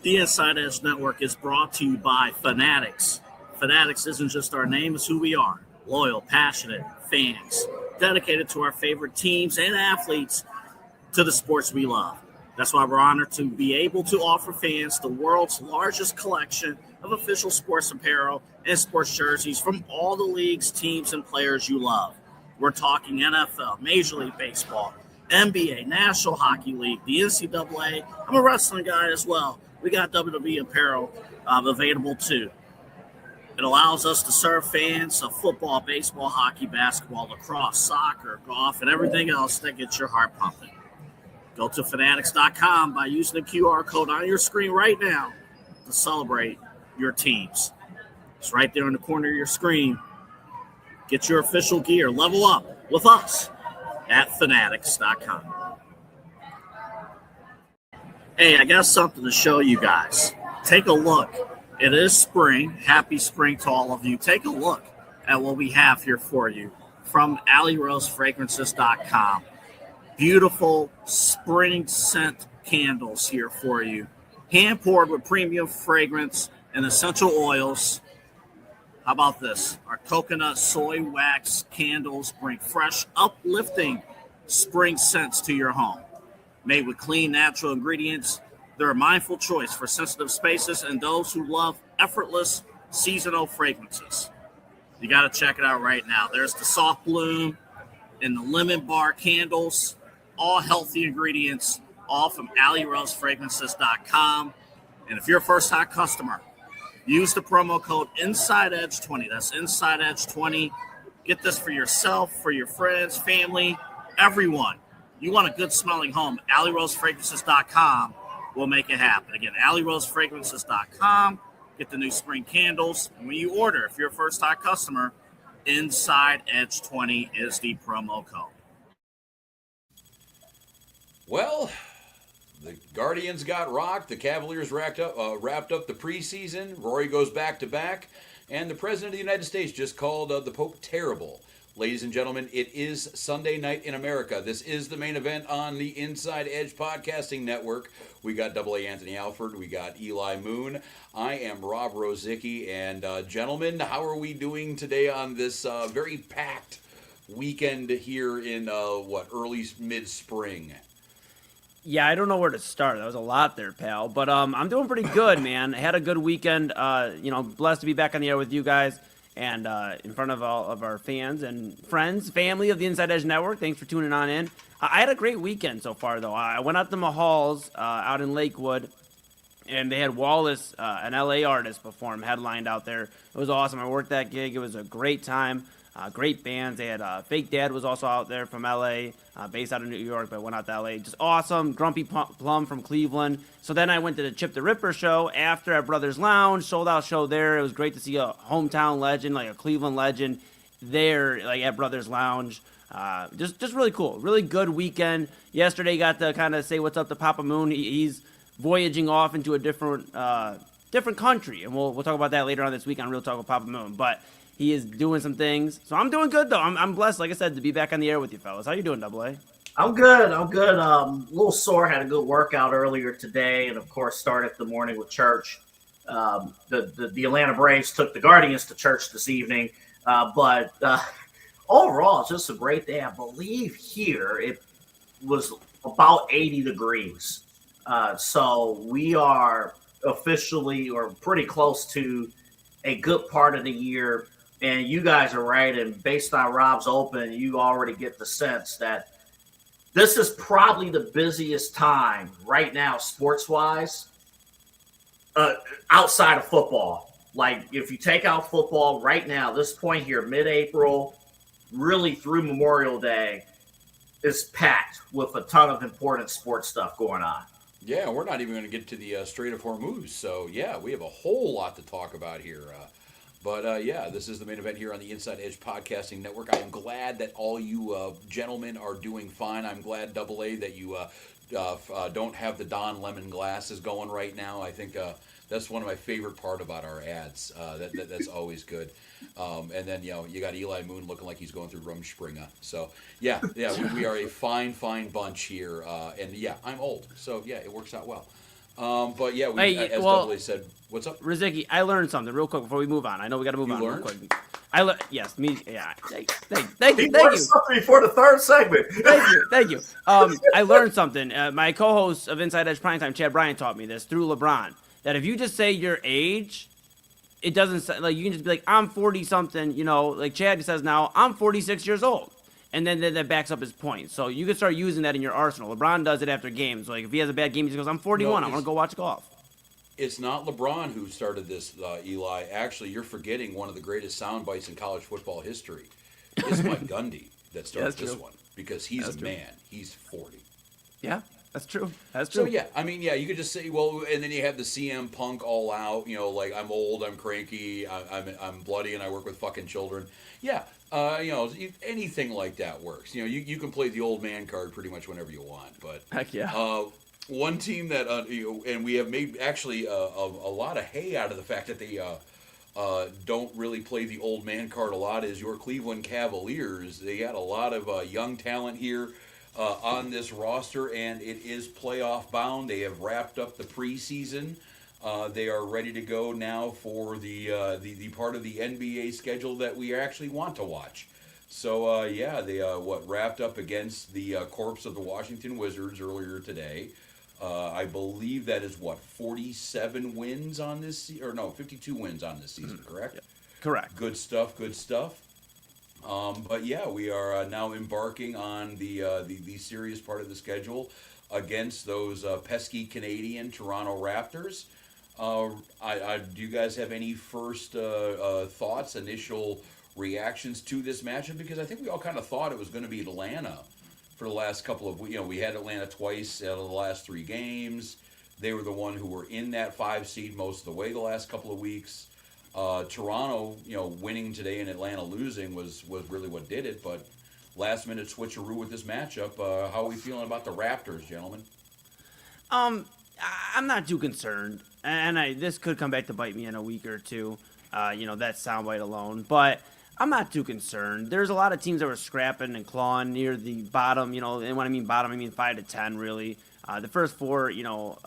The Inside Edge Network is brought to you by Fanatics. Fanatics isn't just our name, it's who we are. Loyal, passionate fans, dedicated to our favorite teams and athletes to the sports we love. That's why we're honored to be able to offer fans the world's largest collection of official sports apparel and sports jerseys from all the leagues, teams, and players you love. We're talking NFL, Major League Baseball, NBA, National Hockey League, the NCAA. I'm a wrestling guy as well. We got WWE apparel available too. It allows us to serve fans of football, baseball, hockey, basketball, lacrosse, soccer, golf, and everything else that gets your heart pumping. Go to fanatics.com by using the QR code on your screen right now to celebrate your teams. It's right there in the corner of your screen. Get your official gear. Level up with us at fanatics.com. Hey, I got something to show you guys. Take a look. It is spring. Happy spring to all of you. Take a look at what we have here for you from allyrosefragrances.com. Beautiful spring scent candles here for you. Hand poured with premium fragrance and essential oils. How about this? Our coconut soy wax candles bring fresh, uplifting spring scents to your home. Made with clean, natural ingredients, they're a mindful choice for sensitive spaces and those who love effortless, seasonal fragrances. You got to check it out right now. There's the soft bloom and the lemon bar candles, all healthy ingredients, all from allyrosefragrances.com. And if you're a first-time customer, use the promo code InsideEdge20. That's InsideEdge20. Get this for yourself, for your friends, family, everyone. You want a good-smelling home, allyrosefragrances.com will make it happen. Again, allyrosefragrances.com. Get the new spring candles. And when you order, if you're a first-time customer, InsideEdge20 is the promo code. Well, the Guardians got rocked. The Cavaliers wrapped up the preseason. Rory goes back-to-back. And the President of the United States just called the Pope terrible. Ladies and gentlemen, it is Sunday night in America. This is the main event on the Inside Edge Podcasting Network. We got AA Anthony Alford. We got Eli Moon. I am Rob Rozycki. And gentlemen, how are we doing today on this very packed weekend here in, early mid-spring? Yeah, I don't know where to start. That was a lot there, pal. But I'm doing pretty good, man. I had a good weekend. Blessed to be back on the air with you guys. And in front of all of our fans and friends, family of the Inside Edge Network. Thanks for tuning on in. I had a great weekend so far, though. I went out to Mahal's out in Lakewood, and they had Wallace, an LA artist, perform, headlined out there. It was awesome. I worked that gig. It was a great time. Great bands. They had Fake Dad was also out there from LA, based out of New York, but went out to LA. Just awesome. Grumpy Plum from Cleveland. So then I went to the Chip the Ripper show after at Brothers Lounge, sold out show there. It was great to see a hometown legend, like a Cleveland legend, there, like at Brothers Lounge. Just really cool. Really good weekend. Yesterday got to kind of say what's up to Papa Moon. He's voyaging off into a different country, and we'll talk about that later on this week on Real Talk with Papa Moon. But he is doing some things. So I'm doing good, though. I'm blessed, like I said, to be back on the air with you fellas. How you doing, AA? I'm good. A little sore. Had a good workout earlier today, and, of course, started the morning with church. The Atlanta Braves took the Guardians to church this evening. But overall, it's just a great day. I believe here it was about 80 degrees. So we are officially or pretty close to a good part of the year. And you guys are right. And based on Rob's Open, you already get the sense that this is probably the busiest time right now, sports-wise, outside of football. Like, if you take out football right now, this point here, mid-April, really through Memorial Day, is packed with a ton of important sports stuff going on. Yeah, we're not even going to get to the Strait of Hormuz. So, yeah, we have a whole lot to talk about here. But this is the main event here on the Inside Edge Podcasting Network. I am glad that all you gentlemen are doing fine. I'm glad, AA, that you don't have the Don Lemon glasses going right now. I think that's one of my favorite part about our ads. That's always good. And then, you got Eli Moon looking like he's going through Rumspringa. So, we are a fine bunch here. And, I'm old. So, it works out well. But yeah, as Double said, what's up? Rozycki, I learned something real quick before we move on. I know we got to move on real quick. Yes, me. Yeah. Thank you. Something before the third segment. Thank you. I learned something. My co-host of Inside Edge Primetime, Chad Bryant, taught me this through LeBron. That if you just say your age, it doesn't like you can just be like I'm 40 something. You know, like Chad says now, I'm 46 years old, and then that backs up his point. So you can start using that in your arsenal. LeBron does it after games. Like if he has a bad game, he just goes, "I'm 41. I want to go watch golf." It's not LeBron who started this, Eli. Actually, you're forgetting one of the greatest sound bites in college football history. It's Mike Gundy that started this one because he's a man. He's 40. Yeah, that's true. So, yeah, I mean, yeah, you could just say, well, and then you have the CM Punk all out, you know, like I'm old, I'm cranky, I'm bloody, and I work with fucking children. Yeah, you know, anything like that works. You know, you can play the old man card pretty much whenever you want. But heck yeah. One team that, and we have made actually a lot of hay out of the fact that they don't really play the old man card a lot is your Cleveland Cavaliers. They got a lot of young talent here on this roster, and it is playoff bound. They have wrapped up the preseason. They are ready to go now for the part of the NBA schedule that we actually want to watch. So, yeah, they wrapped up against the corpse of the Washington Wizards earlier today. I believe that is 47 wins on this or no, 52 wins on this season, correct? Yeah. Correct. Good stuff. But yeah, we are now embarking on the serious part of the schedule against those pesky Canadian Toronto Raptors. Do you guys have any first thoughts, initial reactions to this matchup? Because I think we all kind of thought it was going to be Atlanta for the last couple of, you know, we had Atlanta twice out of the last 3 games. They were the one who were in that 5 seed most of the way the last couple of weeks. Toronto, you know, winning today and Atlanta losing was really what did it. But last minute switcheroo with this matchup. How are we feeling about the Raptors, gentlemen? I'm not too concerned, and this could come back to bite me in a week or two. You know, that soundbite alone, but I'm not too concerned. There's a lot of teams that were scrapping and clawing near the bottom, you know, and when I mean bottom, I mean 5 to 10, really. The first 4, you know,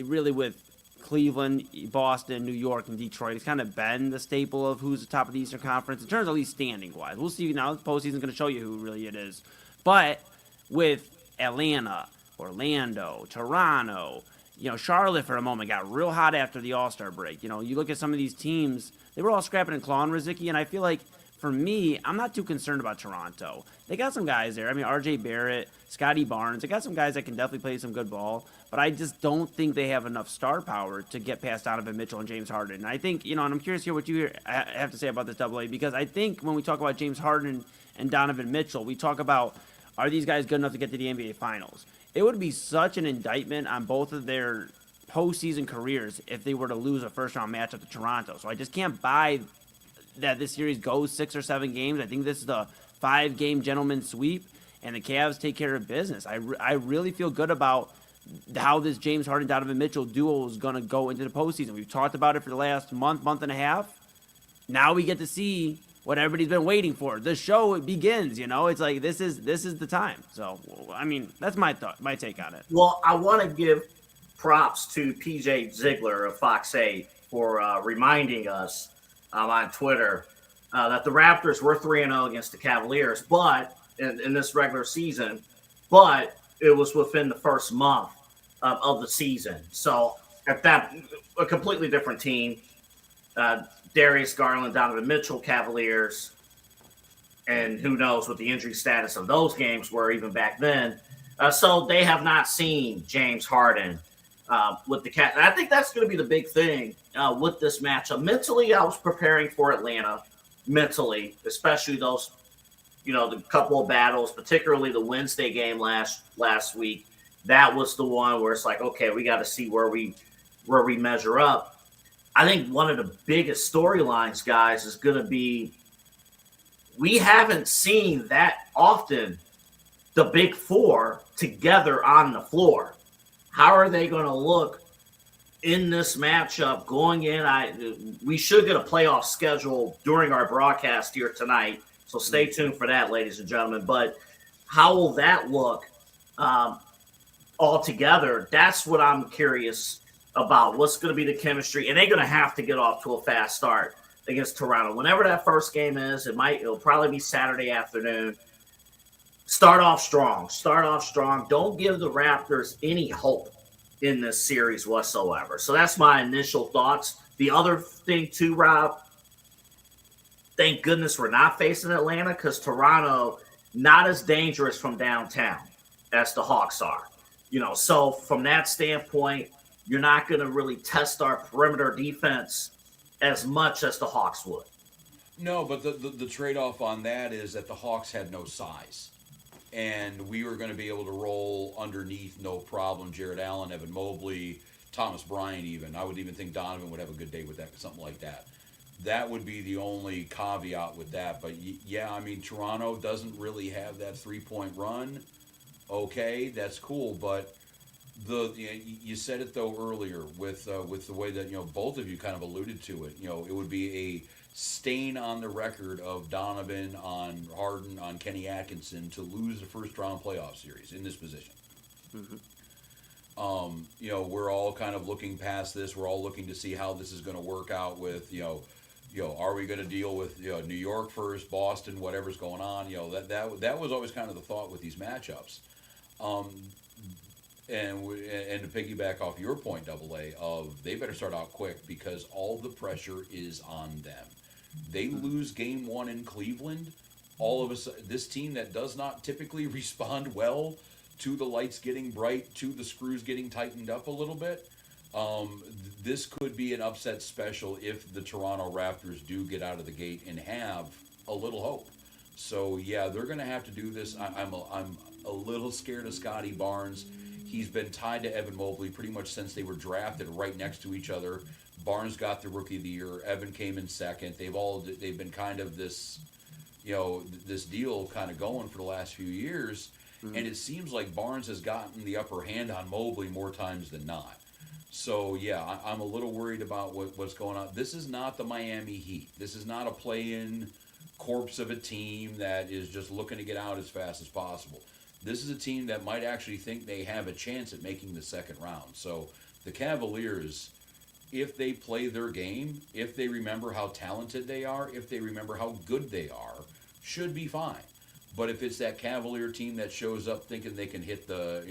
really with Cleveland, Boston, New York, and Detroit, it's kind of been the staple of who's the top of the Eastern Conference in terms of at least standing-wise. We'll see now. The postseason's going to show you who really it is. But with Atlanta, Orlando, Toronto, you know, Charlotte for a moment got real hot after the All-Star break. You know, you look at some of these teams, they were all scrapping and clawing, Rozycki, and I feel like, for me, I'm not too concerned about Toronto. They got some guys there. I mean, R.J. Barrett, Scotty Barnes. They got some guys that can definitely play some good ball, but I just don't think they have enough star power to get past Donovan Mitchell and James Harden. And I think, you know, and I'm curious to hear what you have to say about this Double A, because I think when we talk about James Harden and Donovan Mitchell, we talk about, are these guys good enough to get to the NBA Finals? It would be such an indictment on both of their postseason careers if they were to lose a first-round matchup to Toronto. So I just can't buy that this series goes 6 or 7 games. I think this is the 5-game gentleman's sweep, and the Cavs take care of business. I really feel good about how this James Harden-Donovan Mitchell duo is going to go into the postseason. We've talked about it for the last month and a half. Now we get to see what everybody's been waiting for. The show begins, you know. It's like this is the time. So, I mean, that's my take on it. Well, I want to give props to PJ Ziegler of Fox 8 for reminding us on Twitter that the Raptors were 3-0 against the Cavaliers, but in this regular season, but it was within the first month of the season. So at that, a completely different team. Darius Garland, Donovan Mitchell, Cavaliers, and who knows what the injury status of those games were even back then. So they have not seen James Harden with the Cavs. And I think that's going to be the big thing with this matchup. Mentally, I was preparing for Atlanta, mentally, especially those, you know, the couple of battles, particularly the Wednesday game last week. That was the one where it's like, okay, we got to see where we measure up. I think one of the biggest storylines, guys, is going to be we haven't seen that often the big four together on the floor. How are they going to look in this matchup going in? We should get a playoff schedule during our broadcast here tonight, so stay tuned for that, ladies and gentlemen. But how will that look? altogether, that's what I'm curious about. What's going to be the chemistry? And they're going to have to get off to a fast start against Toronto. Whenever that first game is, it'll probably be Saturday afternoon. Start off strong. Don't give the Raptors any hope in this series whatsoever. So that's my initial thoughts. The other thing too, Rob, thank goodness we're not facing Atlanta, because Toronto, not as dangerous from downtown as the Hawks are. So from that standpoint, you're not going to really test our perimeter defense as much as the Hawks would. No, but the trade-off on that is that the Hawks had no size. And we were going to be able to roll underneath, no problem. Jared Allen, Evan Mobley, Thomas Bryant even. I would even think Donovan would have a good day with that, something like that. That would be the only caveat with that. But, yeah, I mean, Toronto doesn't really have that three-point run. Okay, that's cool. But you said it, though, earlier with the way that, both of you kind of alluded to it. It would be a stain on the record of Donovan, on Harden, on Kenny Atkinson to lose the first round playoff series in this position. Mm-hmm. We're all kind of looking past this. We're all looking to see how this is going to work out with, are we going to deal with New York first, Boston, whatever's going on? That was always kind of the thought with these matchups. And to piggyback off your point, Double A, of they better start out quick because all the pressure is on them. They lose game one in Cleveland, all of a sudden, this team that does not typically respond well to the lights getting bright, to the screws getting tightened up a little bit, this could be an upset special if the Toronto Raptors do get out of the gate and have a little hope. So, yeah, they're going to have to do this. I'm a little scared of Scotty Barnes. He's been tied to Evan Mobley pretty much since they were drafted right next to each other. Barnes got the Rookie of the Year. Evan came in second. They've been kind of this, this deal kind of going for the last few years. Mm-hmm. And it seems like Barnes has gotten the upper hand on Mobley more times than not. So, yeah, I'm a little worried about what's going on. This is not the Miami Heat. This is not a play-in corpse of a team that is just looking to get out as fast as possible. This is a team that might actually think they have a chance at making the second round. So the Cavaliers, if they play their game, if they remember how talented they are, if they remember how good they are, should be fine. But if it's that Cavalier team that shows up thinking they can hit the,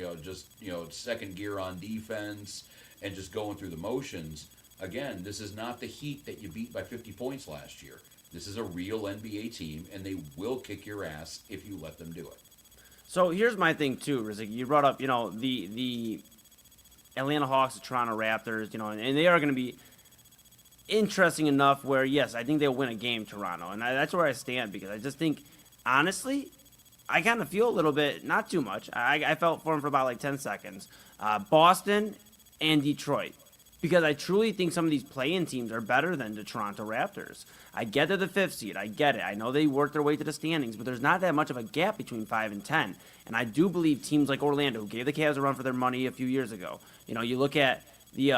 second gear on defense and just going through the motions, again, this is not the Heat that you beat by 50 points last year. This is a real NBA team, and they will kick your ass if you let them do it. So here's my thing too, Rozycki. You brought up, the Atlanta Hawks, the Toronto Raptors, and they are going to be interesting enough where, yes, I think they'll win a game, Toronto, and that's where I stand because I just think, honestly, I kind of feel a little bit, not too much. I felt for them for about like 10 seconds. Boston and Detroit. Because I truly think some of these play-in teams are better than the Toronto Raptors. I get they're the 5th seed. I get it. I know they worked their way to the standings, but there's not that much of a gap between 5 and 10. And I do believe teams like Orlando, who gave the Cavs a run for their money a few years ago. You look at the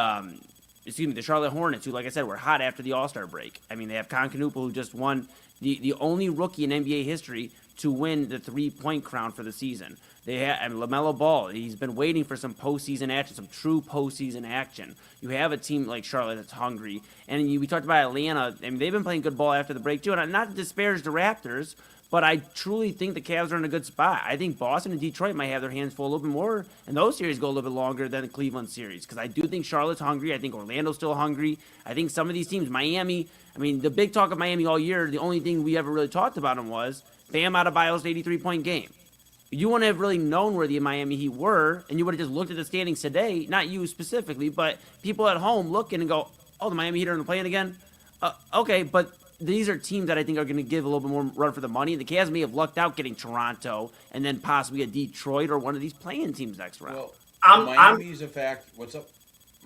Charlotte Hornets, who, like I said, were hot after the All-Star break. I mean, they have Con Knuppel, who just won the only rookie in NBA history to win the three-point crown for the season. They have LaMelo Ball. He's been waiting for some postseason action, some true postseason action. You have a team like Charlotte that's hungry. And we talked about Atlanta. I mean, they've been playing good ball after the break, too. And not to disparage the Raptors, but I truly think the Cavs are in a good spot. I think Boston and Detroit might have their hands full a little bit more, and those series go a little bit longer than the Cleveland series. Because I do think Charlotte's hungry. I think Orlando's still hungry. I think some of these teams, Miami, the big talk of Miami all year, the only thing we ever really talked about them was Bam Adebayo's 83-point game. You wouldn't have really known where the Miami Heat were, and you would have just looked at the standings today, not you specifically, but people at home looking and go, oh, the Miami Heat are in the play-in again? Okay, but these are teams that I think are going to give a little bit more run for the money. The Cavs may have lucked out getting Toronto and then possibly a Detroit or one of these play-in teams next round. Well, Miami's a fact. What's up?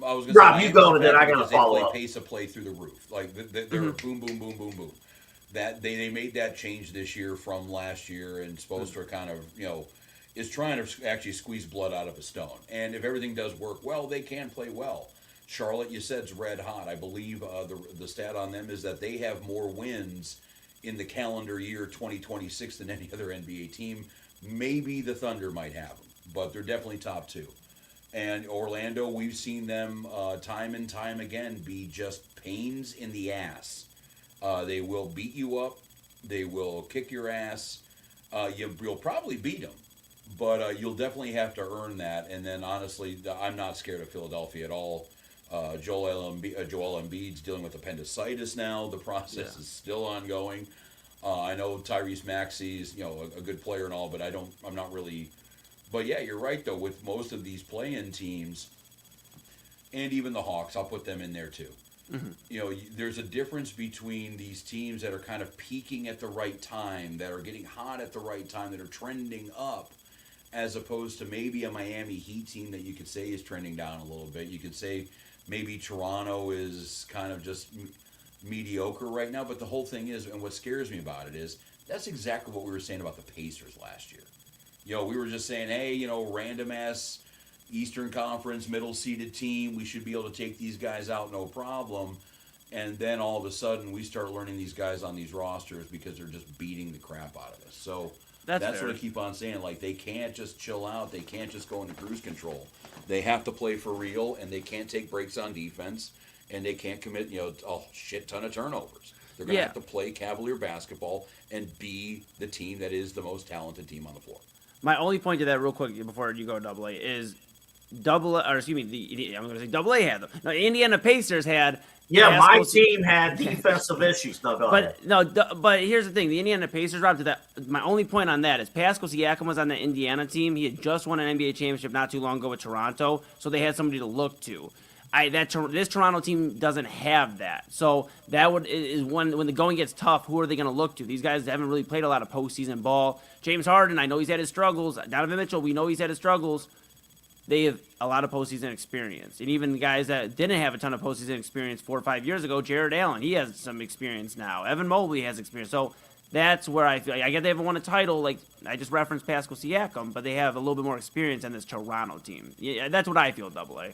I was going to Rob, you go with it. I got to follow up. They pace of play through the roof. Like, they're boom, boom, boom, boom, boom. That they made that change this year from last year, and Spoelstra kind of, is trying to actually squeeze blood out of a stone. And if everything does work well, they can play well. Charlotte, you said, is red hot. I believe the stat on them is that they have more wins in the calendar year 2026 than any other NBA team. Maybe the Thunder might have them, but they're definitely top two. And Orlando, we've seen them time and time again be just pains in the ass. They will beat you up. They will kick your ass. You'll probably beat them, but you'll definitely have to earn that. And then, honestly, I'm not scared of Philadelphia at all. Joel Embiid's dealing with appendicitis now. The process is still ongoing. I know Tyrese Maxey's, a good player and all, but I'm not really. But yeah, you're right though. With most of these play-in teams, and even the Hawks, I'll put them in there too. Mm-hmm. There's a difference between these teams that are kind of peaking at the right time, that are getting hot at the right time, that are trending up, as opposed to maybe a Miami Heat team that you could say is trending down a little bit. You could say maybe Toronto is kind of just mediocre right now. But the whole thing is, and what scares me about it is, that's exactly what we were saying about the Pacers last year. We were just saying, hey, random-ass Eastern Conference middle-seeded team, we should be able to take these guys out no problem. And then all of a sudden, we start learning these guys on these rosters because they're just beating the crap out of us. So that's what I keep on saying. Like, they can't just chill out. They can't just go into cruise control. They have to play for real, and they can't take breaks on defense, and they can't commit, a shit ton of turnovers. They're going to have to play Cavalier basketball and be the team that is the most talented team on the floor. My only point to that, real quick, before you go Double A, is I'm going to say Double A had them. No, Indiana Pacers had. Yeah, my team had defensive issues. But here's the thing: the Indiana Pacers, Rob. To that, my only point on that is Pascal Siakam was on the Indiana team. He had just won an NBA championship not too long ago with Toronto, so they had somebody to look to. This Toronto team doesn't have that. So that is when the going gets tough, who are they going to look to? These guys haven't really played a lot of postseason ball. James Harden, I know he's had his struggles. Donovan Mitchell, we know he's had his struggles. They have a lot of postseason experience. And even the guys that didn't have a ton of postseason experience 4 or 5 years ago, Jared Allen, he has some experience now. Evan Mobley has experience. So that's where I feel. I get they haven't won a title. Like I just referenced Pascal Siakam, but they have a little bit more experience than this Toronto team. Yeah, that's what I feel, Double A.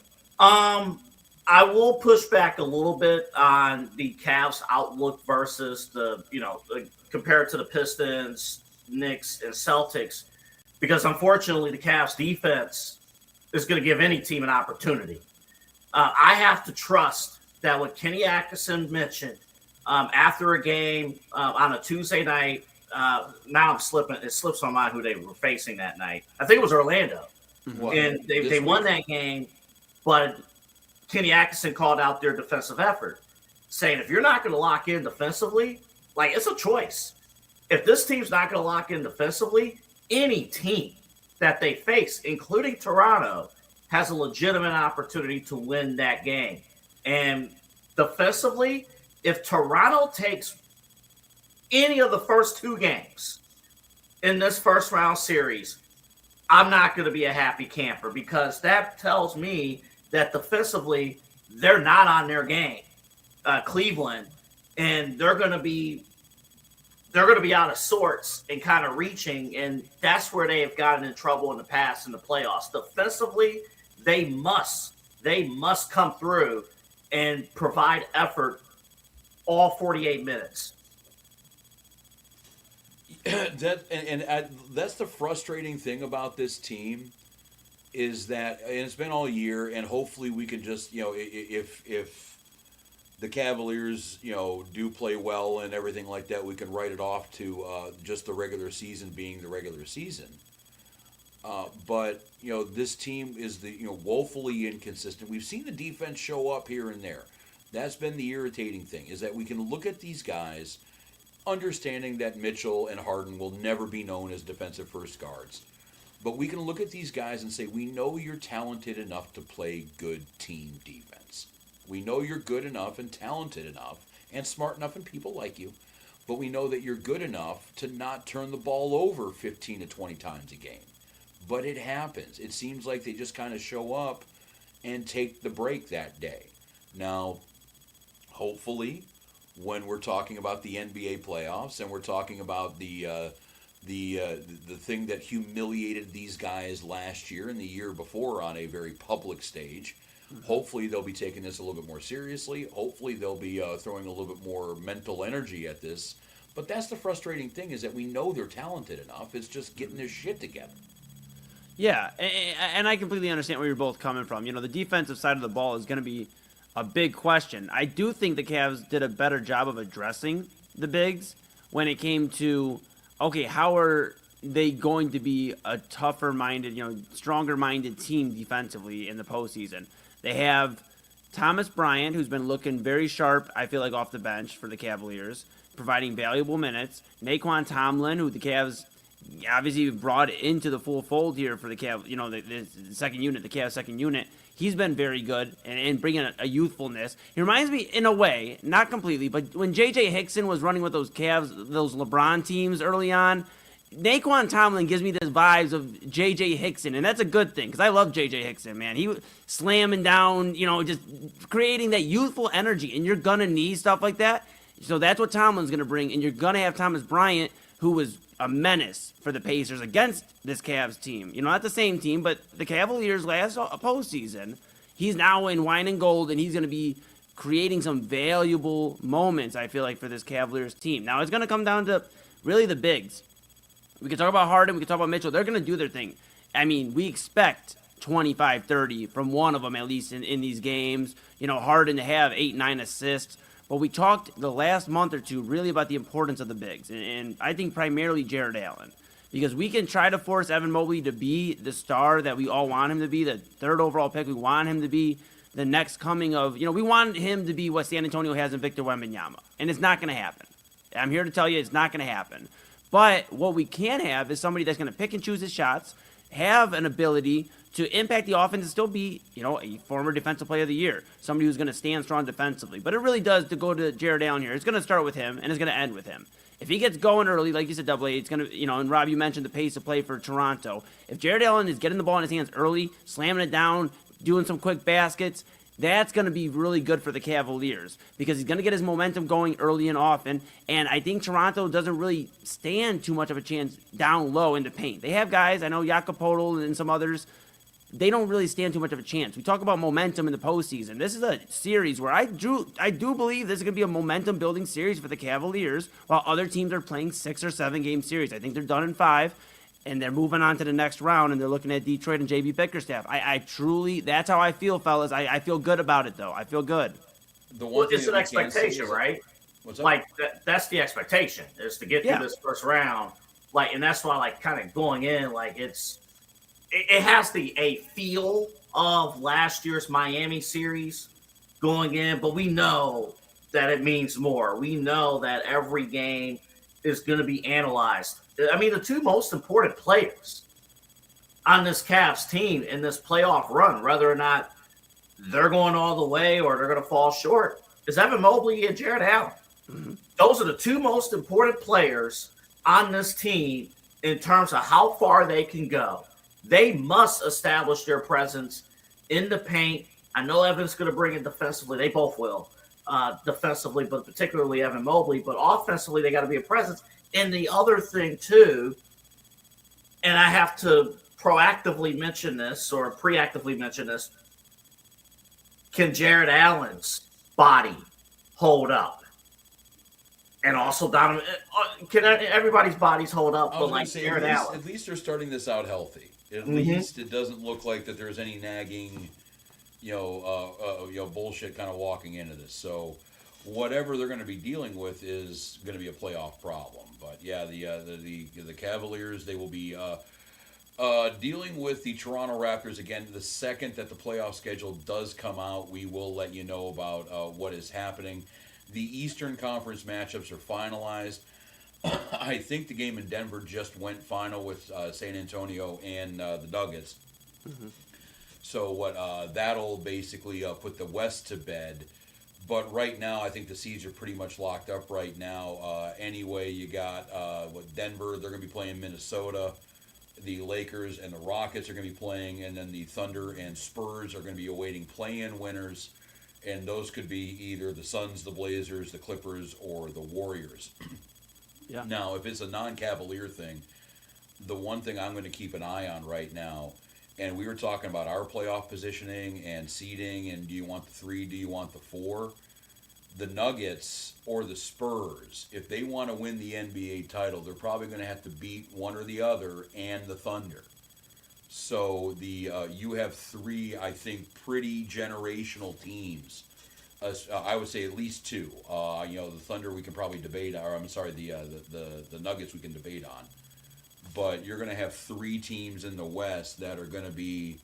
I will push back a little bit on the Cavs' outlook versus compared to the Pistons, Knicks, and Celtics, because unfortunately the Cavs' defense is going to give any team an opportunity. I have to trust that what Kenny Atkinson mentioned after a game on a Tuesday night, now it slips my mind who they were facing that night. I think it was Orlando. What? And they won that game, but Kenny Atkinson called out their defensive effort, saying if you're not going to lock in defensively, like it's a choice. If this team's not going to lock in defensively, any team that they face, including Toronto, has a legitimate opportunity to win that game. And defensively, if Toronto takes any of the first 2 games in this first round series, I'm not going to be a happy camper, because that tells me that defensively they're not on their game, Cleveland, and they're going to be out of sorts and kind of reaching, and that's where they have gotten in trouble in the past in the playoffs. Defensively, they must come through and provide effort all 48 minutes. That's the frustrating thing about this team, is that, and it's been all year, and hopefully we can just, if the Cavaliers, do play well and everything like that, we can write it off to just the regular season being the regular season. But this team is woefully inconsistent. We've seen the defense show up here and there. That's been the irritating thing, is that we can look at these guys, understanding that Mitchell and Harden will never be known as defensive first guards. But we can look at these guys and say, we know you're talented enough to play good team defense. We know you're good enough and talented enough and smart enough, and people like you. But we know that you're good enough to not turn the ball over 15 to 20 times a game. But it happens. It seems like they just kind of show up and take the break that day. Now, hopefully, when we're talking about the NBA playoffs and we're talking about the thing that humiliated these guys last year and the year before on a very public stage, hopefully they'll be taking this a little bit more seriously. Hopefully they'll be throwing a little bit more mental energy at this. But that's the frustrating thing, is that we know they're talented enough. It's just getting their shit together. Yeah, and I completely understand where you're both coming from. The defensive side of the ball is going to be a big question. I do think the Cavs did a better job of addressing the bigs when it came to, okay, how are they going to be a tougher-minded, stronger-minded team defensively in the postseason? They have Thomas Bryant, who's been looking very sharp, I feel like, off the bench for the Cavaliers, providing valuable minutes. Naquan Tomlin, who the Cavs obviously brought into the full fold here for the Cavs, the second unit, the Cavs second unit. He's been very good and bringing a youthfulness. He reminds me, in a way, not completely, but when J.J. Hickson was running with those Cavs, those LeBron teams early on, Naquan Tomlin gives me the vibes of J.J. Hickson, and that's a good thing because I love J.J. Hickson, man. He was slamming down, just creating that youthful energy, and you're going to need stuff like that. So that's what Tomlin's going to bring, and you're going to have Thomas Bryant, who was a menace for the Pacers against this Cavs team. Not the same team, but the Cavaliers last postseason. He's now in wine and gold, and he's going to be creating some valuable moments, I feel like, for this Cavaliers team. Now, it's going to come down to really the bigs. We can talk about Harden, we can talk about Mitchell. They're going to do their thing. I mean, we expect 25, 30 from one of them at least in these games. Harden to have 8, 9 assists. But we talked the last month or two really about the importance of the bigs, and I think primarily Jared Allen. Because we can try to force Evan Mobley to be the star that we all want him to be, the third overall pick. We want him to be the next coming of, we want him to be what San Antonio has in Victor Wembanyama. And it's not going to happen. I'm here to tell you it's not going to happen. But what we can have is somebody that's going to pick and choose his shots, have an ability to impact the offense and still be, a former defensive player of the year, somebody who's going to stand strong defensively. But it really does, to go to Jared Allen here, it's going to start with him and it's going to end with him. If he gets going early, like you said, Double A, it's going to, and Rob, you mentioned the pace of play for Toronto. If Jared Allen is getting the ball in his hands early, slamming it down, doing some quick baskets, that's going to be really good for the Cavaliers because he's going to get his momentum going early and often. And I think Toronto doesn't really stand too much of a chance down low in the paint. They have guys, I know Jakob Poeltl and some others, they don't really stand too much of a chance. We talk about momentum in the postseason. This is a series where I do believe this is going to be a momentum-building series for the Cavaliers, while other teams are playing 6 or 7 game series. I think they're done in 5, and they're moving on to the next round, and they're looking at Detroit and JB Bickerstaff. I truly, that's how I feel, fellas. I feel good about it, though. I feel good. It's an expectation, right? What's up? Like, that's the expectation, is to get through this first round. Like, and that's why, kind of going in, it has a feel of last year's Miami series going in, but we know that it means more. We know that every game is going to be analyzed. I mean, the two most important players on this Cavs team in this playoff run, whether or not they're going all the way or they're going to fall short, is Evan Mobley and Jared Allen. Mm-hmm. Those are the two most important players on this team in terms of how far they can go. They must establish their presence in the paint. I know Evan's going to bring it defensively. They both will defensively, but particularly Evan Mobley. But offensively, they got to be a presence. And the other thing, too, and I have to proactively mention this or preactively mention this, can Jared Allen's body hold up? And also Donovan, can everybody's bodies hold up? But like Jared Allen. At least they're starting this out healthy. At least it doesn't look like that there's any nagging, bullshit kind of walking into this. So whatever they're going to be dealing with is going to be a playoff problem. But yeah, the Cavaliers, they will be dealing with the Toronto Raptors again. The second that the playoff schedule does come out, we will let you know about what is happening. The Eastern Conference matchups are finalized. I think the game in Denver just went final with San Antonio and the Nuggets. Mm-hmm. So that'll basically put the West to bed. But right now, I think the seeds are pretty much locked up right now. Anyway, you got Denver. They're going to be playing Minnesota. The Lakers and the Rockets are going to be playing. And then the Thunder and Spurs are going to be awaiting play-in winners. And those could be either the Suns, the Blazers, the Clippers, or the Warriors. Yeah. Now, if it's a non-Cavalier thing, the one thing I'm going to keep an eye on right now, and we were talking about our playoff positioning and seeding, and do you want the 3, do you want the 4? The Nuggets or the Spurs, if they want to win the NBA title, they're probably going to have to beat one or the other and the Thunder. So you have three, I think, pretty generational teams. I would say at least two. The Thunder we can probably debate, or I'm sorry, the Nuggets we can debate on. But you're going to have three teams in the West that are going to be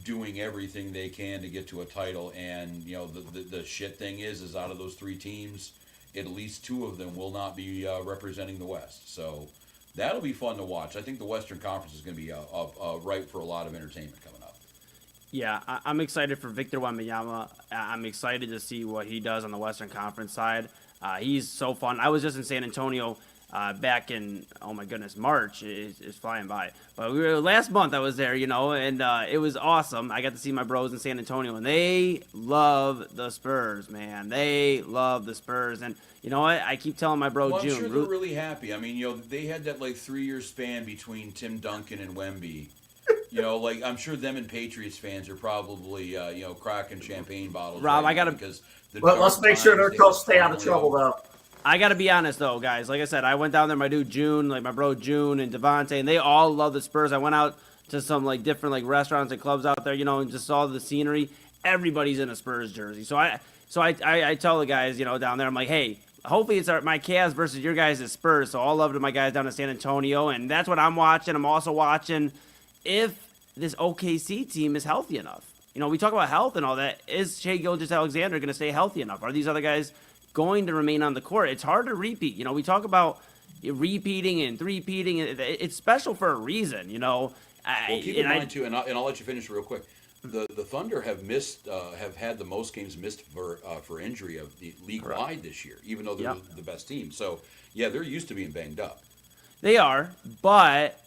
doing everything they can to get to a title. And the shit thing is out of those three teams, at least two of them will not be representing the West. So that'll be fun to watch. I think the Western Conference is going to be ripe for a lot of entertainment coming up. Yeah, I'm excited for Victor Wembanyama. I'm excited to see what he does on the Western Conference side. He's so fun. I was just in San Antonio back in, oh my goodness, March is flying by. But last month I was there, and it was awesome. I got to see my bros in San Antonio, and they love the Spurs, man. They love the Spurs. And you know what? I keep telling my bro Well, I'm June. sure they're really happy. I mean, they had that 3-year span between Tim Duncan and Wemby. I'm sure them and Patriots fans are probably, cracking champagne bottles. Rob, right I gotta. now because Let's make sure their coach stay out of trouble, though. I got to be honest, though, guys. Like I said, I went down there, my dude June, my bro June and Devontae, and they all love the Spurs. I went out to some, different, restaurants and clubs out there, and just saw the scenery. Everybody's in a Spurs jersey. So I tell the guys, down there, I'm like, hey, hopefully it's my Cavs versus your guys' Spurs. So all love to my guys down in San Antonio, and that's what I'm watching. I'm also watching if this OKC team is healthy enough. We talk about health and all that. Is Shai Gilgeous-Alexander going to stay healthy enough? Are these other guys going to remain on the court? It's hard to repeat. We talk about repeating and three-peating. It's special for a reason, Well, keep in mind, too, and I'll let you finish real quick. The Thunder have had the most games missed for injury of the league-wide this year, even though they're the best team. So, yeah, they're used to being banged up. They are, but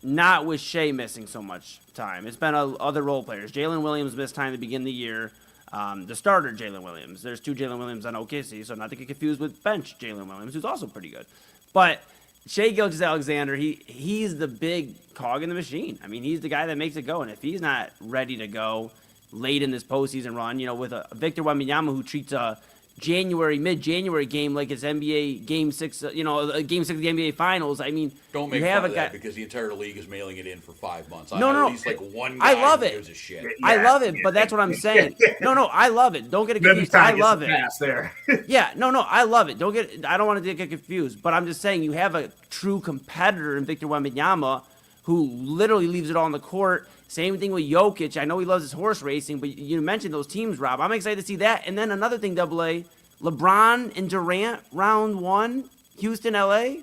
not with Shea missing so much time. It's been other role players. Jalen Williams missed time at the beginning of the year. The starter, Jalen Williams. There's two Jalen Williams on OKC, so not to get confused with bench Jalen Williams, who's also pretty good. But Shai Gilgeous-Alexander, he's the big cog in the machine. I mean, he's the guy that makes it go. And if he's not ready to go late in this postseason run, with a Victor Wembanyama who treats a mid-January game like it's NBA Game 6, Game 6 of the NBA Finals. I mean, don't make fun of that because the entire league is mailing it in for 5 months. No. At least one guy I love it. gives a shit. I love it, but that's what I'm saying. No, I love it. Don't get it confused. I love it. There. Yeah, no, I love it. I don't want to get confused, but I'm just saying you have a true competitor in Victor Wembanyama who literally leaves it all on the court. Same thing with Jokic. I know he loves his horse racing, but you mentioned those teams, Rob. I'm excited to see that. And then another thing, AA, LeBron and Durant, round 1, Houston, LA.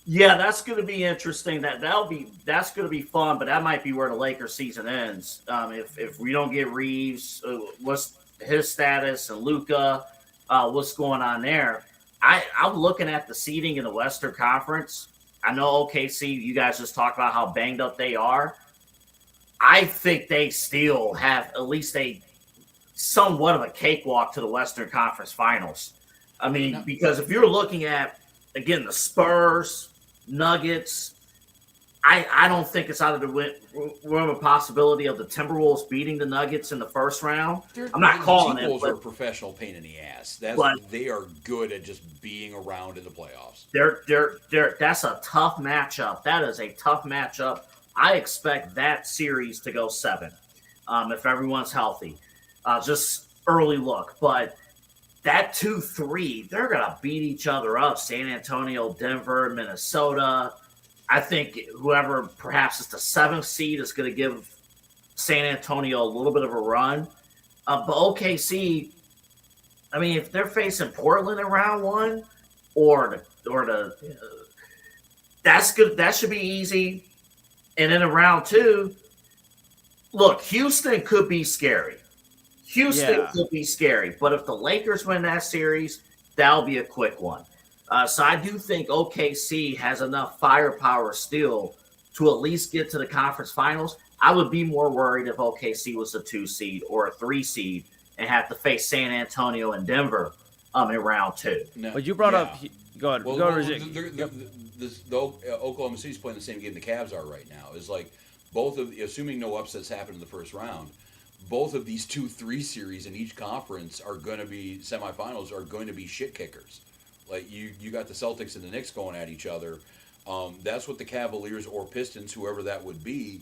Yeah, that's going to be interesting. That's going to be fun, but that might be where the Lakers season ends. If we don't get Reeves, what's his status, and Luka, what's going on there? I'm looking at the seeding in the Western Conference. I know OKC, you guys just talked about how banged up they are. I think they still have at least somewhat of a cakewalk to the Western Conference Finals. I mean, because if you're looking at, again, the Spurs, Nuggets, I don't think it's out of the realm of possibility of the Timberwolves beating the Nuggets in the first round. I'm not calling it. Timberwolves are a professional pain in the ass. They are good at just being around in the playoffs. That's a tough matchup. That is a tough matchup. I expect that series to go 7 if everyone's healthy. Just early look. But that 2-3, they're going to beat each other up. San Antonio, Denver, Minnesota. I think whoever perhaps is the 7th seed is going to give San Antonio a little bit of a run. But OKC, I mean, if they're facing Portland in round 1 that's good. That should be easy. And then in round 2, look, Houston could be scary. Could be scary. But if the Lakers win that series, that'll be a quick one. So I do think OKC has enough firepower still to at least get to the conference finals. I would be more worried if OKC was a 2 seed or a 3 seed and have to face San Antonio and Denver in round 2. No, but you brought up – go ahead. Well, go ahead, Oklahoma City's playing the same game the Cavs are right now. Is like both of, assuming no upsets happen in the first round, both of these 2-3 series in each conference are going to be semifinals, are going to be shit kickers. Like you got the Celtics and the Knicks going at each other. That's what the Cavaliers or Pistons, whoever that would be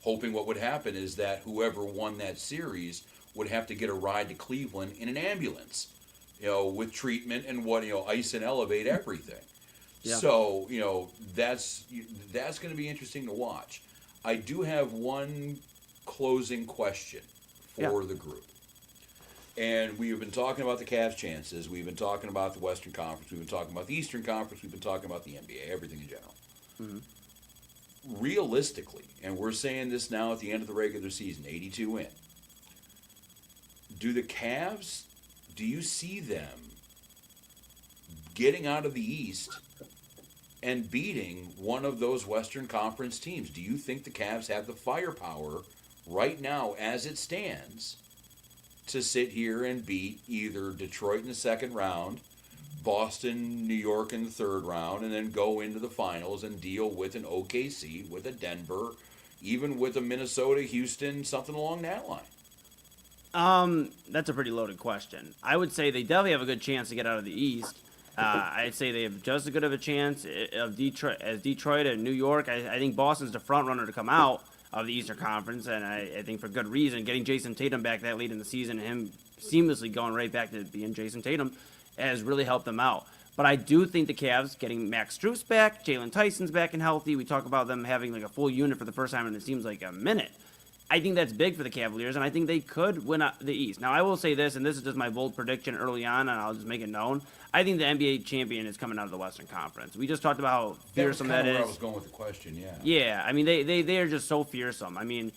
hoping. What would happen is that whoever won that series would have to get a ride to Cleveland in an ambulance, with treatment and ice and elevate everything. Yeah. So, that's going to be interesting to watch. I do have one closing question for the group. And we've been talking about the Cavs' chances. We've been talking about the Western Conference. We've been talking about the Eastern Conference. We've been talking about the NBA, everything in general. Mm-hmm. Realistically, and we're saying this now at the end of the regular season, 82 in, do you see them getting out of the East and beating one of those Western Conference teams? Do you think the Cavs have the firepower right now as it stands to sit here and beat either Detroit in the second round, Boston, New York in the third round, and then go into the finals and deal with an OKC, with a Denver, even with a Minnesota, Houston, something along that line? That's a pretty loaded question. I would say they definitely have a good chance to get out of the East. I'd say they have just as good of a chance of Detroit and New York. I think Boston's the front runner to come out of the Eastern Conference, and I think for good reason. Getting Jason Tatum back that late in the season and him seamlessly going right back to being Jason Tatum has really helped them out. But I do think the Cavs getting Max Strus back, Jalen Tyson's back and healthy. We talk about them having like a full unit for the first time in it seems like a minute. I think that's big for the Cavaliers, and I think they could win the East. Now, I will say this, and this is just my bold prediction early on, and I'll just make it known. I think the NBA champion is coming out of the Western Conference. We just talked about how fearsome that is. Where I was going with the question, yeah. Yeah, I mean, they are just so fearsome. I mean,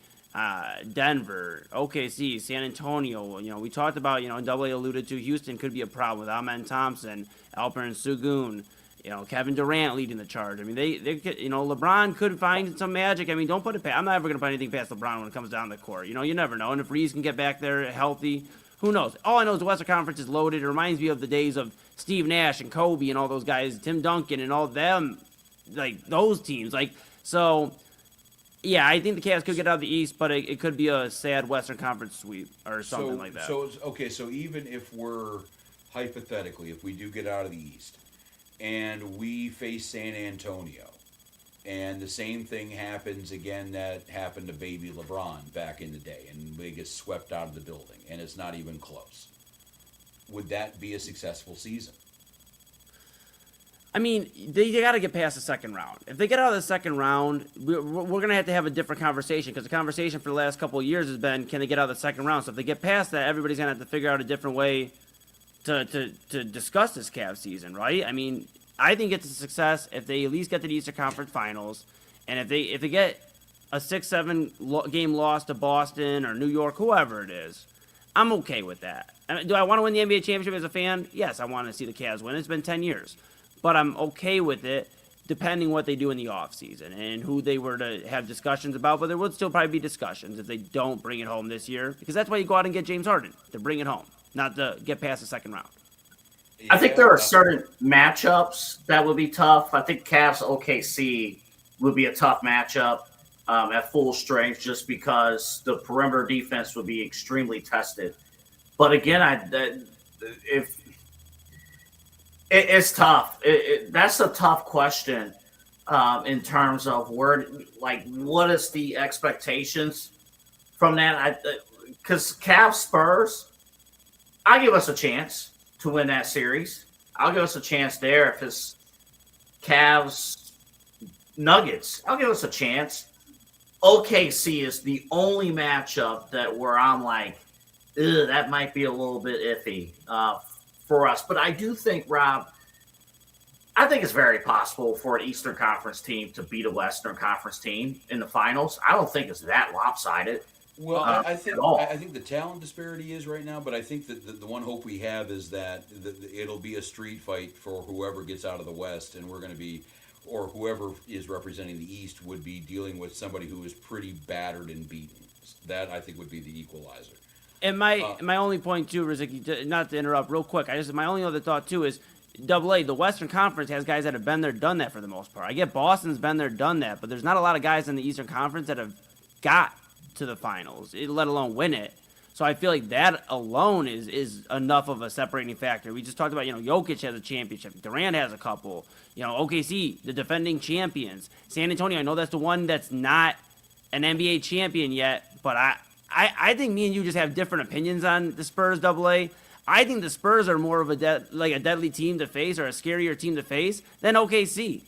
Denver, OKC, San Antonio. We talked about, Double A alluded to, Houston could be a problem with Amen Thompson, Alperen Sengun. Kevin Durant leading the charge. I mean, they LeBron could find some magic. I mean, don't put it past. I'm never going to put anything past LeBron when it comes down the court. You never know. And if Reeves can get back there healthy, who knows? All I know is the Western Conference is loaded. It reminds me of the days of Steve Nash and Kobe and all those guys, Tim Duncan and all them, like those teams. So, yeah, I think the Cavs could get out of the East, but it could be a sad Western Conference sweep or something like that. So even if we're, hypothetically, if we do get out of the East, and we face San Antonio, and the same thing happens again that happened to baby LeBron back in the day, and they get swept out of the building, and it's not even close. Would that be a successful season? I mean, they got to get past the second round. If they get out of the second round, we're going to have a different conversation, because the conversation for the last couple of years has been, can they get out of the second round? So if they get past that, everybody's going to have to figure out a different way to discuss this Cavs season, right? I mean, I think it's a success if they at least get to the Eastern Conference Finals, and if they get a 6-7 game loss to Boston or New York, whoever it is, I'm okay with that. Do I want to win the NBA championship as a fan? Yes, I want to see the Cavs win. It's been 10 years, but I'm okay with it depending what they do in the offseason and who they were to have discussions about. But there would still probably be discussions if they don't bring it home this year, because that's why you go out and get James Harden, to bring it home, not to get past the second round. I think there are certain matchups that would be tough. I think Cavs OKC would be a tough matchup at full strength, just because the perimeter defense would be extremely tested. But again, it's tough. That's a tough question in terms of what is the expectations from that? Because Cavs Spurs, I give us a chance to win that series. I'll give us a chance there. If it's Cavs Nuggets, I'll give us a chance. OKC is the only matchup where I'm like, that might be a little bit iffy for us. But I do think, Rob, I think it's very possible for an Eastern Conference team to beat a Western Conference team in the finals. I don't think it's that lopsided. Well, I think the talent disparity is right now, but I think that the one hope we have is that it'll be a street fight for whoever gets out of the West, and we're going to be, or whoever is representing the East would be dealing with somebody who is pretty battered and beaten. That, I think, would be the equalizer. And my only point too, Rozycki, not to interrupt, real quick. My only other thought too is, Double A, the Western Conference has guys that have been there, done that for the most part. I get Boston's been there, done that, but there's not a lot of guys in the Eastern Conference that have got to the finals, let alone win it. So I feel like that alone is enough of a separating factor. We just talked about, Jokic has a championship. Durant has a couple. OKC, the defending champions. San Antonio, I know that's the one that's not an NBA champion yet, but I think me and you just have different opinions on the Spurs AA. I think the Spurs are more of a deadly team to face, or a scarier team to face than OKC.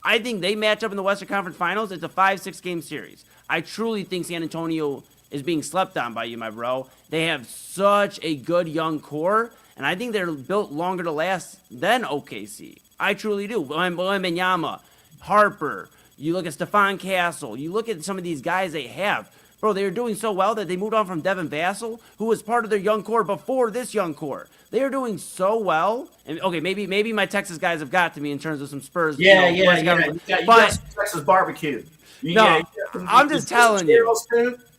I think they match up in the Western Conference Finals. It's a 5-6 game series. I truly think San Antonio is being slept on by you, my bro. They have such a good young core, and I think they're built longer to last than OKC. I truly do. Wembanyama, Harper, you look at Stephon Castle, you look at some of these guys they have. Bro, they are doing so well that they moved on from Devin Vassell, who was part of their young core before this young core. They are doing so well. And okay, maybe my Texas guys have got to me in terms of some Spurs. Yeah. You got some Texas barbecue. I'm just telling you.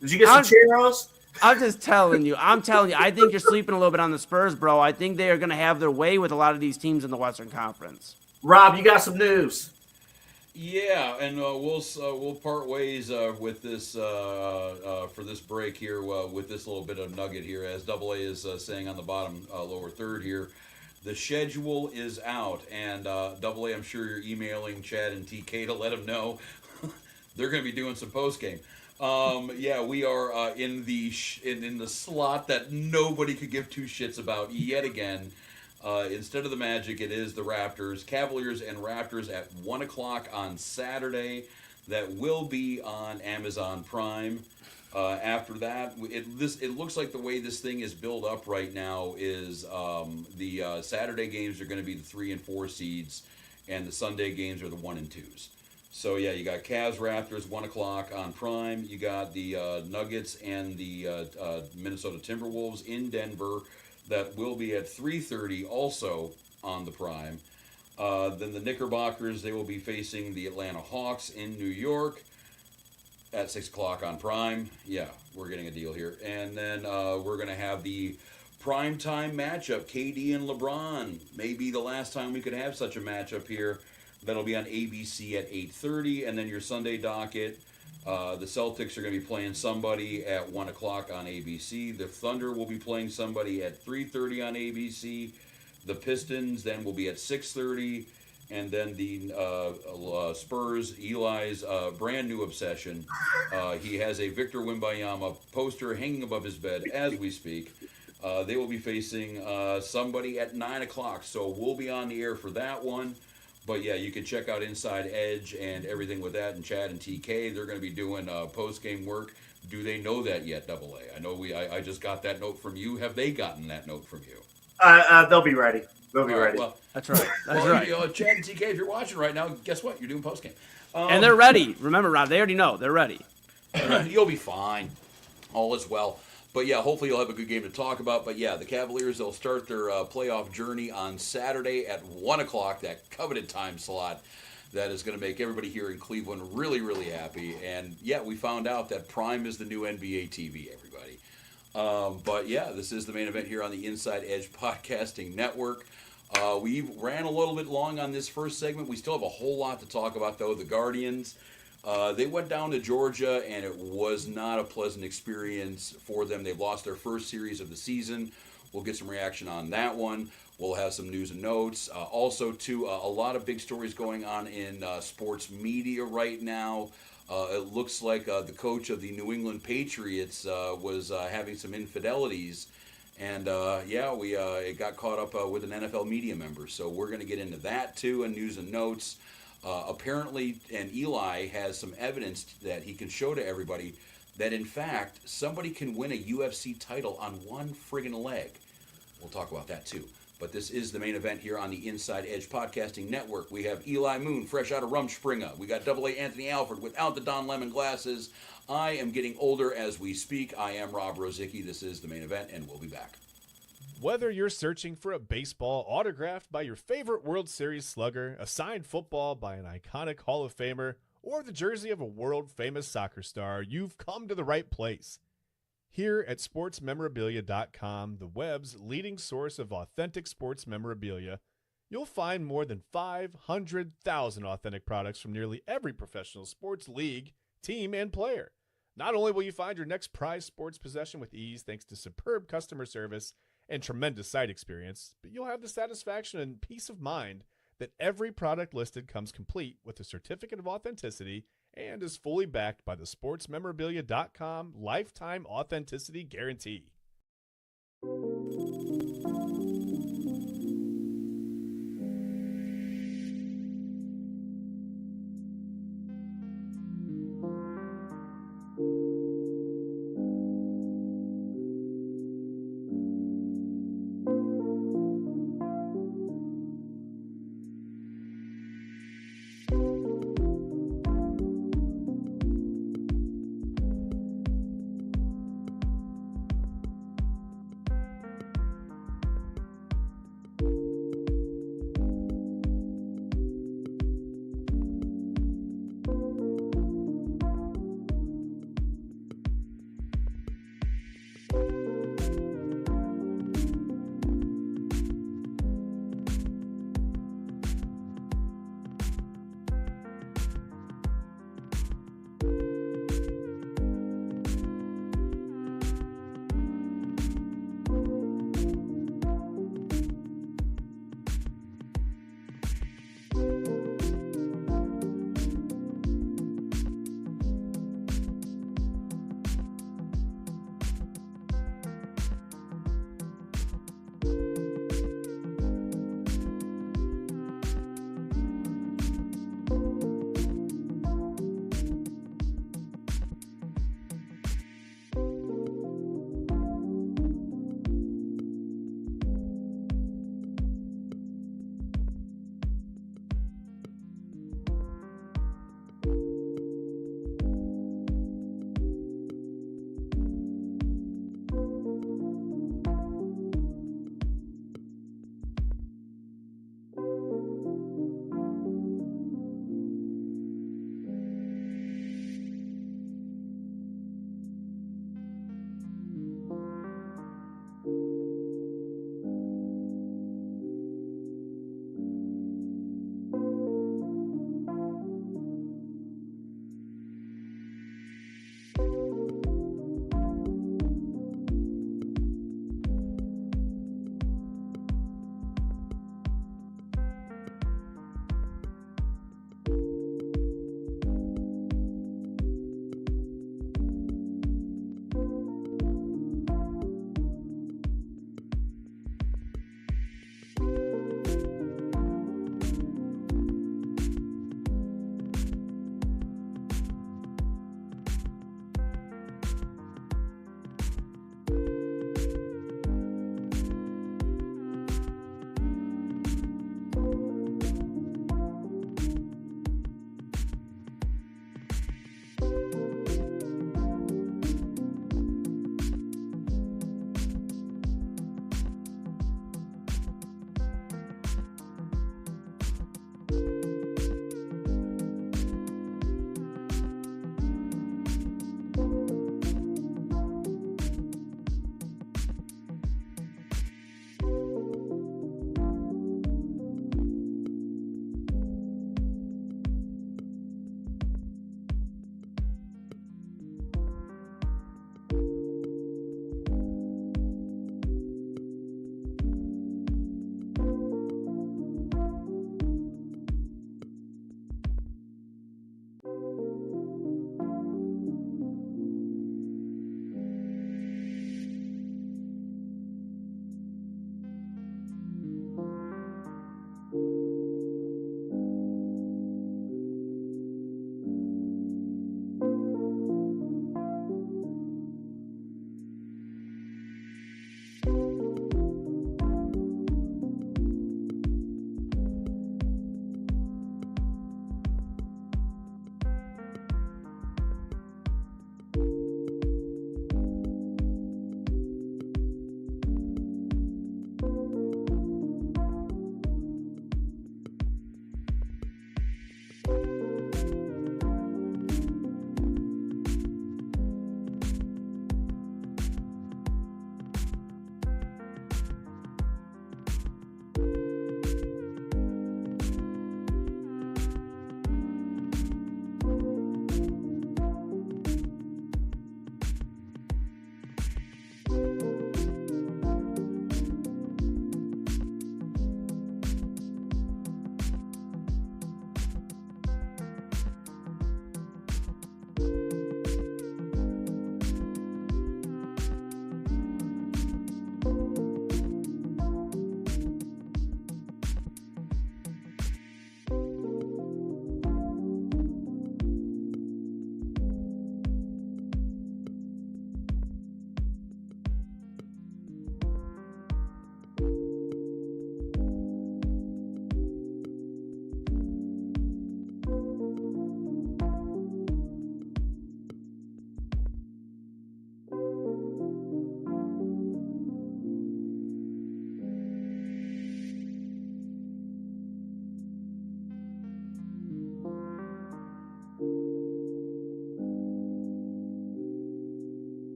Did you get some churros? I'm just telling you. I think you're sleeping a little bit on the Spurs, bro. I think they are going to have their way with a lot of these teams in the Western Conference. Rob, you got some news. Yeah, and we'll part ways with this for this break here with this little bit of nugget here, as AA is saying on the bottom lower third here. The schedule is out, and AA, I'm sure you're emailing Chad and TK to let them know they're going to be doing some post game. We are in the in the slot that nobody could give two shits about yet again. Instead of the Magic, it is the Raptors. Cavaliers and Raptors at 1 o'clock on Saturday. That will be on Amazon Prime. After that, it looks like the way this thing is built up right now is the Saturday games are going to be the 3 and 4 seeds, and the Sunday games are the 1 and 2s. So yeah, you got Cavs Raptors 1 o'clock on Prime. You got the Nuggets and the Minnesota Timberwolves in Denver. That will be at 3:30 also on the Prime. Then the Knickerbockers, they will be facing the Atlanta Hawks in New York at 6 o'clock on Prime. Yeah, we're getting a deal here. And then we're going to have the primetime matchup, KD and LeBron. Maybe the last time we could have such a matchup here. That'll be on ABC at 8:30. And then your Sunday docket, the Celtics are going to be playing somebody at 1 o'clock on ABC. The Thunder will be playing somebody at 3:30 on ABC. The Pistons then will be at 6:30. And then the Spurs, Eli's brand new obsession. He has a Victor Wembanyama poster hanging above his bed as we speak. They will be facing somebody at 9 o'clock. So we'll be on the air for that one. But yeah, you can check out Inside Edge and everything with that, and Chad and TK. They're going to be doing post-game work. Do they know that yet, AA? I know I just got that note from you. Have they gotten that note from you? They'll be ready. They'll be ready. Well, that's right. That's right. Chad and TK, if you're watching right now, guess what? You're doing post-game. And they're ready. Remember, Rob, they already know. They're ready. You'll be fine. All is well. But yeah, hopefully you'll have a good game to talk about. But yeah, the Cavaliers, they'll start their playoff journey on Saturday at 1 o'clock, that coveted time slot that is going to make everybody here in Cleveland really, really happy. And yeah, we found out that Prime is the new NBA TV, everybody. But yeah, this is the main event here on the Inside Edge Podcasting Network. We ran a little bit long on this first segment. We still have a whole lot to talk about, though. The Guardians. They went down to Georgia, and it was not a pleasant experience for them. They've lost their first series of the season. We'll get some reaction on that one. We'll have some news and notes. Also, too, a lot of big stories going on in sports media right now. It looks like the coach of the New England Patriots was having some infidelities. And, it got caught up with an NFL media member. So we're going to get into that, too, and news and notes. Apparently, and Eli has some evidence that he can show to everybody that, in fact, somebody can win a UFC title on one friggin' leg. We'll talk about that, too. But this is the main event here on the Inside Edge Podcasting Network. We have Eli Moon, fresh out of Rumspringa. We got AA Anthony Alford without the Don Lemon glasses. I am getting older as we speak. I am Rob Rozycki. This is the main event, and we'll be back. Whether you're searching for a baseball autographed by your favorite World Series slugger, a signed football by an iconic Hall of Famer, or the jersey of a world-famous soccer star, you've come to the right place. Here at sportsmemorabilia.com, the web's leading source of authentic sports memorabilia, you'll find more than 500,000 authentic products from nearly every professional sports league, team, and player. Not only will you find your next prized sports possession with ease thanks to superb customer service and tremendous site experience, but you'll have the satisfaction and peace of mind that every product listed comes complete with a certificate of authenticity and is fully backed by the sportsmemorabilia.com lifetime authenticity guarantee.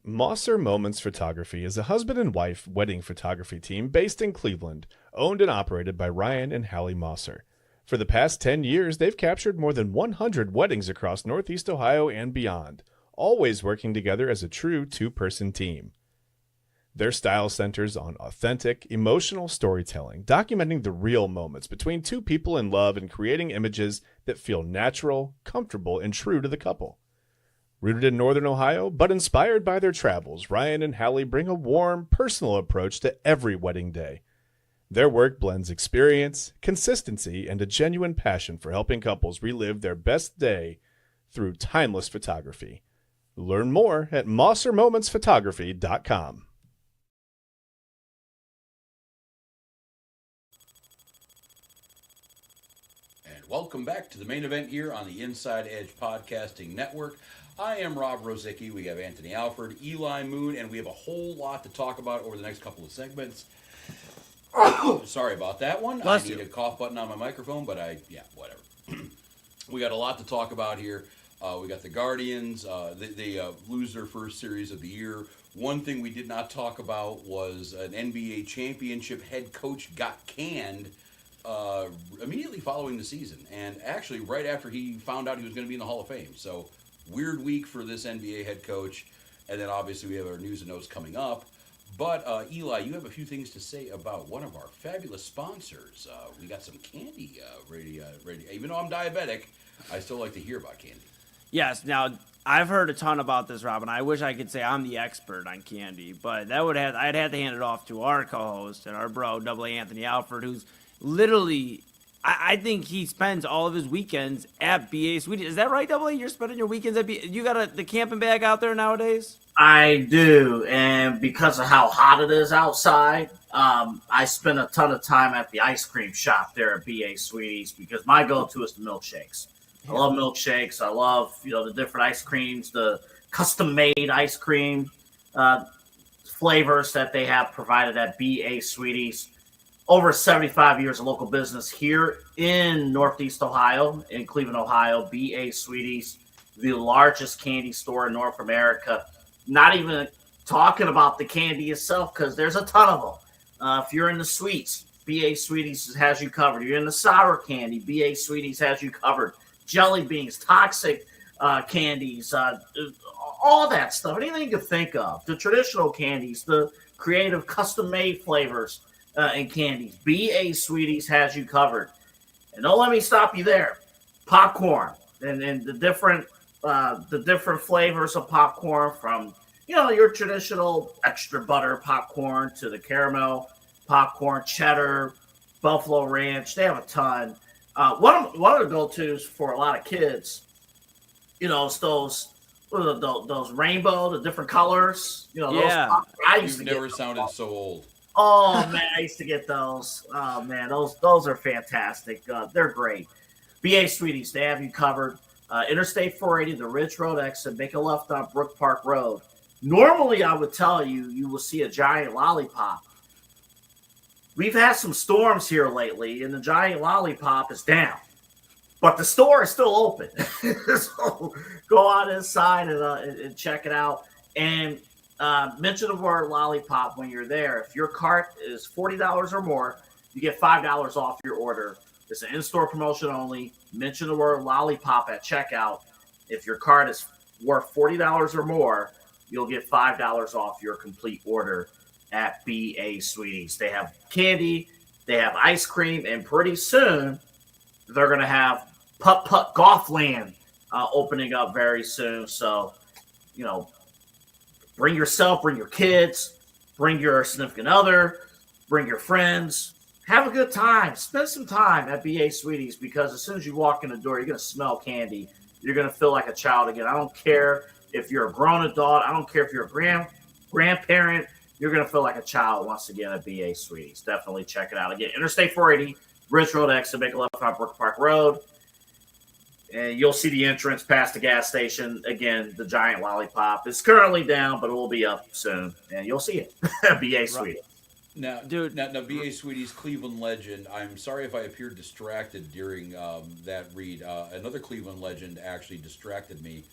Mosser Moments Photography is a husband and wife wedding photography team based in Cleveland, owned and operated by Ryan and Hallie Mosser. For the past 10 years, they've captured more than 100 weddings across Northeast Ohio and beyond, always working together as a true two-person team. Their style centers on authentic, emotional storytelling, documenting the real moments between two people in love and creating images that feel natural, comfortable, and true to the couple. Rooted in Northern Ohio, but inspired by their travels, Ryan and Hallie bring a warm, personal approach to every wedding day. Their work blends experience, consistency, and a genuine passion for helping couples relive their best day through timeless photography. Learn more at mossermomentsphotography.com. And welcome back to the main event here on the Inside Edge Podcasting Network. I am Rob Rozycki. We have Anthony Alford, Eli Moon, and we have a whole lot to talk about over the next couple of segments. Sorry about that one. Bless I need you. a cough button on my microphone, but whatever. We got a lot to talk about here. We got the Guardians. They lose their first series of the year. One thing we did not talk about was an NBA championship head coach got canned immediately following the season, and actually right after he found out he was going to be in the Hall of Fame. So weird week for this NBA head coach, and then obviously we have our news and notes coming up. But Eli, you have a few things to say about one of our fabulous sponsors. We got some candy ready. Even though I'm diabetic, I still like to hear about candy. Yes. Now, I've heard a ton about this, Robin. I wish I could say I'm the expert on candy, but I'd have to hand it off to our co-host and our bro, Double A Anthony Alford, who's literally, I think he spends all of his weekends at BA Sweeties. Is that right, Double A? You're spending your weekends at BA? You got the camping bag out there nowadays? I do, and because of how hot it is outside, I spend a ton of time at the ice cream shop there at BA Sweeties because my go-to is the milkshakes. I love milkshakes. I love, the different ice creams, the custom-made ice cream flavors that they have provided at BA Sweeties. Over 75 years of local business here in Northeast Ohio, in Cleveland, Ohio. BA Sweeties, the largest candy store in North America. Not even talking about the candy itself, because there's a ton of them. If you're in the sweets, BA Sweeties has you covered. You're in the sour candy, BA Sweeties has you covered. Jelly beans, toxic candies, all that stuff. Anything you can think of. The traditional candies, the creative custom-made flavors and candies. BA Sweeties has you covered. And don't let me stop you there. Popcorn and the different flavors of popcorn, from your traditional extra butter popcorn to the caramel popcorn, cheddar, buffalo ranch. They have a ton. One of the go-tos for a lot of kids, it's those rainbow, the different colors. Yeah. You've never sounded so old. Oh man, I used to get those. Oh man, those are fantastic. They're great. BA Sweeties, they have you covered. Interstate 480, the Ridge Road exit. Make a left on Brook Park Road. Normally, I would tell you will see a giant lollipop. We've had some storms here lately, and the giant lollipop is down. But the store is still open. So go out inside and check it out. And mention the word lollipop when you're there. If your cart is $40 or more, you get $5 off your order. It's an in-store promotion only. Mention the word lollipop at checkout. If your cart is worth $40 or more, you'll get $5 off your complete order at BA Sweeties. They have candy, they have ice cream, and pretty soon they're going to have Putt Putt Golf Land opening up very soon. So, bring yourself, bring your kids, bring your significant other, bring your friends, have a good time. Spend some time at BA Sweeties, because as soon as you walk in the door, you're going to smell candy. You're going to feel like a child again. I don't care if you're a grown adult. I don't care if you're a grandparent. You're going to feel like a child once again at BA Sweeties. Definitely check it out. Again, Interstate 480, Ridge Road exit, make a left on Brook Park Road. And you'll see the entrance past the gas station. Again, the giant lollipop. It's currently down, but it will be up soon. And you'll see it. BA Sweeties. Now, now, BA Sweeties, Cleveland legend. I'm sorry if I appeared distracted during that read. Another Cleveland legend actually distracted me.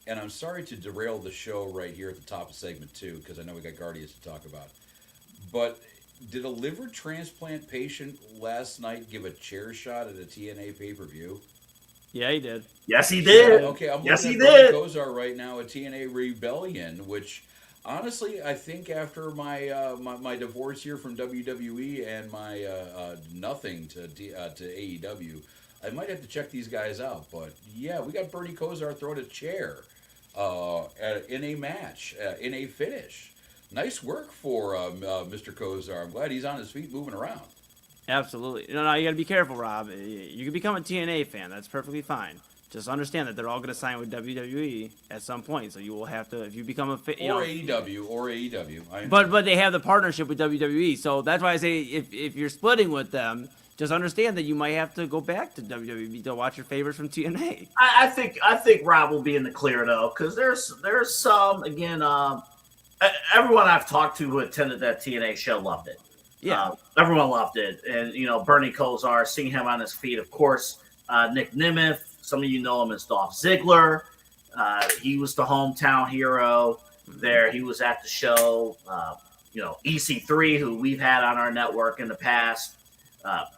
And I'm sorry to derail the show right here at the top of segment 2, because I know we got Guardians to talk about. But did a liver transplant patient last night give a chair shot at a TNA pay-per-view? Yeah, he did. Yes, he did. Okay, I'm yes, looking he at did. Kozar right now at TNA Rebellion, which honestly, I think after my my divorce here from WWE and my nothing to AEW, I might have to check these guys out. But yeah, we got Bernie Kozar throwing a chair in a match, in a finish. Nice work for Mr. Kozar. I'm glad he's on his feet, moving around. Absolutely. No, you got to be careful, Rob. You can become a TNA fan. That's perfectly fine. Just understand that they're all going to sign with WWE at some point. So you will have to, if you become a fan. Or AEW. But they have the partnership with WWE. So that's why I say if you're splitting with them, just understand that you might have to go back to WWE to watch your favorites from TNA. I think Rob will be in the clear, though, because there's some, again, everyone I've talked to who attended that TNA show loved it. Yeah. Everyone loved it. And, Bernie Kozar, seeing him on his feet, of course, Nick Nemeth, some of you know him as Dolph Ziggler. He was the hometown hero there. He was at the show. EC3, who we've had on our network in the past,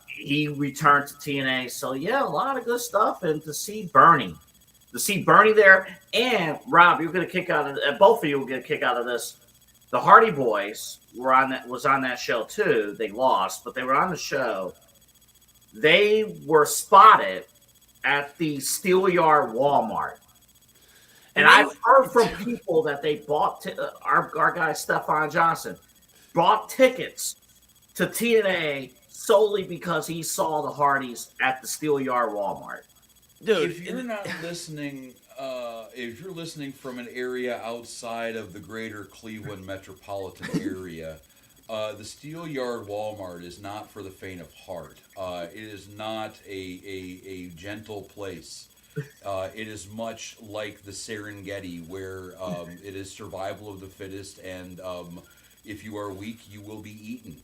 he returned to TNA. So, yeah, a lot of good stuff. And to see Bernie there, and Rob, you're going to kick out of both of you will get a kick out of this. The Hardy Boys was on that show too. They lost, but they were on the show. They were spotted at the Steelyard Walmart, and I've heard from people that they bought our guy Stefan Johnson bought tickets to TNA solely because he saw the Hardys at the Steelyard Walmart. Dude, if you're not listening, if you're listening from an area outside of the greater Cleveland metropolitan area, the Steelyard Walmart is not for the faint of heart. It is not a gentle place. It is much like the Serengeti, where it is survival of the fittest, and if you are weak, you will be eaten.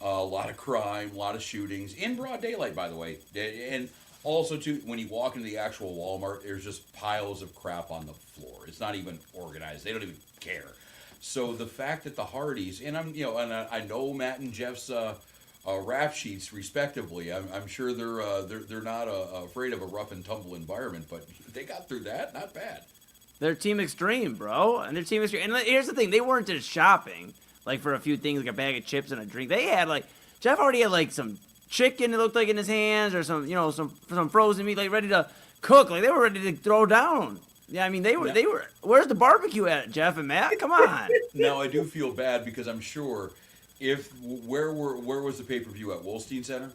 A lot of crime, a lot of shootings, in broad daylight, by the way. And also, too, when you walk into the actual Walmart, there's just piles of crap on the floor. It's not even organized. They don't even care. So the fact that the Hardys, and I know Matt and Jeff's rap sheets, respectively. I'm sure they're not afraid of a rough and tumble environment, but they got through that. Not bad. They're Team Extreme, bro. And they're Team Extreme. And here's the thing. They weren't just shopping, like, for a few things, like a bag of chips and a drink. They had, Jeff already had, some chicken, it looked like, in his hands, or some frozen meat, ready to cook. They were ready to throw down. Yeah, I mean, they were. Where's the barbecue at, Jeff and Matt? Come on. Now, I do feel bad because I'm sure where was the pay-per-view at? Wolstein Center?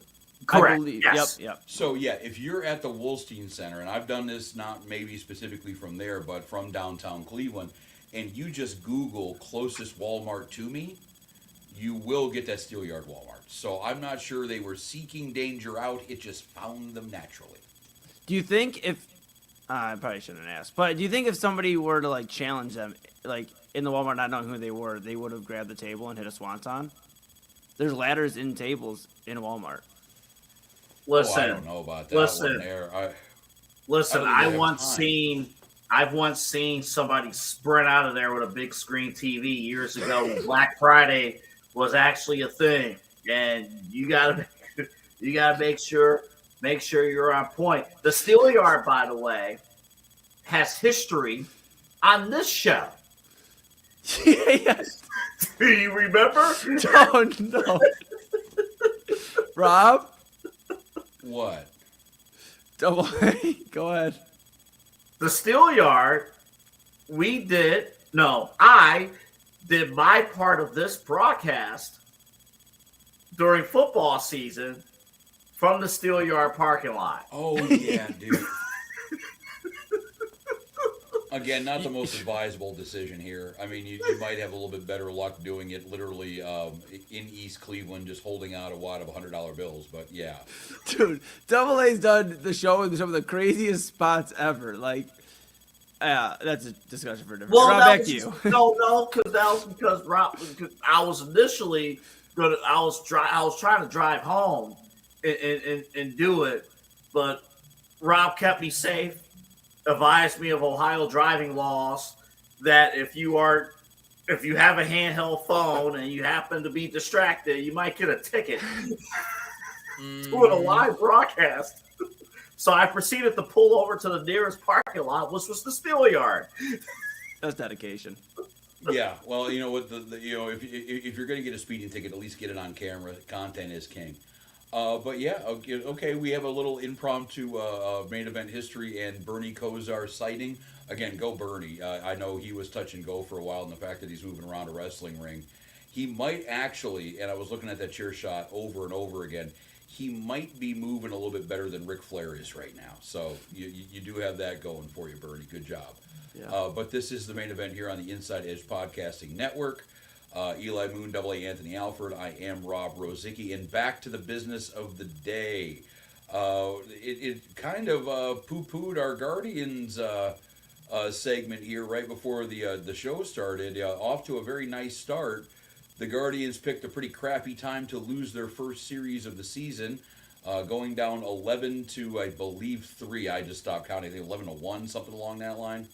Correct. I believe, yes. Yep. So, yeah, if you're at the Wolstein Center, and I've done this not maybe specifically from there, but from downtown Cleveland, and you just Google closest Walmart to me, you will get that Steelyard Walmart. So I'm not sure they were seeking danger out. It just found them naturally. Do you think if I probably shouldn't ask, but do you think if somebody were to challenge them, in the Walmart, not knowing who they would have grabbed the table and hit a swanton? There's ladders in tables in Walmart. Listen, I don't know about that. I've once seen somebody sprint out of there with a big screen TV years ago when Black Friday was actually a thing, and you gotta make sure you're on point. The Steelyard, by the way, has history on this show. Yes. Do you remember? Oh, no. Rob? What? Go ahead. The Steelyard, I did my part of this broadcast during football season from the Steelyard parking lot. Oh, yeah, dude. Again, not the most advisable decision here. I mean, you might have a little bit better luck doing it literally in East Cleveland, just holding out a wad of $100 bills. But yeah, Dude, Double A's done the show in some of the craziest spots ever. Like, that's a discussion for a different. Well, Rob, back to you. No, because Rob, I was initially gonna, I was trying to drive home and do it, but Rob kept me safe, advised me of Ohio driving laws that if you have a handheld phone and you happen to be distracted, you might get a ticket doing a live broadcast. So I proceeded to pull over to the nearest parking lot, which was the Steelyard. That's dedication. yeah. Well, you know what? If you're going to get a speeding ticket, at least get it on camera. Content is king. But yeah, okay. We have a little impromptu main event history and Bernie Kosar sighting. Again, go Bernie. I know he was touch and go for a while, and the fact that he's moving around a wrestling ring, he might actually. And I was looking at that chair shot over and over again. He might be moving a little bit better than Ric Flair is right now. So you do have that going for you, Bernie. Good job. Yeah. But this is the main event here on the Inside Edge Podcasting Network. Eli Moon, Double A Anthony Alford. I am Rob Rozycki, and back to the business of the day. It kind of poo-pooed our Guardians segment here right before the show started. Off to a very nice start. The Guardians picked a pretty crappy time to lose their first series of the season, going down 11 to, I believe, 3. I just stopped counting. I think 11 to 1, something along that line.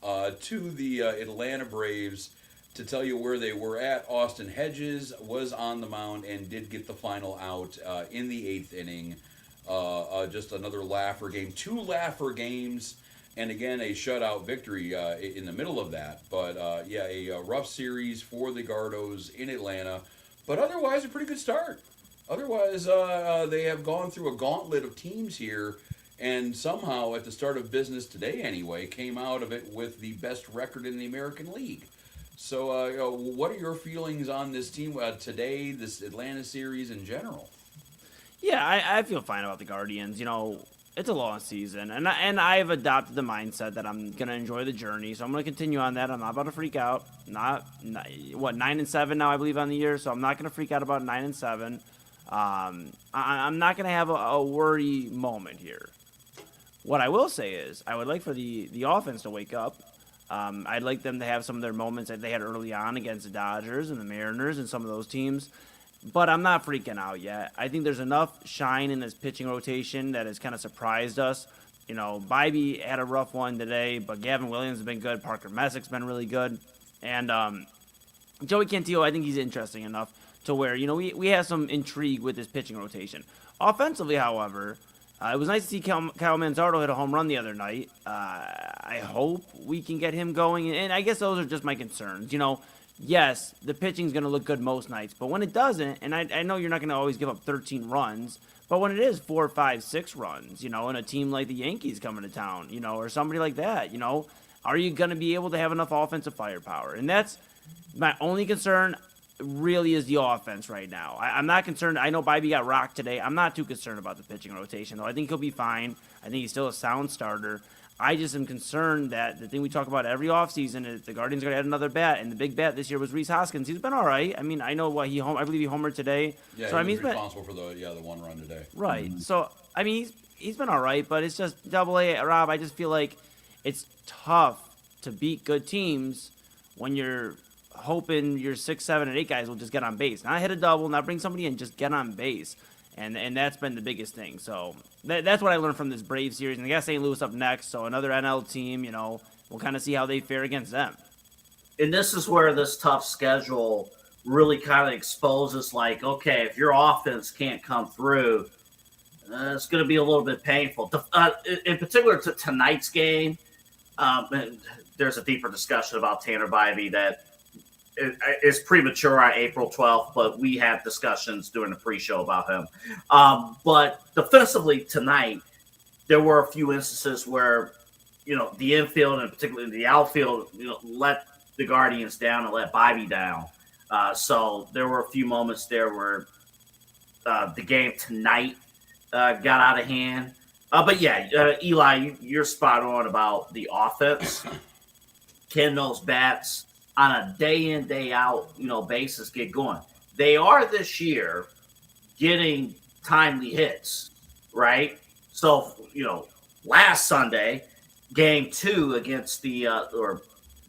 To the Atlanta Braves. To tell you where they were at, Austin Hedges was on the mound and did get the final out in the 8th inning. Just another laugher game. 2 laugher games. And again, a shutout victory in the middle of that. But a rough series for the Gardos in Atlanta. But otherwise, a pretty good start. Otherwise, they have gone through a gauntlet of teams here. And somehow, at the start of business today anyway, came out of it with the best record in the American League. So what are your feelings on this team today, this Atlanta series in general? Yeah, I feel fine about the Guardians. You know, it's a long season, and I've adopted the mindset that I'm gonna enjoy the journey. So I'm gonna continue on that. I'm not about to freak out. Not 9-7 now, I believe, on the year. So I'm not gonna freak out about 9-7. I'm not gonna have a worry moment here. What I will say is, I would like for the offense to wake up. I'd like them to have some of their moments that they had early on against the Dodgers and the Mariners and some of those teams. But I'm not freaking out yet. I think there's enough shine in this pitching rotation that has kind of surprised us. You know, Bybee had a rough one today, but Gavin Williams has been good. Parker Messick's been really good. And Joey Cantillo, I think he's interesting enough to where, you know, we have some intrigue with this pitching rotation. Offensively, however, it was nice to see Kyle Manzardo hit a home run the other night. I hope we can get him going. And I guess those are just my concerns. You know, yes, the pitching's going to look good most nights. But when it doesn't, and I know you're not going to always give up 13 runs, but when it is 4, 5, 6 runs, you know, and a team like the Yankees coming to town, you know, or somebody like that, you know, are you going to be able to have enough offensive firepower? And that's my only concern. Really is the offense right now. I'm not concerned. I know Bybee got rocked today. I'm not too concerned about the pitching rotation, though. I think he'll be fine. I think he's still a sound starter. I just am concerned that the thing we talk about every offseason is the Guardians are going to add another bat, and the big bat this year was Rhys Hoskins. He's been all right. I mean, I know what I believe he homered today. Yeah, so, he was responsible for the 1 run today. Right. Mm-hmm. So, I mean, he's been all right, but it's just Double A, Rob. I just feel like it's tough to beat good teams when you're hoping your 6, 7, and 8 guys will just get on base. Not hit a double, not bring somebody in, just get on base. And that's been the biggest thing. So that's what I learned from this Brave series. And I got St. Louis up next, so another NL team, you know, we'll kind of see how they fare against them. And this is where this tough schedule really kind of exposes, like, okay, if your offense can't come through, it's going to be a little bit painful. In particular to tonight's game, there's a deeper discussion about Tanner Bybee that is premature on April 12th, but we had discussions during the pre-show about him. But defensively tonight, there were a few instances where, you know, the infield and particularly the outfield, you know, let the Guardians down and let Bobby down. So there were a few moments there where the game tonight got out of hand. But yeah, Eli, you're spot on about the offense. Can those bats on a day in, day out, basis get going? They are this year getting timely hits, right? So, last Sunday, game 2 against or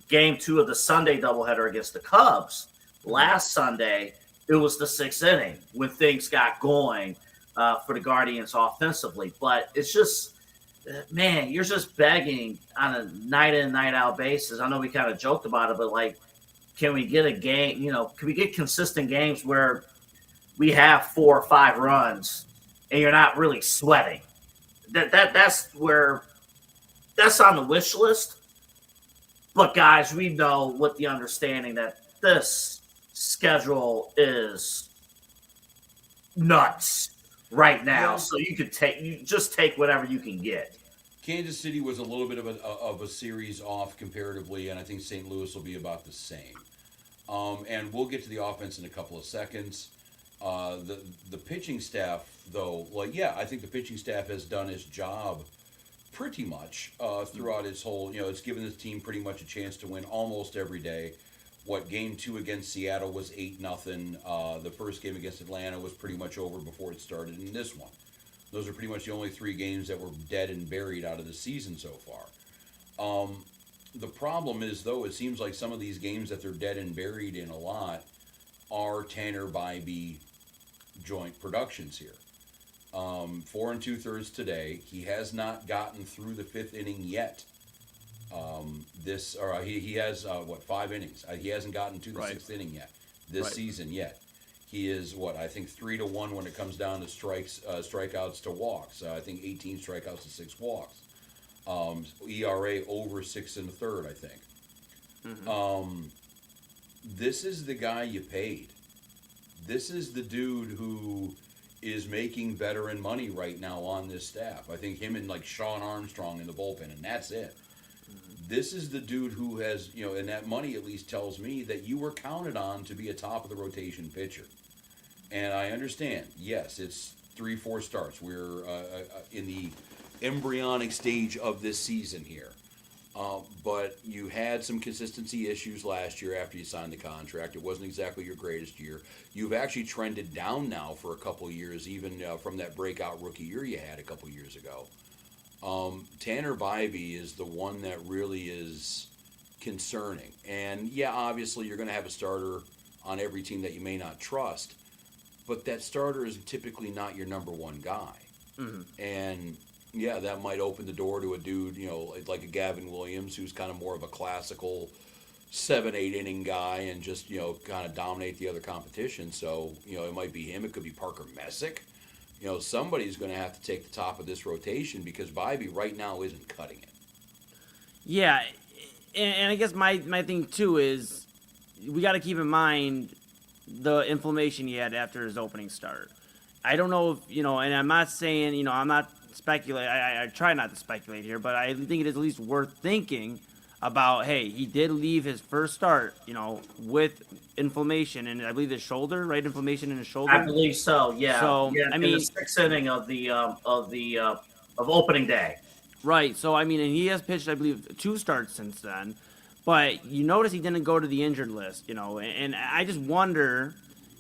game 2 of the Sunday doubleheader against the Cubs. Last Sunday, it was the 6th inning when things got going for the Guardians offensively. But it's just, man, you're just begging on a night in, night out basis. I know we kind of joked about it, but can we get a game, can we get consistent games where we have 4 or 5 runs and you're not really sweating? That's on the wish list. But guys, we know with the understanding that this schedule is nuts right now. So you just take whatever you can get. Kansas City was a little bit of a series off comparatively, and I think St. Louis will be about the same. And we'll get to the offense in a couple of seconds. The pitching staff, though, I think the pitching staff has done its job pretty much throughout its whole, it's given this team pretty much a chance to win almost every day. Game 2 against Seattle was 8-0. The first game against Atlanta was pretty much over before it started, and this one. Those are pretty much the only 3 games that were dead and buried out of the season so far. The problem is, though, it seems like some of these games that they're dead and buried in a lot are Tanner Bybee joint productions here. 4 2/3 today. He has not gotten through the 5th inning yet. He has 5 innings. He hasn't gotten to the 6th inning yet this season yet. He is 3-1 when it comes down to strikeouts to walks. I think 18 strikeouts to 6 walks. ERA over 6 1/3, I think. Mm-hmm. This is the guy you paid. This is the dude who is making veteran money right now on this staff. I think him and Sean Armstrong in the bullpen, and that's it. Mm-hmm. This is the dude who has, and that money at least tells me that you were counted on to be a top of the rotation pitcher. And I understand, yes, it's 3-4 starts. We're in the embryonic stage of this season here. But you had some consistency issues last year after you signed the contract. It wasn't exactly your greatest year. You've actually trended down now for a couple years, even from that breakout rookie year you had a couple years ago. Tanner Bybee is the one that really is concerning. And, yeah, obviously you're going to have a starter on every team that you may not trust, but that starter is typically not your number one guy. Mm-hmm. And, yeah, that might open the door to a dude, like a Gavin Williams, who's kind of more of a classical 7-8 inning guy and just, kind of dominate the other competition. So, it might be him. It could be Parker Messick. Somebody's going to have to take the top of this rotation because Bybee right now isn't cutting it. Yeah, and I guess my thing, too, is we got to keep in mind the inflammation he had after his opening start. I don't know if, and I'm not saying, I'm not speculating. I try not to speculate here, but I think it is at least worth thinking about, hey, he did leave his first start, with inflammation in, I believe, his shoulder, right? Inflammation in his shoulder. I believe so. Yeah. So yeah, in the 6th inning of opening day. Right. So and he has pitched, I believe, 2 starts since then. But you notice he didn't go to the injured list, and I just wonder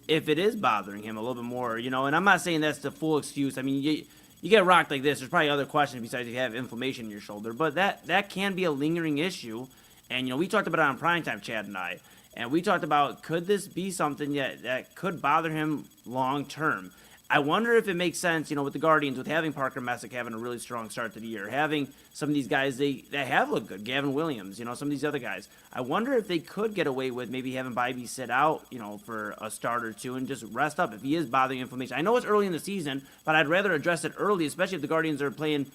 if it is bothering him a little bit more, and I'm not saying that's the full excuse. You get rocked like this, there's probably other questions besides if you have inflammation in your shoulder, but that can be a lingering issue. And, we talked about it on Primetime, Chad and I, and we talked about, could this be something that could bother him long term? I wonder if it makes sense, with the Guardians, with having Parker Messick having a really strong start to the year, having some of these guys that have looked good, Gavin Williams, some of these other guys. I wonder if they could get away with maybe having Bybee sit out, for a start or two and just rest up if he is bothering inflammation. I know it's early in the season, but I'd rather address it early, especially if the Guardians are playing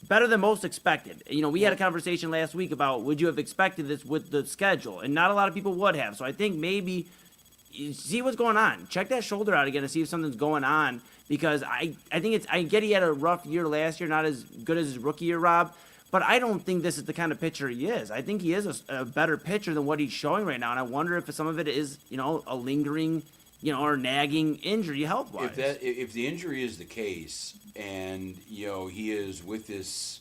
better than most expected. We had a conversation last week about would you have expected this with the schedule, and not a lot of people would have. So I think maybe see what's going on. Check that shoulder out again to see if something's going on, because I think I get he had a rough year last year, not as good as his rookie year, Rob, But I don't think this is the kind of pitcher he is. I think he is a better pitcher than what he's showing right now. And I wonder if some of it is, a lingering, or nagging injury health-wise. If the injury is the case, and he is with this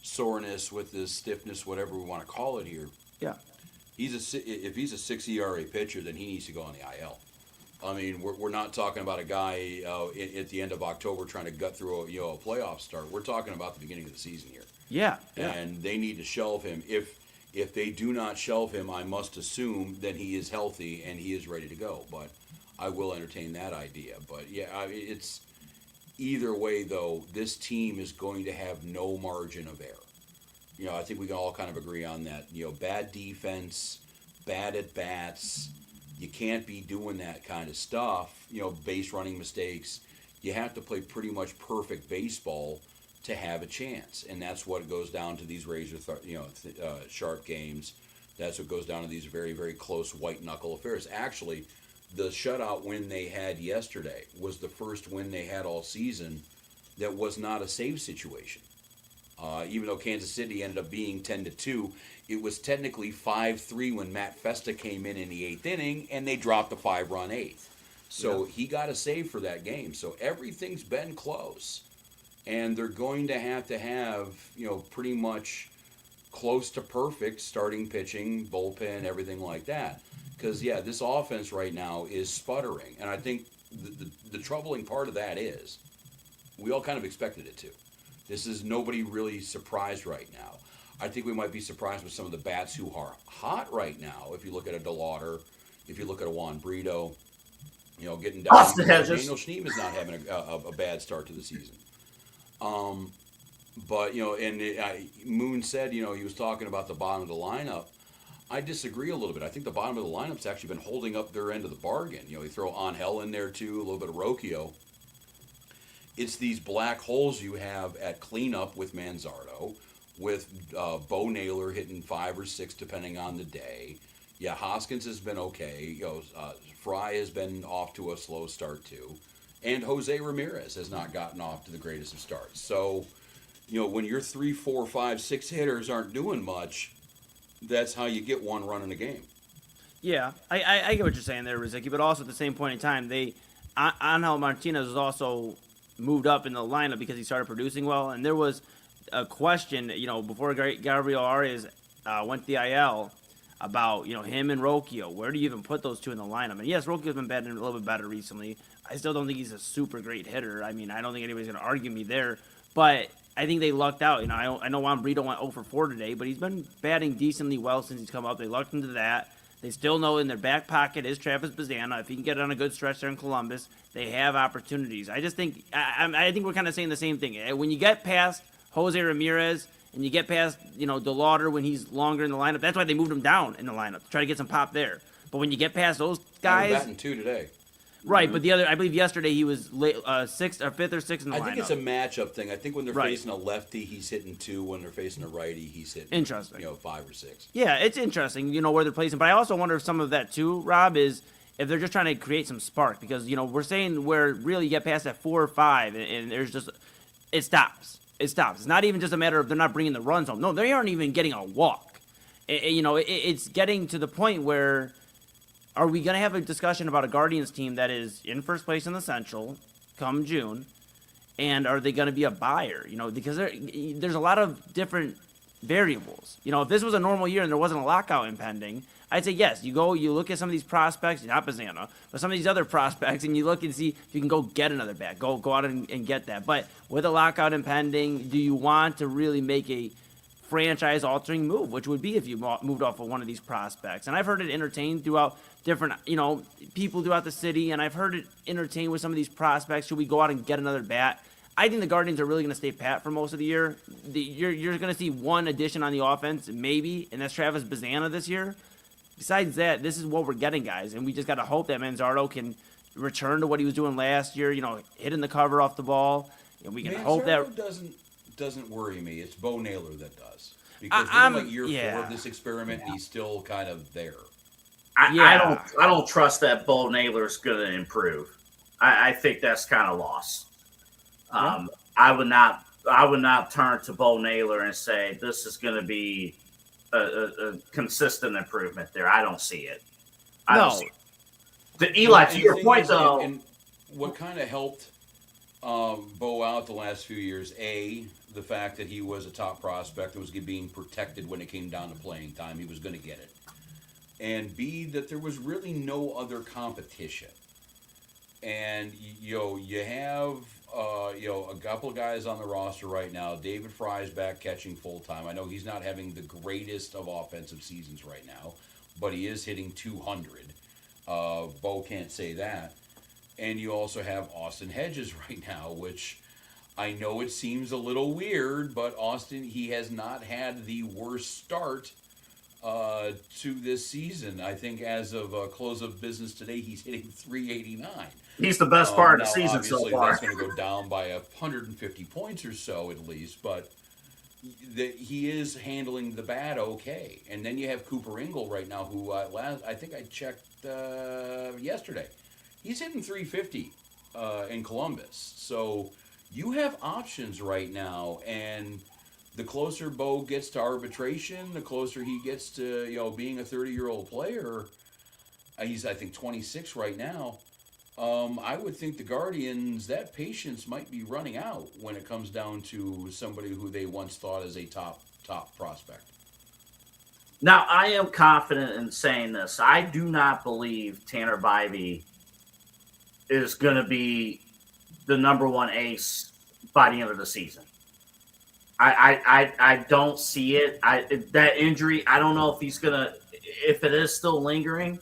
soreness, with this stiffness, whatever we want to call it here. Yeah. If he's a 6 ERA pitcher, then he needs to go on the IL. I mean, we're not talking about a guy at the end of October trying to gut through a playoff start. We're talking about the beginning of the season here. Yeah. And they need to shelve him. If they do not shelve him, I must assume that he is healthy and he is ready to go. But I will entertain that idea. But yeah, it's either way though. This team is going to have no margin of error. I think we can all kind of agree on that. Bad defense, bad at bats. You can't be doing that kind of stuff. Base running mistakes. You have to play pretty much perfect baseball to have a chance, and that's what goes down to these sharp games. That's what goes down to these very, very close white knuckle affairs. Actually, the shutout win they had yesterday was the first win they had all season that was not a save situation. Even though Kansas City ended up being 10-2, it was technically 5-3 when Matt Festa came in the 8th inning, and they dropped a 5-run 8th. So he got a save for that game. So everything's been close. And they're going to have, pretty much close to perfect starting pitching, bullpen, everything like that. Because, this offense right now is sputtering. And I think the troubling part of that is we all kind of expected it to. This is nobody really surprised right now. I think we might be surprised with some of the bats who are hot right now. If you look at a DeLauder, if you look at a Juan Brito, getting down. Austin Hedges. Daniel Schneem is not having a bad start to the season. But Moon said, he was talking about the bottom of the lineup. I disagree a little bit. I think the bottom of the lineup's actually been holding up their end of the bargain. You throw Angel in there too, a little bit of Rocchio. It's these black holes you have at cleanup with Manzardo, with Bo Naylor hitting 5 or 6 depending on the day. Yeah, Hoskins has been okay. Fry has been off to a slow start too. And Jose Ramirez has not gotten off to the greatest of starts. So, when your 3, 4, 5, 6 hitters aren't doing much, that's how you get one run in a game. Yeah, I get what you're saying there, Rozycki, but also at the same point in time, Angel Martinez was also moved up in the lineup because he started producing well, and there was a question, before Gabriel Arias went to the IL about, him and Rocchio. Where do you even put those two in the lineup? And yes, Rocchio's been batting a little bit better recently. I still don't think he's a super great hitter. I mean, I don't think anybody's going to argue me there, but I think they lucked out. I know Juan Brito went 0 for 4 today, but he's been batting decently well since he's come up. They lucked into that. They still know in their back pocket is Travis Bazzana. If he can get on a good stretch there in Columbus, they have opportunities. I just think I think we're kind of saying the same thing. When you get past Jose Ramirez and you get past DeLauder when he's longer in the lineup, that's why they moved him down in the lineup to try to get some pop there. But when you get past those guys, batting 2 today. Right, but the other, I believe yesterday he was 6th or 5th or 6th in the lineup. I think it's a matchup thing. I think when they're facing a lefty, he's hitting 2. When they're facing a righty, he's hitting 5 or 6. Yeah, it's interesting, where they're placing. But I also wonder if some of that too, Rob, is if they're just trying to create some spark, because we're saying where really you get past that 4 or 5, and there's just it stops. It's not even just a matter of they're not bringing the runs home. No, they aren't even getting a walk. It's getting to the point where. Are we going to have a discussion about a Guardians team that is in first place in the Central come June, and are they going to be a buyer? Because there's a lot of different variables. If this was a normal year and there wasn't a lockout impending, I'd say yes. You look at some of these prospects, not Bazzana, but some of these other prospects, and you look and see if you can go get another bat. Go out and get that. But with a lockout impending, do you want to really make a franchise-altering move, which would be if you moved off of one of these prospects? And I've heard it entertained throughout different, people throughout the city, and I've heard it entertained with some of these prospects. Should we go out and get another bat? I think the Guardians are really going to stay pat for most of the year. You're going to see one addition on the offense, maybe, and that's Travis Bazzana this year. Besides that, this is what we're getting, guys, and we just got to hope that Manzardo can return to what he was doing last year, hitting the cover off the ball, and we can hope that doesn't worry me. It's Bo Naylor that does. Because we're year 4 of this experiment, and he's still kind of there. I don't trust that Bo Naylor's going to improve. I think that's kind of lost. I would not I would not turn to Bo Naylor and say this is going to be a consistent improvement there. I don't see it. I don't see it. To Eli, to your point, though. And what kind of helped Bo out the last few years, A, the fact that he was a top prospect and was being protected when it came down to playing time. He was going to get it. And B, that there was really no other competition. And, you have, a couple of guys on the roster right now. David Fry's back catching full-time. I know he's not having the greatest of offensive seasons right now, but he is hitting 200. Bo can't say that. And you also have Austin Hedges right now, which I know it seems a little weird, but Austin, he has not had the worst start to this season. I think as of close of business today, he's hitting 389. He's the best part of the season so far. That's going to go down by 150 points or so at least, but he is handling the bat okay. And then you have Cooper Ingle right now, who I think I checked yesterday. He's hitting 350 in Columbus. So you have options right now, and the closer Bo gets to arbitration, the closer he gets to being a 30-year-old player. He's I think 26 right now. I would think the Guardians, that patience might be running out when it comes down to somebody who they once thought as a top prospect. Now, I am confident in saying this. I do not believe Tanner Bybee is going to be the number one ace by the end of the season. I don't see it. That injury, I don't know if he's going to, if it is still lingering,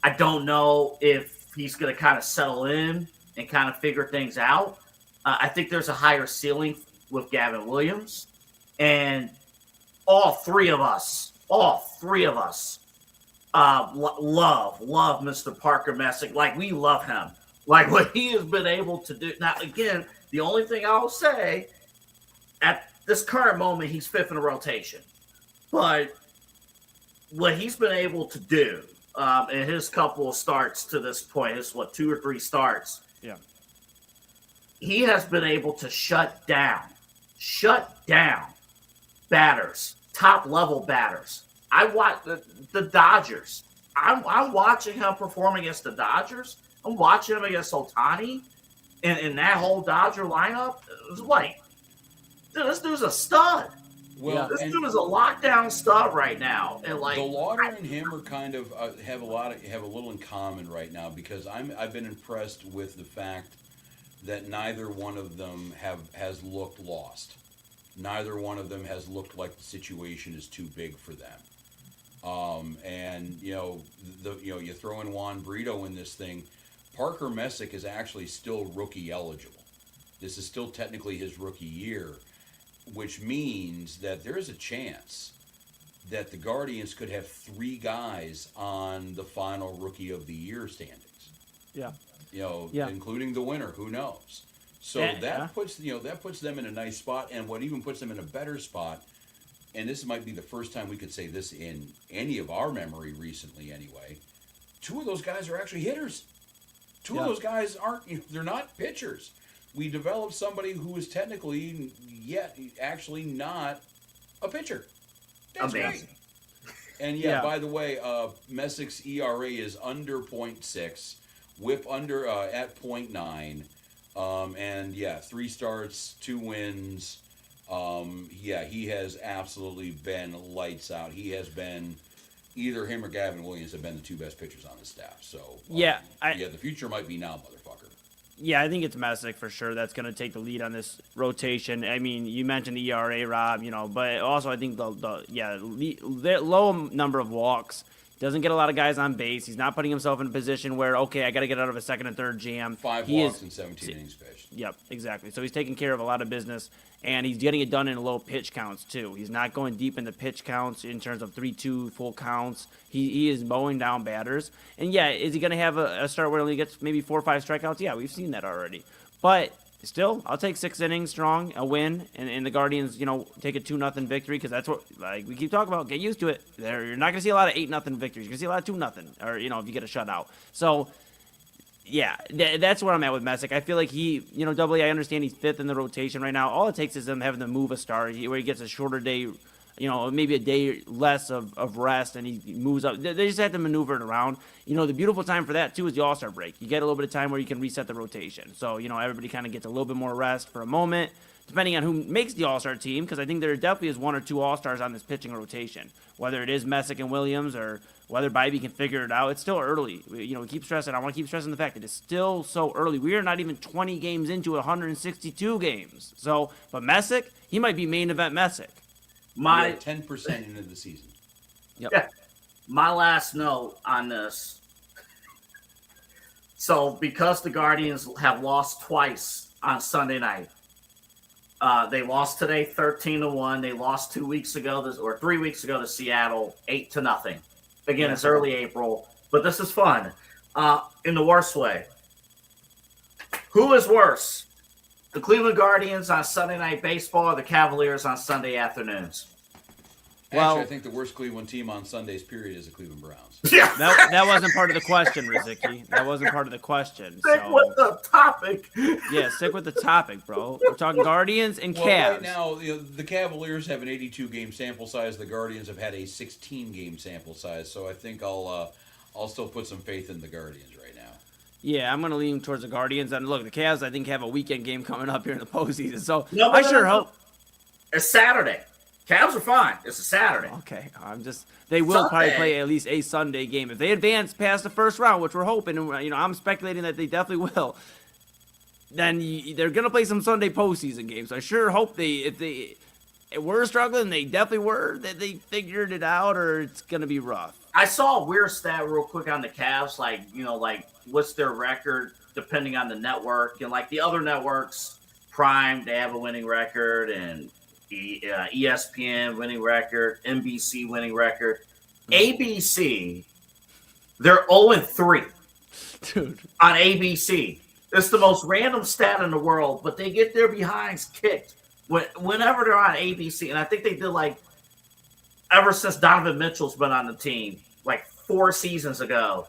I don't know if he's going to kind of settle in and kind of figure things out. I think there's a higher ceiling with Gavin Williams. And all three of us love Mr. Parker Messick. Like, we love him. Like, what he has been able to do. Now, again, the only thing I'll say, at this current moment, he's fifth in the rotation. But what he's been able to do in his couple of starts to this point, his 2 or 3 starts, yeah, he has been able to shut down batters, top-level batters. I watch the Dodgers. I'm watching him perform against the Dodgers. I'm watching him against Ohtani. And that whole Dodger lineup, it was like, dude, this dude's a stud. Well, this dude is a lockdown stud right now. And like, the Lauder and him are kind of have a little in common right now, because I've been impressed with the fact that neither one of them has looked lost. Neither one of them has looked like the situation is too big for them. And you throw in Juan Brito in this thing. Parker Messick is actually still rookie eligible. This is still technically his rookie year, which means that there is a chance that the Guardians could have 3 guys on the final Rookie of the Year standings. Yeah. Including the winner. Who knows? So puts them in a nice spot, and what even puts them in a better spot. And this might be the first time we could say this in any of our memory recently, anyway. 2 of those guys are actually hitters. 2 of those guys they're not pitchers. We developed somebody who is technically yet actually not a pitcher. That's amazing. Great. And by the way, Messick's ERA is under 0.6, WHIP under at 0.9, and 3 starts, 2 wins. He has absolutely been lights out. He has been. Either him or Gavin Williams have been the 2 best pitchers on the staff. So the future might be now, motherfucker. Yeah, I think it's Messick for sure that's going to take the lead on this rotation. I mean, you mentioned the ERA, Rob, but also I think the low number of walks. Doesn't get a lot of guys on base. He's not putting himself in a position where, okay, I got to get out of a second and third jam. 5 walks and 17 innings pitched. Yep, exactly. So he's taking care of a lot of business, and he's getting it done in low pitch counts, too. He's not going deep into pitch counts in terms of 3-2 full counts. He is mowing down batters. And, is he going to have a start where he gets maybe 4 or 5 strikeouts? Yeah, we've seen that already. But still, I'll take 6 innings strong, a win, and the Guardians, take a 2-0 victory, because that's what, like we keep talking about, get used to it. You're not going to see a lot of 8-0 victories. You're going to see a lot of 2-0, or, if you get a shutout. So, that's where I'm at with Messick. I feel like he, Double A, I understand he's fifth in the rotation right now. All it takes is him having to move a star where he gets a shorter day, maybe a day less of rest, and he moves up. They just have to maneuver it around. The beautiful time for that, too, is the All-Star break. You get a little bit of time where you can reset the rotation. So, everybody kind of gets a little bit more rest for a moment, depending on who makes the All-Star team, because I think there definitely is one or two All-Stars on this pitching rotation, whether it is Messick and Williams or whether Bybee can figure it out. It's still early. We keep stressing. I want to keep stressing the fact that it's still so early. We are not even 20 games into 162 games. So, but Messick, he might be main event Messick. My 10% into the season. Yep. Yeah. My last note on this. So, because the Guardians have lost twice on Sunday night, they lost today 13-1. They lost 3 weeks ago to Seattle 8-0. Again, it's early April, but this is fun. In the worst way. Who is worse? The Cleveland Guardians on Sunday Night Baseball or the Cavaliers on Sunday afternoons? Actually, I think the worst Cleveland team on Sundays, period, is the Cleveland Browns. Yeah. That wasn't part of the question, Rozycki. That wasn't part of the question. Stick with the topic. Yeah, stick with the topic, bro. We're talking Guardians and Cavs. Well, right now, the Cavaliers have an 82-game sample size. The Guardians have had a 16-game sample size. So I think I'll still put some faith in the Guardians right now. Yeah, I'm going to lean towards the Guardians. And look, the Cavs, I think, have a weekend game coming up here in the postseason. So I sure hope. It's Saturday. Cavs are fine. It's a Saturday. Okay, they will probably play at least a Sunday game if they advance past the first round, which we're hoping. And I'm speculating that they definitely will. Then they're gonna play some Sunday postseason games. So I sure hope if they were struggling, they definitely were, that they figured it out, or it's gonna be rough. I saw a weird stat real quick on the Cavs, like what's their record depending on the network, and like the other networks, Prime, they have a winning record, and ESPN winning record, NBC winning record, ABC, they're 0-3 Dude. on ABC. It's the most random stat in the world, but they get their behinds kicked whenever they're on ABC. And I think they did ever since Donovan Mitchell's been on the team, 4 seasons ago,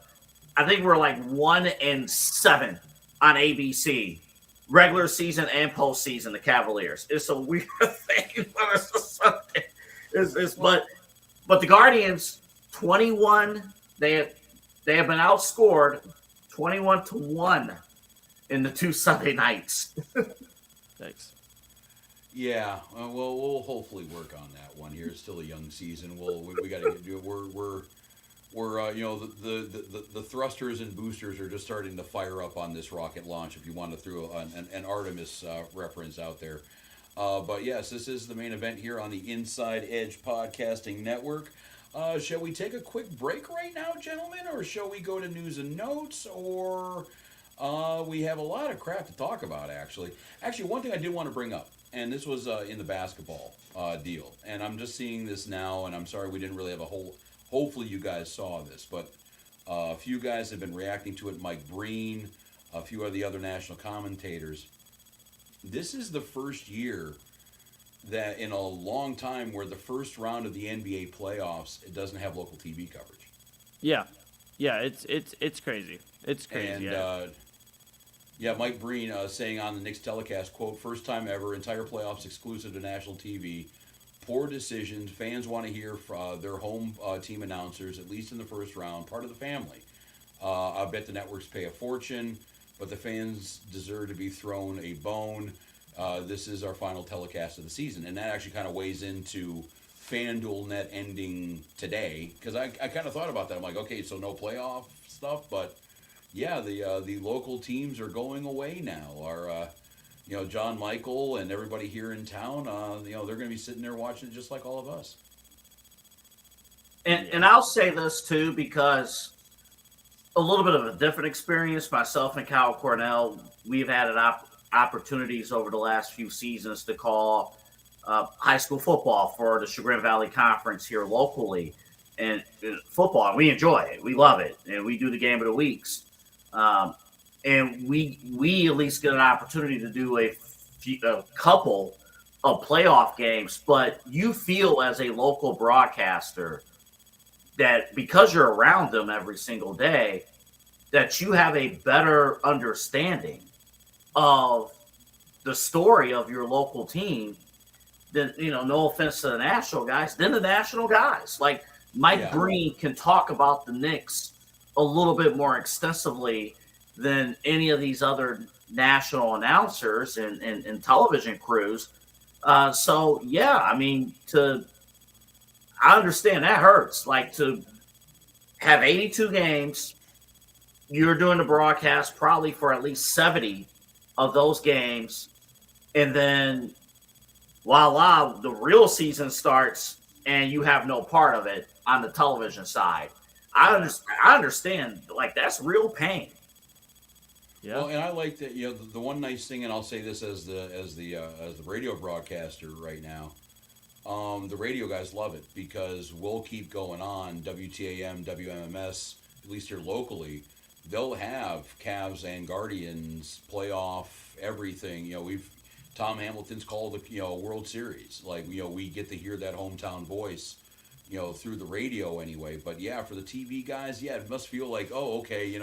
I think we're 1-7 on ABC. Regular season and postseason, the Cavaliers. It's a weird thing, but it's a Sunday. But the Guardians, 21. They have been outscored 21-1 in the 2 Sunday nights. Thanks. Yeah, we'll hopefully work on that one here. It's still a young season. We got to do it. We're the thrusters and boosters are just starting to fire up on this rocket launch, if you want to throw an Artemis reference out there. But yes, this is the main event here on the Inside Edge Podcasting Network. Shall we take a quick break right now, gentlemen, or shall we go to news and notes, or we have a lot of crap to talk about, actually. Actually, one thing I did want to bring up, and this was in the basketball deal, and I'm just seeing this now, and I'm sorry we didn't really have a whole... Hopefully you guys saw this, but a few guys have been reacting to it. Mike Breen, a few of the other national commentators. This is the first year that in a long time where the first round of the NBA playoffs, it doesn't have local TV coverage. Yeah, it's crazy. It's crazy. And Mike Breen saying on the Knicks telecast, quote, "First time ever, entire playoffs exclusive to national TV. Poor decisions. Fans want to hear from their home team announcers, at least in the first round, part of the family. I bet the networks pay a fortune, but the fans deserve to be thrown a bone. This is our final telecast of the season." And that actually kind of weighs into FanDuel Net ending today, because I kind of thought about that. I'm like, okay, so no playoff stuff, but yeah, the local teams are going away now. John Michael and everybody here in town, they're going to be sitting there watching it just like all of us. And I'll say this too, because a little bit of a different experience. Myself and Kyle Cornell, we've had opportunities over the last few seasons to call high school football for the Chagrin Valley Conference here locally, and football. We enjoy it, we love it, and we do the game of the weeks. And we at least get an opportunity to do a couple of playoff games, but you feel as a local broadcaster that because you're around them every single day, that you have a better understanding of the story of your local team than, no offense to the national guys, than the national guys. Like Mike Breen can talk about the Knicks a little bit more extensively than any of these other national announcers and television crews. So yeah, I mean, I understand that hurts. Like to have 82 games, you're doing the broadcast probably for at least 70 of those games, and then voila, the real season starts, and you have no part of it on the television side. I understand. Like that's real pain. Yeah. Well, and I like that. The one nice thing, and I'll say this as the radio broadcaster right now, the radio guys love it because we'll keep going on WTAM, WMMS, at least here locally. They'll have Cavs and Guardians playoff everything. Tom Hamilton's called a World Series. Like we get to hear that hometown voice, through the radio anyway. But yeah, for the TV guys, it must feel like, oh, okay,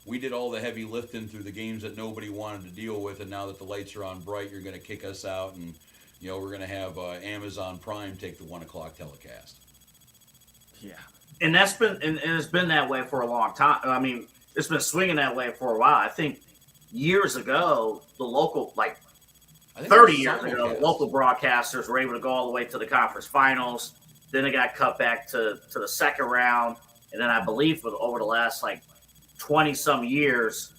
we did all the heavy lifting through the games that nobody wanted to deal with, and now that the lights are on bright, you're going to kick us out, and we're going to have Amazon Prime take the 1 o'clock telecast. Yeah, and that's been and it's been that way for a long time. I mean, it's been swinging that way for a while. I think years ago, the local 30 years ago, local broadcasters were able to go all the way to the conference finals. Then it got cut back to the second round, and then I believe over the last 20-some years,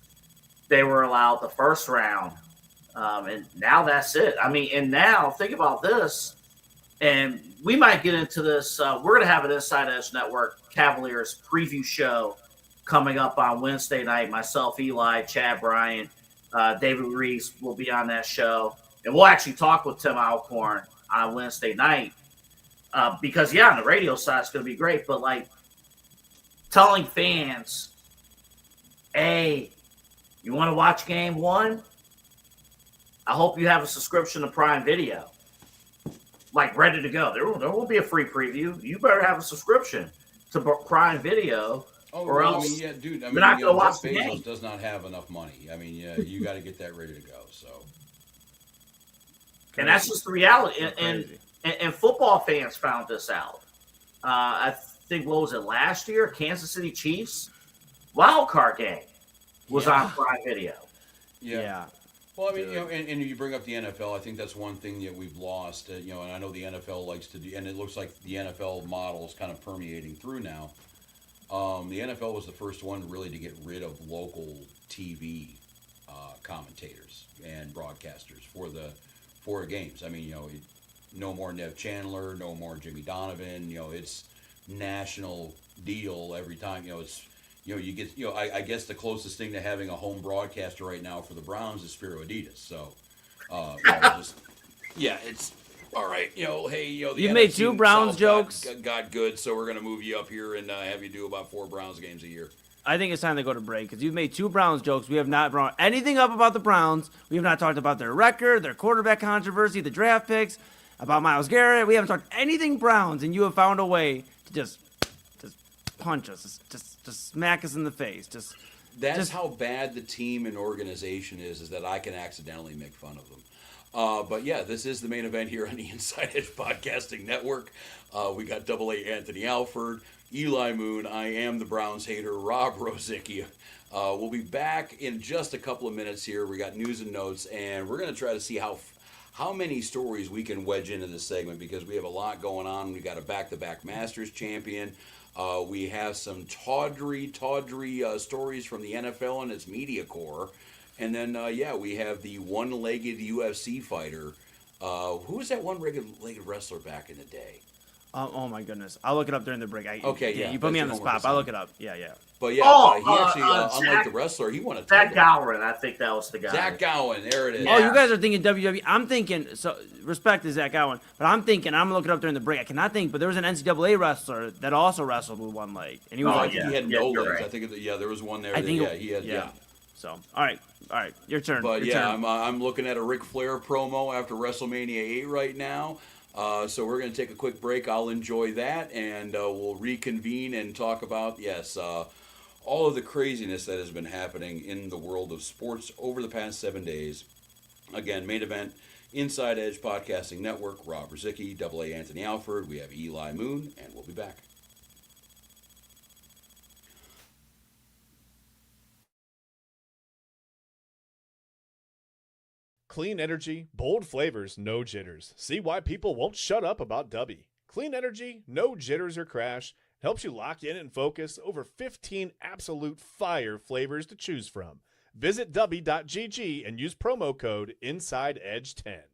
they were allowed the first round. And now that's it. I mean, and now think about this, and we might get into this. We're going to have an Inside Edge Network Cavaliers preview show coming up on Wednesday night. Myself, Eli, Chad Bryant, David Reese will be on that show. And we'll actually talk with Tim Alcorn on Wednesday night because, on the radio side, it's going to be great. But, telling fans, hey, you want to watch game one? I hope you have a subscription to Prime Video, ready to go. There won't be a free preview. You better have a subscription to Prime Video, or else dude. I mean, you're not going to watch the Bezos game. Does not have enough money. I mean, you got to get that ready to go. So, and that's just the reality. And football fans found this out. I think what was it last year? Kansas City Chiefs wild card game was on Prime Video. Yeah. Well, I mean, and you bring up the NFL. I think that's one thing that we've lost. And I know the NFL likes to do, and it looks like the NFL model is kind of permeating through now. The NFL was the first one really to get rid of local TV commentators and broadcasters for games. I mean, no more Nev Chandler, no more Jimmy Donovan. It's national deal every time. It's. You get, I guess the closest thing to having a home broadcaster right now for the Browns is Spiro Adidas. So, it's all right. Hey, the you NFC made 2 Browns South jokes. Got good, so we're gonna move you up here and have you do about 4 Browns games a year. I think it's time to go to break because you've made 2 Browns jokes. We have not brought anything up about the Browns. We have not talked about their record, their quarterback controversy, the draft picks, about Myles Garrett. We haven't talked anything Browns, and you have found a way to just punch us, just smack us in the face. That's how bad the team and organization is that I can accidentally make fun of them. But this is the main event here on the Inside Edge Podcasting Network. We got AA Anthony Alford, Eli Moon. I am the Browns hater, Rob Rozycki. We'll be back in just a couple of minutes here. We got news and notes, and we're going to try to see how many stories we can wedge into this segment because we have a lot going on. We got a back-to-back Masters champion. We have some tawdry stories from the NFL and its media corps. And then, we have the one-legged UFC fighter. Who was that one-legged wrestler back in the day? Oh, my goodness. I'll look it up during the break. You put me on the spot. I'll look it up. Yeah. But he actually, unlike the wrestler, he won a title. Zach Gowen, I think that was the guy. Zach Gowen, there it is. Oh, you guys are thinking WWE. I'm thinking, so respect to Zach Gowen, but I'm looking it up during the break. I cannot think, but there was an NCAA wrestler that also wrestled with one leg. And he was he had no legs. Right. I think, there was one there. He had. So, all right, your turn. But I'm looking at a Ric Flair promo after WrestleMania 8 right now. So we're going to take a quick break. I'll enjoy that, and we'll reconvene and talk about, all of the craziness that has been happening in the world of sports over the past 7 days. Again, main event, Inside Edge Podcasting Network, Rob Rozycki, AA Anthony Alford. We have Eli Moon, and we'll be back. Clean energy, bold flavors, no jitters. See why people won't shut up about Dubby. Clean energy, no jitters or crash. Helps you lock in and focus. Over 15 absolute fire flavors to choose from. Visit Dubby.gg and use promo code InsideEdge10.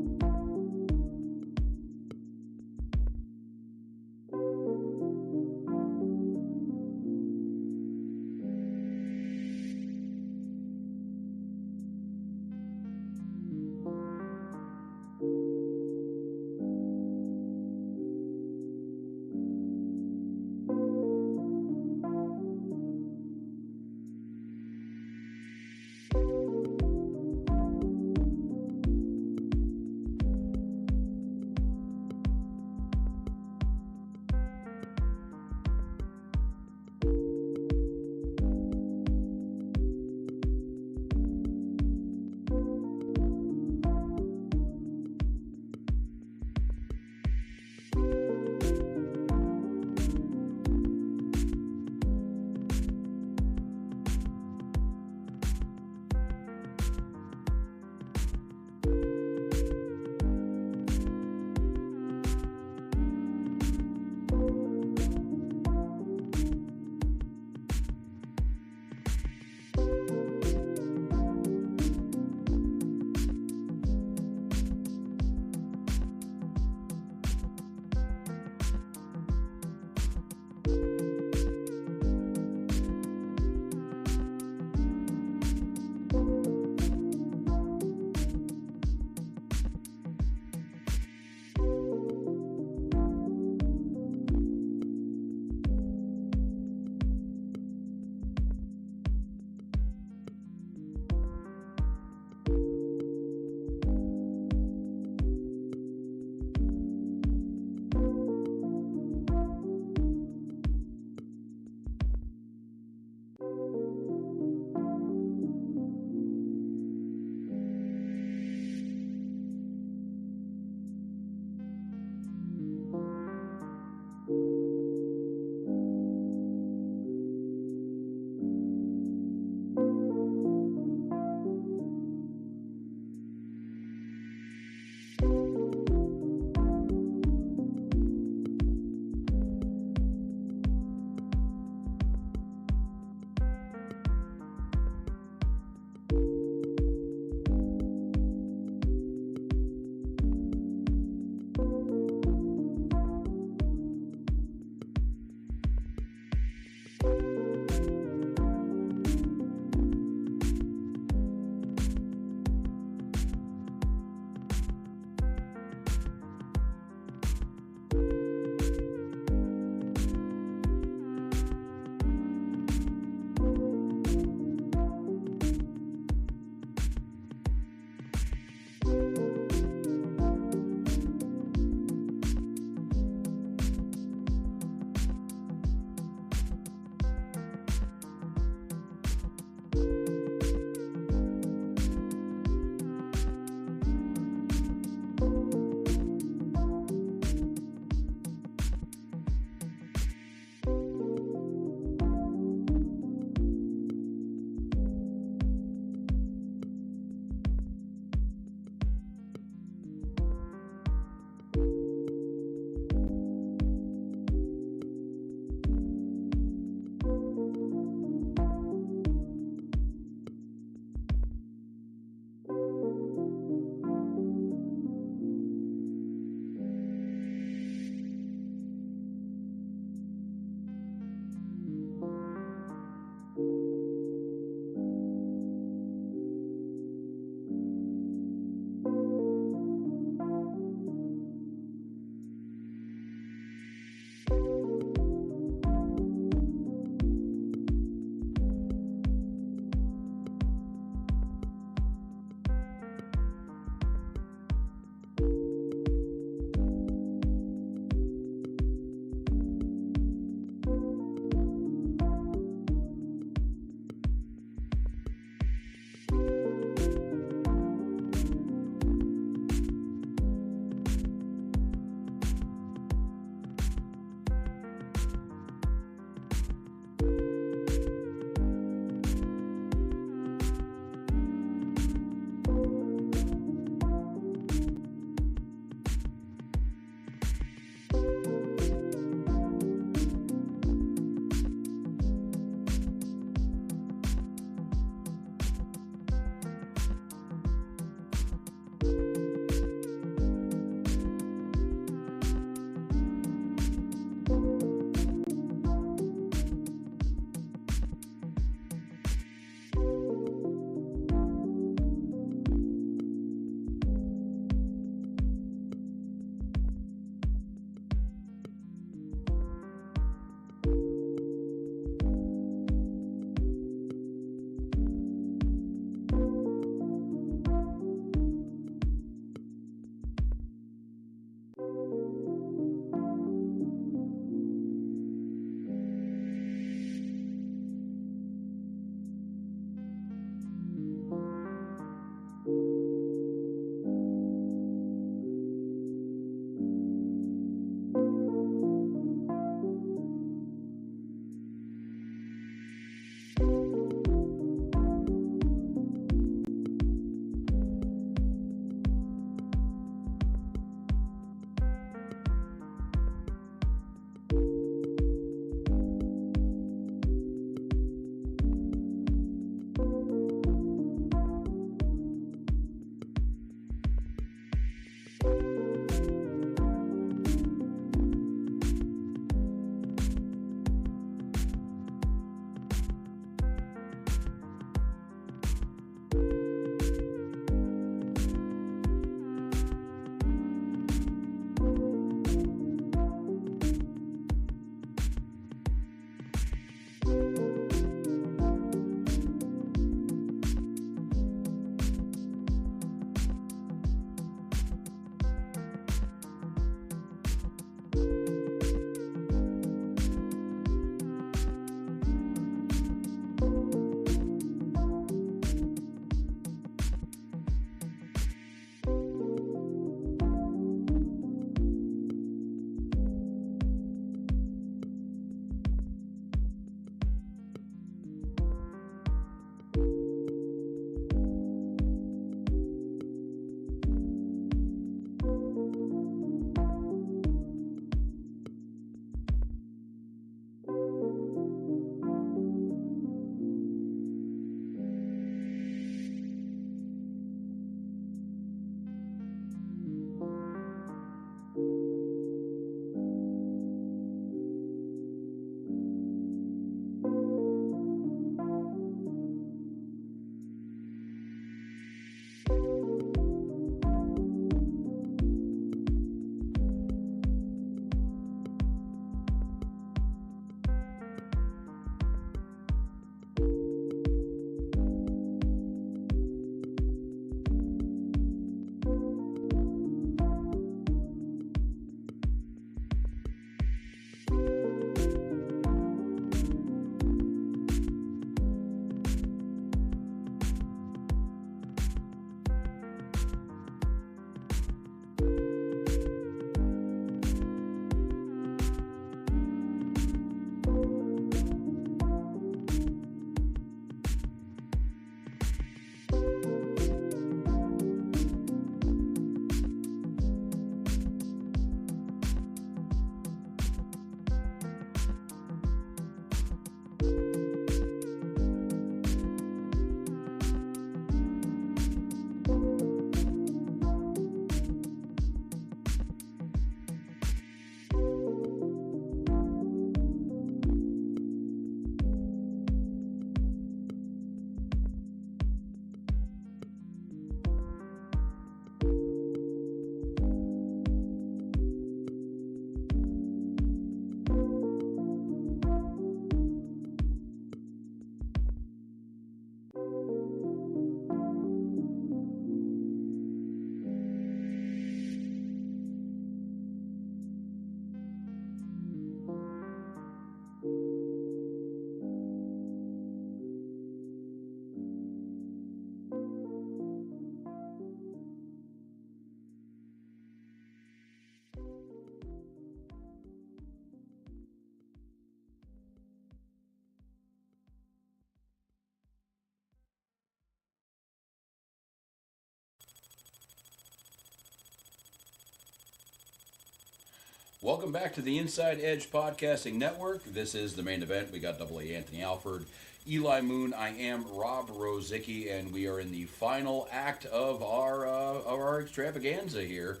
Welcome back to the Inside Edge Podcasting Network. This is the main event. We got Double A Anthony Alford, Eli Moon. I am Rob Rozycki, and we are in the final act of our extravaganza here.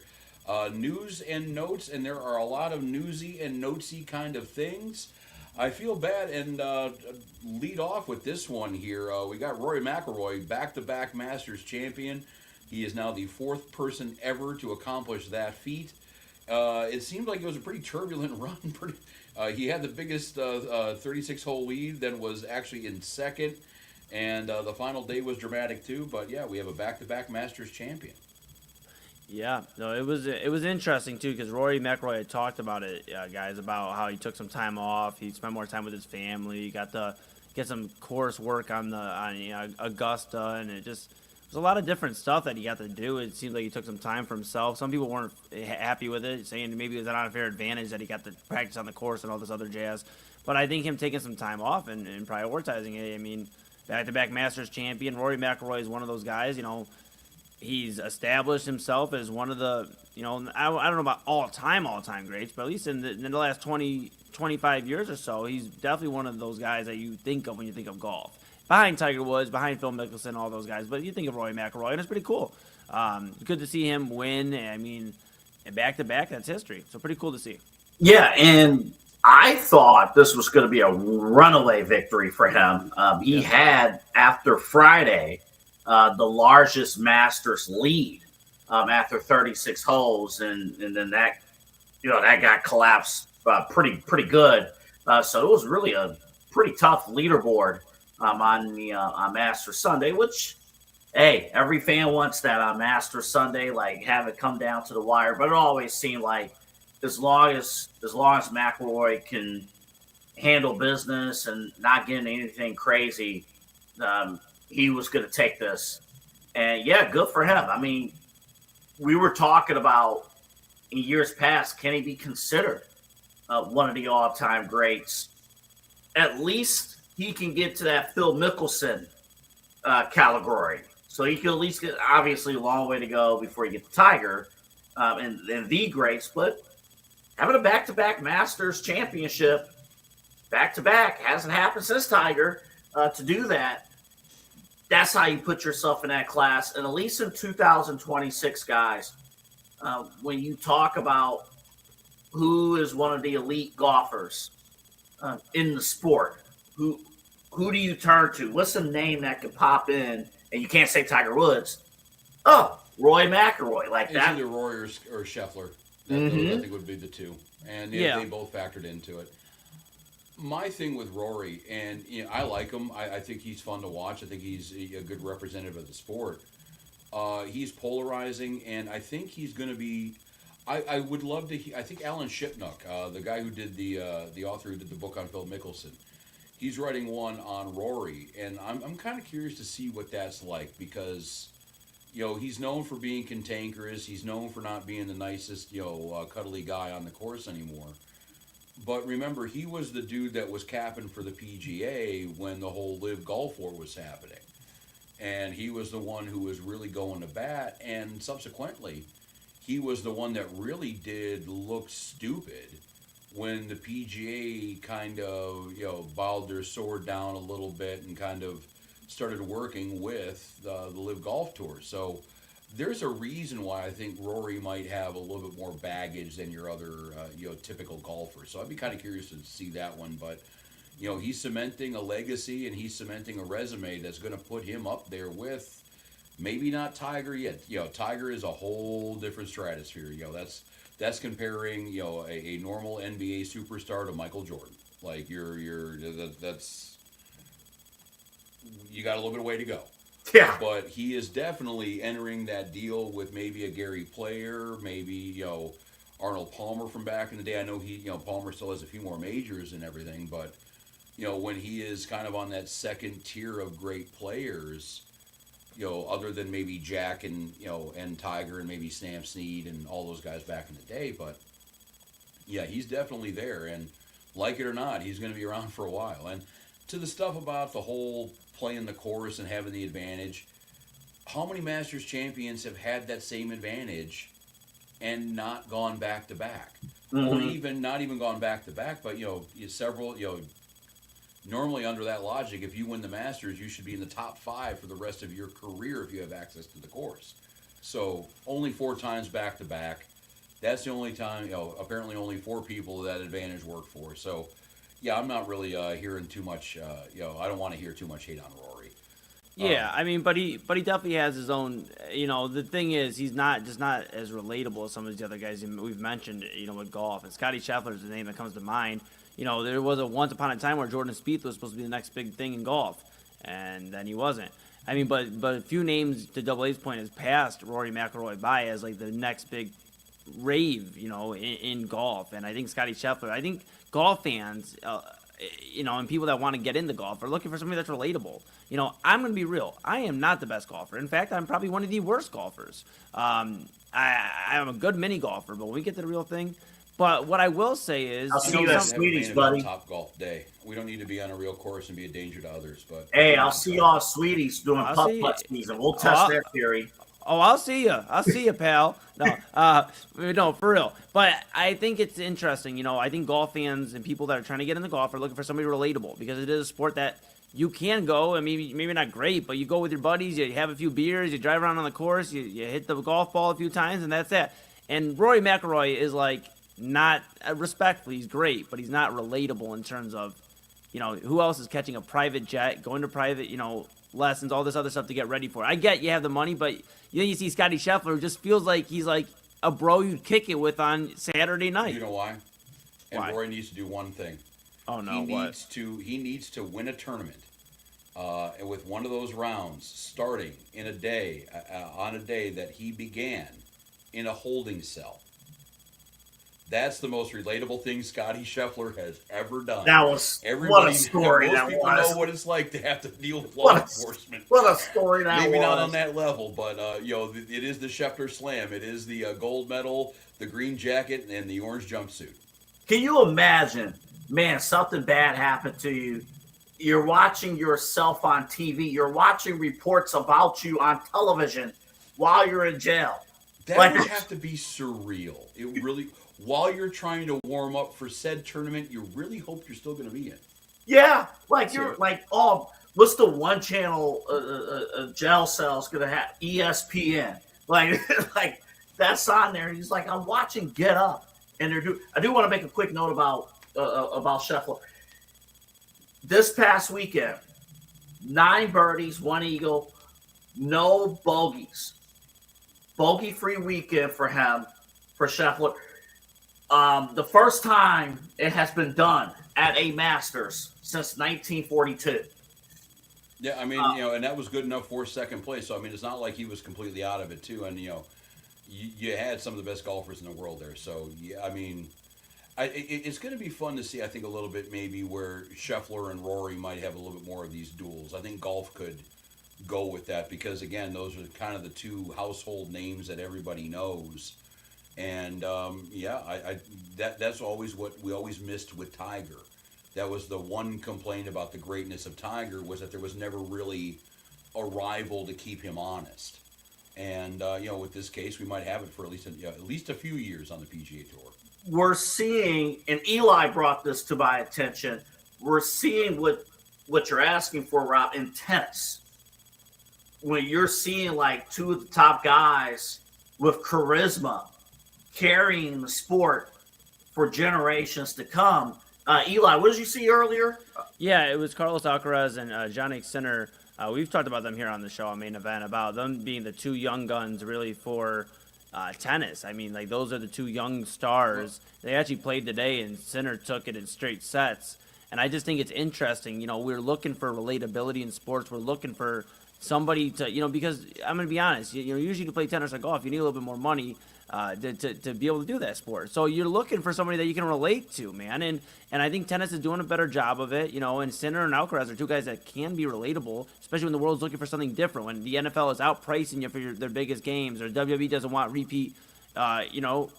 News and notes, and there are a lot of newsy and notesy kind of things. I feel bad and lead off with this one here. We got Rory McIlroy, back-to-back Masters champion. He is now the fourth person ever to accomplish that feat. It seemed like it was a pretty turbulent run. He had the biggest 36-hole lead, then was actually in second, and the final day was dramatic too. But yeah, we have a back-to-back Masters champion. Yeah, no, it was interesting too because Rory McIlroy had talked about it, guys, about how he took some time off. He spent more time with his family. He got to get some course work on Augusta, and it was a lot of different stuff that he got to do. It seemed like he took some time for himself. Some people weren't happy with it, saying maybe it was an unfair advantage that he got to practice on the course and all this other jazz. But I think him taking some time off and prioritizing it. I mean, back-to-back Masters champion, Rory McIlroy is one of those guys. He's established himself as one of the, I don't know about all-time greats, but at least in the last 20, 25 years or so, he's definitely one of those guys that you think of when you think of golf. Behind Tiger Woods, behind Phil Mickelson, all those guys. But you think of Rory McIlroy, and it's pretty cool. Good to see him win. I mean, back-to-back, that's history. So pretty cool to see. Yeah, and I thought this was going to be a runaway victory for him. He had, after Friday, the largest Masters lead after 36 holes, and then that got collapsed pretty good. So it was really a pretty tough leaderboard on Masters Sunday, which, hey, every fan wants that on Masters Sunday, like have it come down to the wire. But it always seemed like as long as McIlroy can handle business and not getting anything crazy, he was going to take this. And yeah, good for him. I mean, we were talking about in years past, can he be considered one of the all-time greats? At least he can get to that Phil Mickelson category. So he can at least get, obviously, a long way to go before you get to Tiger and the greats. But having a back-to-back Masters championship, back-to-back, hasn't happened since Tiger, to do that, that's how you put yourself in that class. And at least in 2026, guys, when you talk about who is one of the elite golfers in the sport, who do you turn to? What's a name that could pop in? And you can't say Tiger Woods. Oh, Roy McIlroy, like it's that. Either Roy or Scheffler. I think would be the two, and they both factored into it. My thing with Rory, and I like him. I think he's fun to watch. I think he's a good representative of the sport. He's polarizing, and I think he's going to be. I would love to. I think Alan Shipnuck, the guy who did the author who did the book on Phil Mickelson, he's writing one on Rory, and I'm kind of curious to see what that's like because, he's known for being cantankerous. He's known for not being the nicest, cuddly guy on the course anymore. But remember, he was the dude that was capping for the PGA when the whole Live Golf War was happening. And he was the one who was really going to bat. And subsequently, he was the one that really did look stupid when the PGA kind of, bowed their sword down a little bit and kind of started working with the Live Golf Tour. So there's a reason why I think Rory might have a little bit more baggage than your other, typical golfer. So I'd be kind of curious to see that one. But, he's cementing a legacy and he's cementing a resume that's going to put him up there with maybe not Tiger yet. Tiger is a whole different stratosphere. That's comparing, a normal NBA superstar to Michael Jordan. Like that's you got a little bit of way to go. Yeah. But he is definitely entering that deal with maybe a Gary Player, maybe, Arnold Palmer from back in the day. I know Palmer still has a few more majors and everything, but, when he is kind of on that second tier of great players, other than maybe Jack and, and Tiger and maybe Sam Snead and all those guys back in the day. But, yeah, he's definitely there. And like it or not, he's going to be around for a while. And to the stuff about the whole playing the course and having the advantage, how many Masters champions have had that same advantage and not gone back to back? Or even not even gone back to back, but, several, normally under that logic, if you win the Masters, you should be in the top 5 for the rest of your career if you have access to the course. So only 4 times back to back. That's the only time, apparently only 4 people that advantage worked for. So, yeah, I'm not really hearing too much, I don't want to hear too much hate on Rory. Yeah, I mean, but he definitely has his own. The thing is, he's not as relatable as some of these other guys we've mentioned. With golf, and Scotty Scheffler is the name that comes to mind. There was a once upon a time where Jordan Spieth was supposed to be the next big thing in golf, and then he wasn't. I mean, but a few names, to Double A's point, has passed Rory McIlroy by as like the next big rave, in golf. And I think Scotty Scheffler. I think golf fans, and people that want to get into golf are looking for somebody that's relatable. I'm going to be real. I am not the best golfer. In fact, I'm probably one of the worst golfers. I'm a good mini golfer, but when we get to the real thing. But what I will say is, I'll see you at Sweeties, buddy. Top golf day. We don't need to be on a real course and be a danger to others. But hey, I'll see y'all at Sweeties doing putt season. We'll test their theory. Oh, I'll see you, pal. No, for real. But I think it's interesting. I think golf fans and people that are trying to get into golf are looking for somebody relatable because it is a sport that you can go and maybe not great, but you go with your buddies, you have a few beers, you drive around on the course, you hit the golf ball a few times, and that's it. And Rory McIlroy is like not respectfully, he's great, but he's not relatable in terms of, who else is catching a private jet, going to private, lessons, all this other stuff to get ready for it. I get you have the money, but you see Scotty Scheffler, who just feels like he's like a bro you'd kick it with on Saturday night. You know why? And why? Rory needs to do one thing. Oh no! He needs to win a tournament, and with one of those rounds starting in a day, on a day that he began in a holding cell. That's the most relatable thing Scotty Scheffler has ever done. That was what a story that was. Most people know what it's like to have to deal with law enforcement. What a story that was. Maybe not on that level, but it is the Scheffler Slam. It is the gold medal, the green jacket, and the orange jumpsuit. Can you imagine, man, something bad happened to you? You're watching yourself on TV. You're watching reports about you on television while you're in jail. That would have to be surreal. It really... While you're trying to warm up for said tournament, you really hope you're still going to be in. Yeah, you're like, what's the one channel jail cell's going to have? ESPN. Like that's on there. He's like, I'm watching Get Up, and I do want to make a quick note about Scheffler. This past weekend, 9 birdies, 1 eagle, no bogeys. Bogey-free weekend for him, for Scheffler. The first time it has been done at a Masters since 1942. Yeah, I mean, and that was good enough for second place. So, I mean, it's not like he was completely out of it, too. And, you had some of the best golfers in the world there. So, yeah, I mean, it's going to be fun to see, I think, a little bit maybe where Scheffler and Rory might have a little bit more of these duels. I think golf could go with that because, again, those are kind of the 2 household names that everybody knows. And that's always what we always missed with Tiger. That was the one complaint about the greatness of Tiger was that there was never really a rival to keep him honest. And with this case, we might have it for at least a few years on the PGA Tour. We're seeing, and Eli brought this to my attention. We're seeing what you're asking for, Rob, in tennis. When you're seeing like two of the top guys with charisma carrying the sport for generations to come. Eli, what did you see earlier? Yeah, it was Carlos Alcaraz and Jannik Sinner. We've talked about them here on the show on Main Event, about them being the two young guns really for tennis. I mean, like, those are the two young stars. They actually played today, and Sinner took it in straight sets. And I just think it's interesting. You know, we're looking for relatability in sports. We're looking for somebody to, because I'm going to be honest, usually to play tennis or golf, you need a little bit more money to be able to do that sport. So you're looking for somebody that you can relate to, man. And I think tennis is doing a better job of it, and Sinner and Alcaraz are two guys that can be relatable, especially when the world's looking for something different, when the NFL is outpricing you for their biggest games, or WWE doesn't want repeat,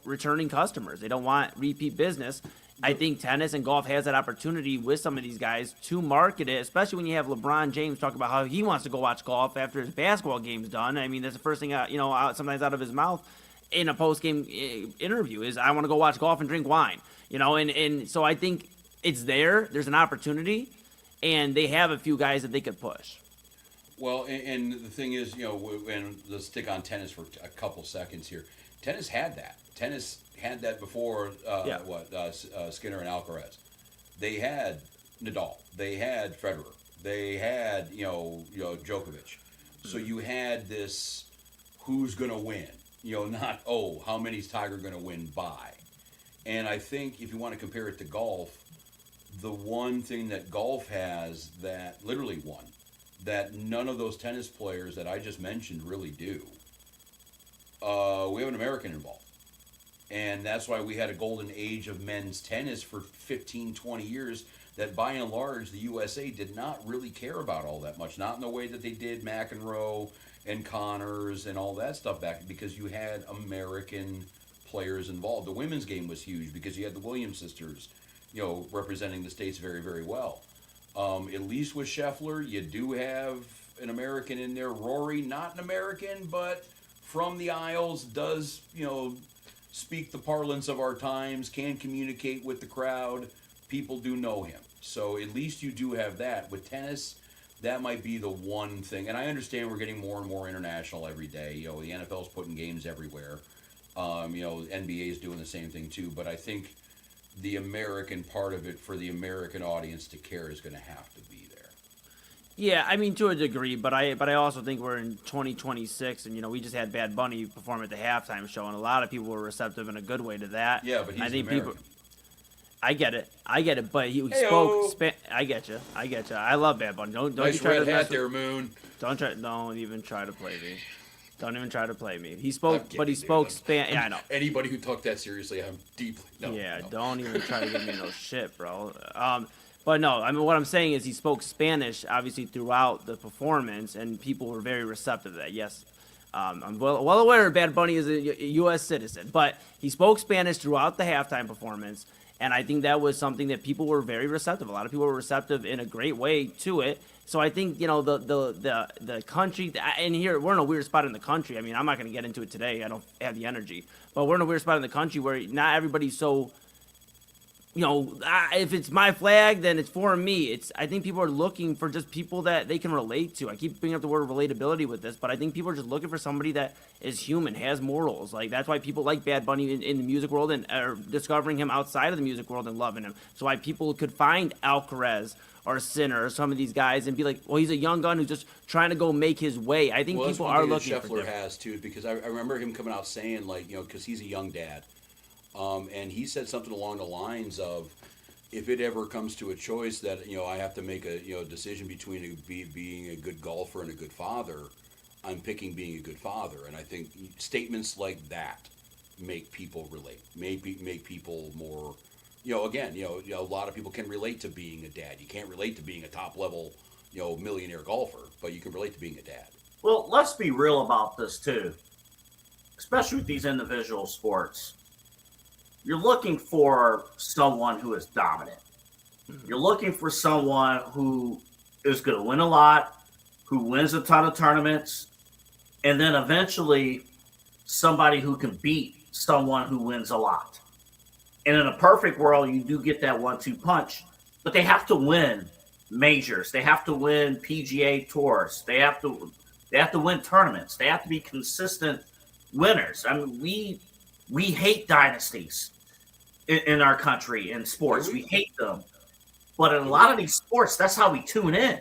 returning customers. They don't want repeat business. I think tennis and golf has that opportunity with some of these guys to market it, especially when you have LeBron James talk about how he wants to go watch golf after his basketball game's done. I mean, that's the first thing, sometimes out of his mouth in a post-game interview is, I want to go watch golf and drink wine, and so I think it's there. There's an opportunity, and they have a few guys that they could push. Well, and the thing is, and let's stick on tennis for a couple seconds here. Tennis had that. Tennis had that before Skinner and Alcaraz. They had Nadal. They had Federer. They had, Djokovic. So you had this, who's going to win? Not, how many's Tiger going to win by? And I think if you want to compare it to golf, the one thing that golf has that literally won, that none of those tennis players that I just mentioned really do, we have an American involved. And that's why we had a golden age of men's tennis for 15, 20 years that by and large the USA did not really care about all that much. Not in the way that they did McEnroe and Connors and all that stuff back, because you had American players involved. The women's game was huge because you had the Williams sisters, representing the states very, very well. At least with Scheffler, you do have an American in there. Rory, not an American, but from the Isles, does, speak the parlance of our times, can communicate with the crowd. People do know him. So at least you do have that. With tennis, that might be the one thing. And I understand we're getting more and more international every day. The NFL's putting games everywhere. NBA is doing the same thing too. But I think the American part of it, for the American audience to care, is going to have to be there. Yeah, I mean, to a degree, but I also think we're in 2026, and we just had Bad Bunny perform at the halftime show, and a lot of people were receptive in a good way to that. Yeah, but he's an American. I get it, but he spoke. I get you. I love Bad Bunny. Don't nice you try red to hat there, Moon. Don't even try to play me. Don't even try to play me. He spoke, but he spoke Spanish. Yeah, I know. Anybody who took that seriously, I'm deeply no. Don't even try to give me no shit, bro. But no, I mean, what I'm saying is he spoke Spanish, obviously, throughout the performance, and people were very receptive to that. Yes, I'm well aware Bad Bunny is a U.S. citizen, but he spoke Spanish throughout the halftime performance, and I think that was something that people were very receptive. A lot of people were receptive in a great way to it. So I think, the country, and here, we're in a weird spot in the country. I mean, I'm not going to get into it today. I don't have the energy. But we're in a weird spot in the country where not everybody's so, if it's my flag, then it's for me. I think people are looking for just people that they can relate to. I keep bringing up the word relatability with this, but I think people are just looking for somebody that is human, has morals. Like, that's why people like Bad Bunny in the music world and are discovering him outside of the music world and loving him. So why people could find Alcaraz or Sinner or some of these guys and be like, well, he's a young gun who's just trying to go make his way. I think people are looking for Scheffler has, too, because I remember him coming out saying, like, because he's a young dad. And he said something along the lines of, if it ever comes to a choice that, I have to make a decision between being a good golfer and a good father, I'm picking being a good father. And I think statements like that make people relate, make people more, a lot of people can relate to being a dad. You can't relate to being a top level, millionaire golfer, but you can relate to being a dad. Well, let's be real about this too, especially with these individual sports. You're looking for someone who is dominant. You're looking for someone who is going to win a lot, who wins a ton of tournaments, and then eventually somebody who can beat someone who wins a lot. And in a perfect world, you do get that 1-2 punch, but they have to win majors. They have to win PGA tours. They have to win tournaments. They have to be consistent winners. I mean, we hate dynasties in our country in sports. We hate them. But in a lot of these sports, that's how we tune in,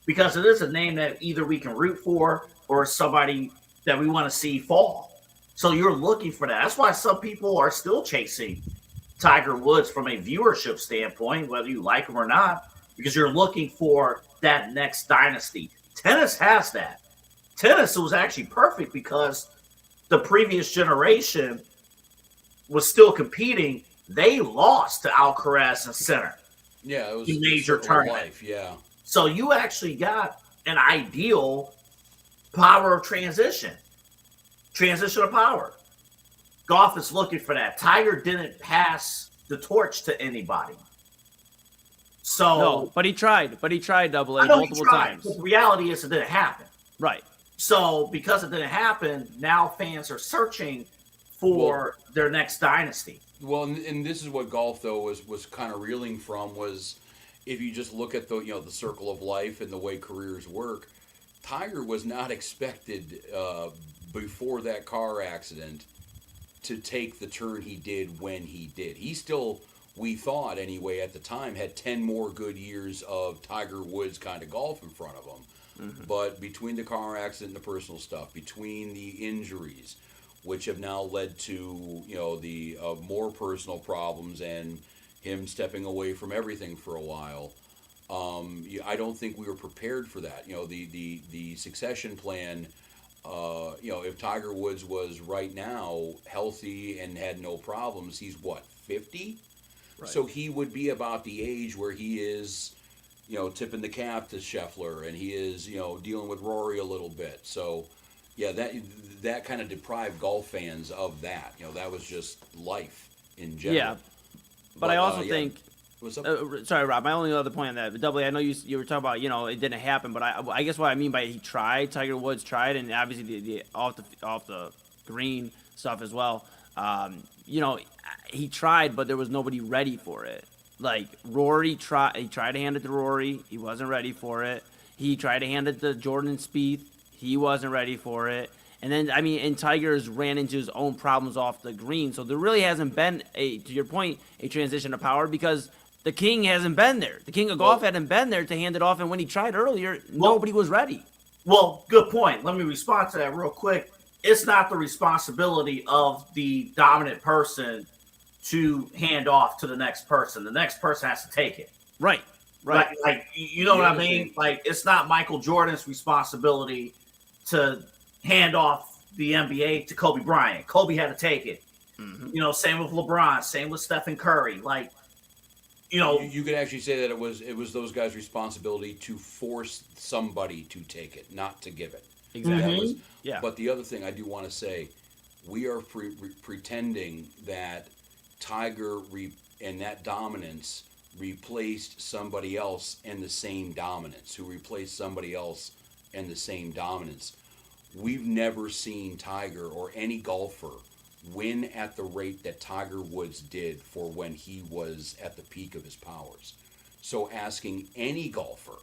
because it is a name that either we can root for or somebody that we want to see fall. So you're looking for that. That's why some people are still chasing Tiger Woods from a viewership standpoint, whether you like him or not, because you're looking for that next dynasty. Tennis has that. Tennis was actually perfect because the previous generation was still competing. They lost to Alcaraz and Sinner. Yeah, it was a major tournament. Life, yeah. So you actually got an ideal power of transition of power. Golf is looking for that. Tiger didn't pass the torch to anybody. So No, but he tried. Double A I know multiple he tried, times. but the reality is it didn't happen. Right. So because it didn't happen, now fans are searching for their next dynasty. Well, and this is what golf though was kind of reeling from, was if you just look at the the circle of life and the way careers work. Tiger was not expected before that car accident to take the turn he did when he did. He still, we thought anyway at the time, had 10 more good years of Tiger Woods kind of golf in front of him. Mm-hmm. But between the car accident and the personal stuff, between the injuries, which have now led to the more personal problems and him stepping away from everything for a while, I don't think we were prepared for that. The succession plan. If Tiger Woods was right now healthy and had no problems, he's what, 50? Right. So he would be about the age where he is, tipping the cap to Scheffler, and he is, dealing with Rory a little bit. So, yeah, that kind of deprived golf fans of that. That was just life in general. Yeah, but I also think. What's up? Sorry, Rob. My only other point on that, Double A, I know you were talking about it didn't happen, but I guess what I mean by he tried, Tiger Woods tried, and obviously the off the green stuff as well. He tried, but there was nobody ready for it. Like Rory tried, he tried to hand it to Rory, he wasn't ready for it. He tried to hand it to Jordan Spieth, he wasn't ready for it. And then and Tiger's ran into his own problems off the green, so there really hasn't been to your point, a transition of power because the king hasn't been there. The king of golf hadn't been there to hand it off, and when he tried earlier, nobody was ready. Well, good point. Let me respond to that real quick. It's not the responsibility of the dominant person to hand off to the next person. The next person has to take it. Right. Like you know what I mean? Like, it's not Michael Jordan's responsibility to hand off the NBA to Kobe Bryant. Kobe had to take it. Mm-hmm. Same with LeBron. Same with Stephen Curry. Like, you could actually say that it was those guys' responsibility to force somebody to take it, not to give it. Exactly. But the other thing I do want to say, we are pretending that Tiger and that dominance replaced somebody else in the same dominance, who replaced somebody else in the same dominance. We've never seen Tiger or any golfer win at the rate that Tiger Woods did for when he was at the peak of his powers. So asking any golfer,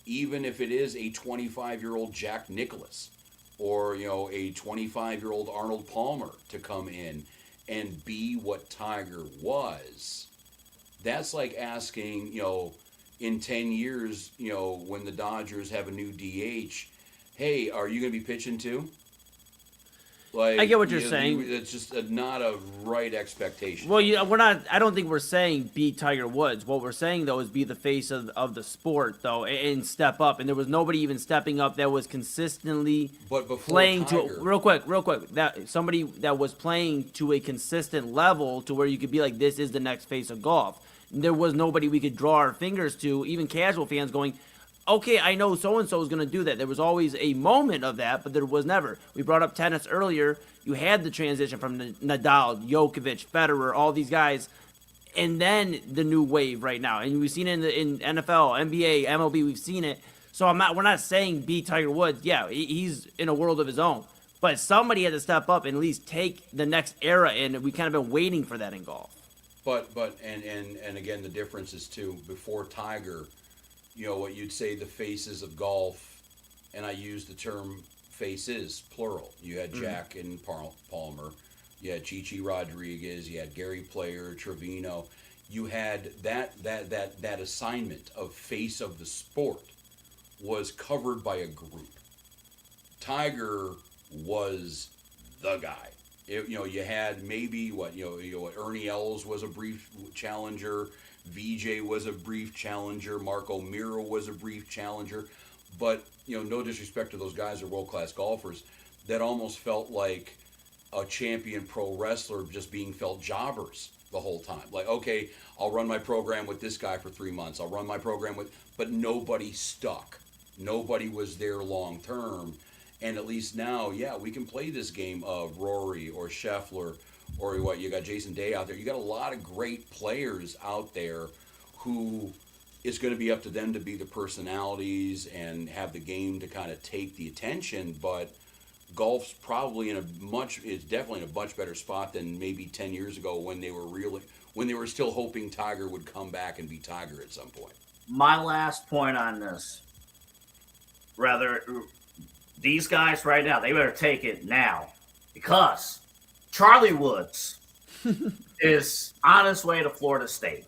even if it is a 25-year-old Jack Nicklaus or a 25-year-old Arnold Palmer to come in and be what Tiger was, that's like asking, in 10 years, when the Dodgers have a new DH, hey, are you going to be pitching too? Like, I get what you're saying. It's just not a right expectation. Well, we're not. I don't think we're saying be Tiger Woods. What we're saying though is be the face of the sport though, and step up. And there was nobody even stepping up that was consistently playing Tiger, to real quick. That somebody that was playing to a consistent level to where you could be like, this is the next face of golf. There was nobody we could draw our fingers to, even casual fans going, okay, I know so-and-so is going to do that. There was always a moment of that, but there was never. We brought up tennis earlier. You had the transition from Nadal, Djokovic, Federer, all these guys, and then the new wave right now. And we've seen it in NFL, NBA, MLB, we've seen it. So we're not saying be Tiger Woods. Yeah, he's in a world of his own. But somebody had to step up and at least take the next era, and we kind of been waiting for that in golf. But again, the difference is too, before Tiger, what you'd say the faces of golf, and I use the term faces plural. You had Jack and Palmer, you had Chichi Rodriguez, you had Gary Player, Trevino. You had that assignment of face of the sport was covered by a group. Tiger was the guy. You had maybe Ernie Els was a brief challenger, VJ was a brief challenger, Mark O'Meara was a brief challenger, but no disrespect to those guys, are world-class golfers, that almost felt like a champion pro wrestler just being felt jobbers the whole time. Like, okay, I'll run my program with this guy for 3 months. I'll run my program but nobody stuck. Nobody was there long term. And at least now, we can play this game of Rory or Scheffler or you got Jason Day out there. You got a lot of great players out there who it's going to be up to them to be the personalities and have the game to kind of take the attention. But golf's probably it's definitely in a much better spot than maybe 10 years ago when they were still hoping Tiger would come back and be Tiger at some point. My last point on this, these guys right now, they better take it now, because Charlie Woods is on his way to Florida State.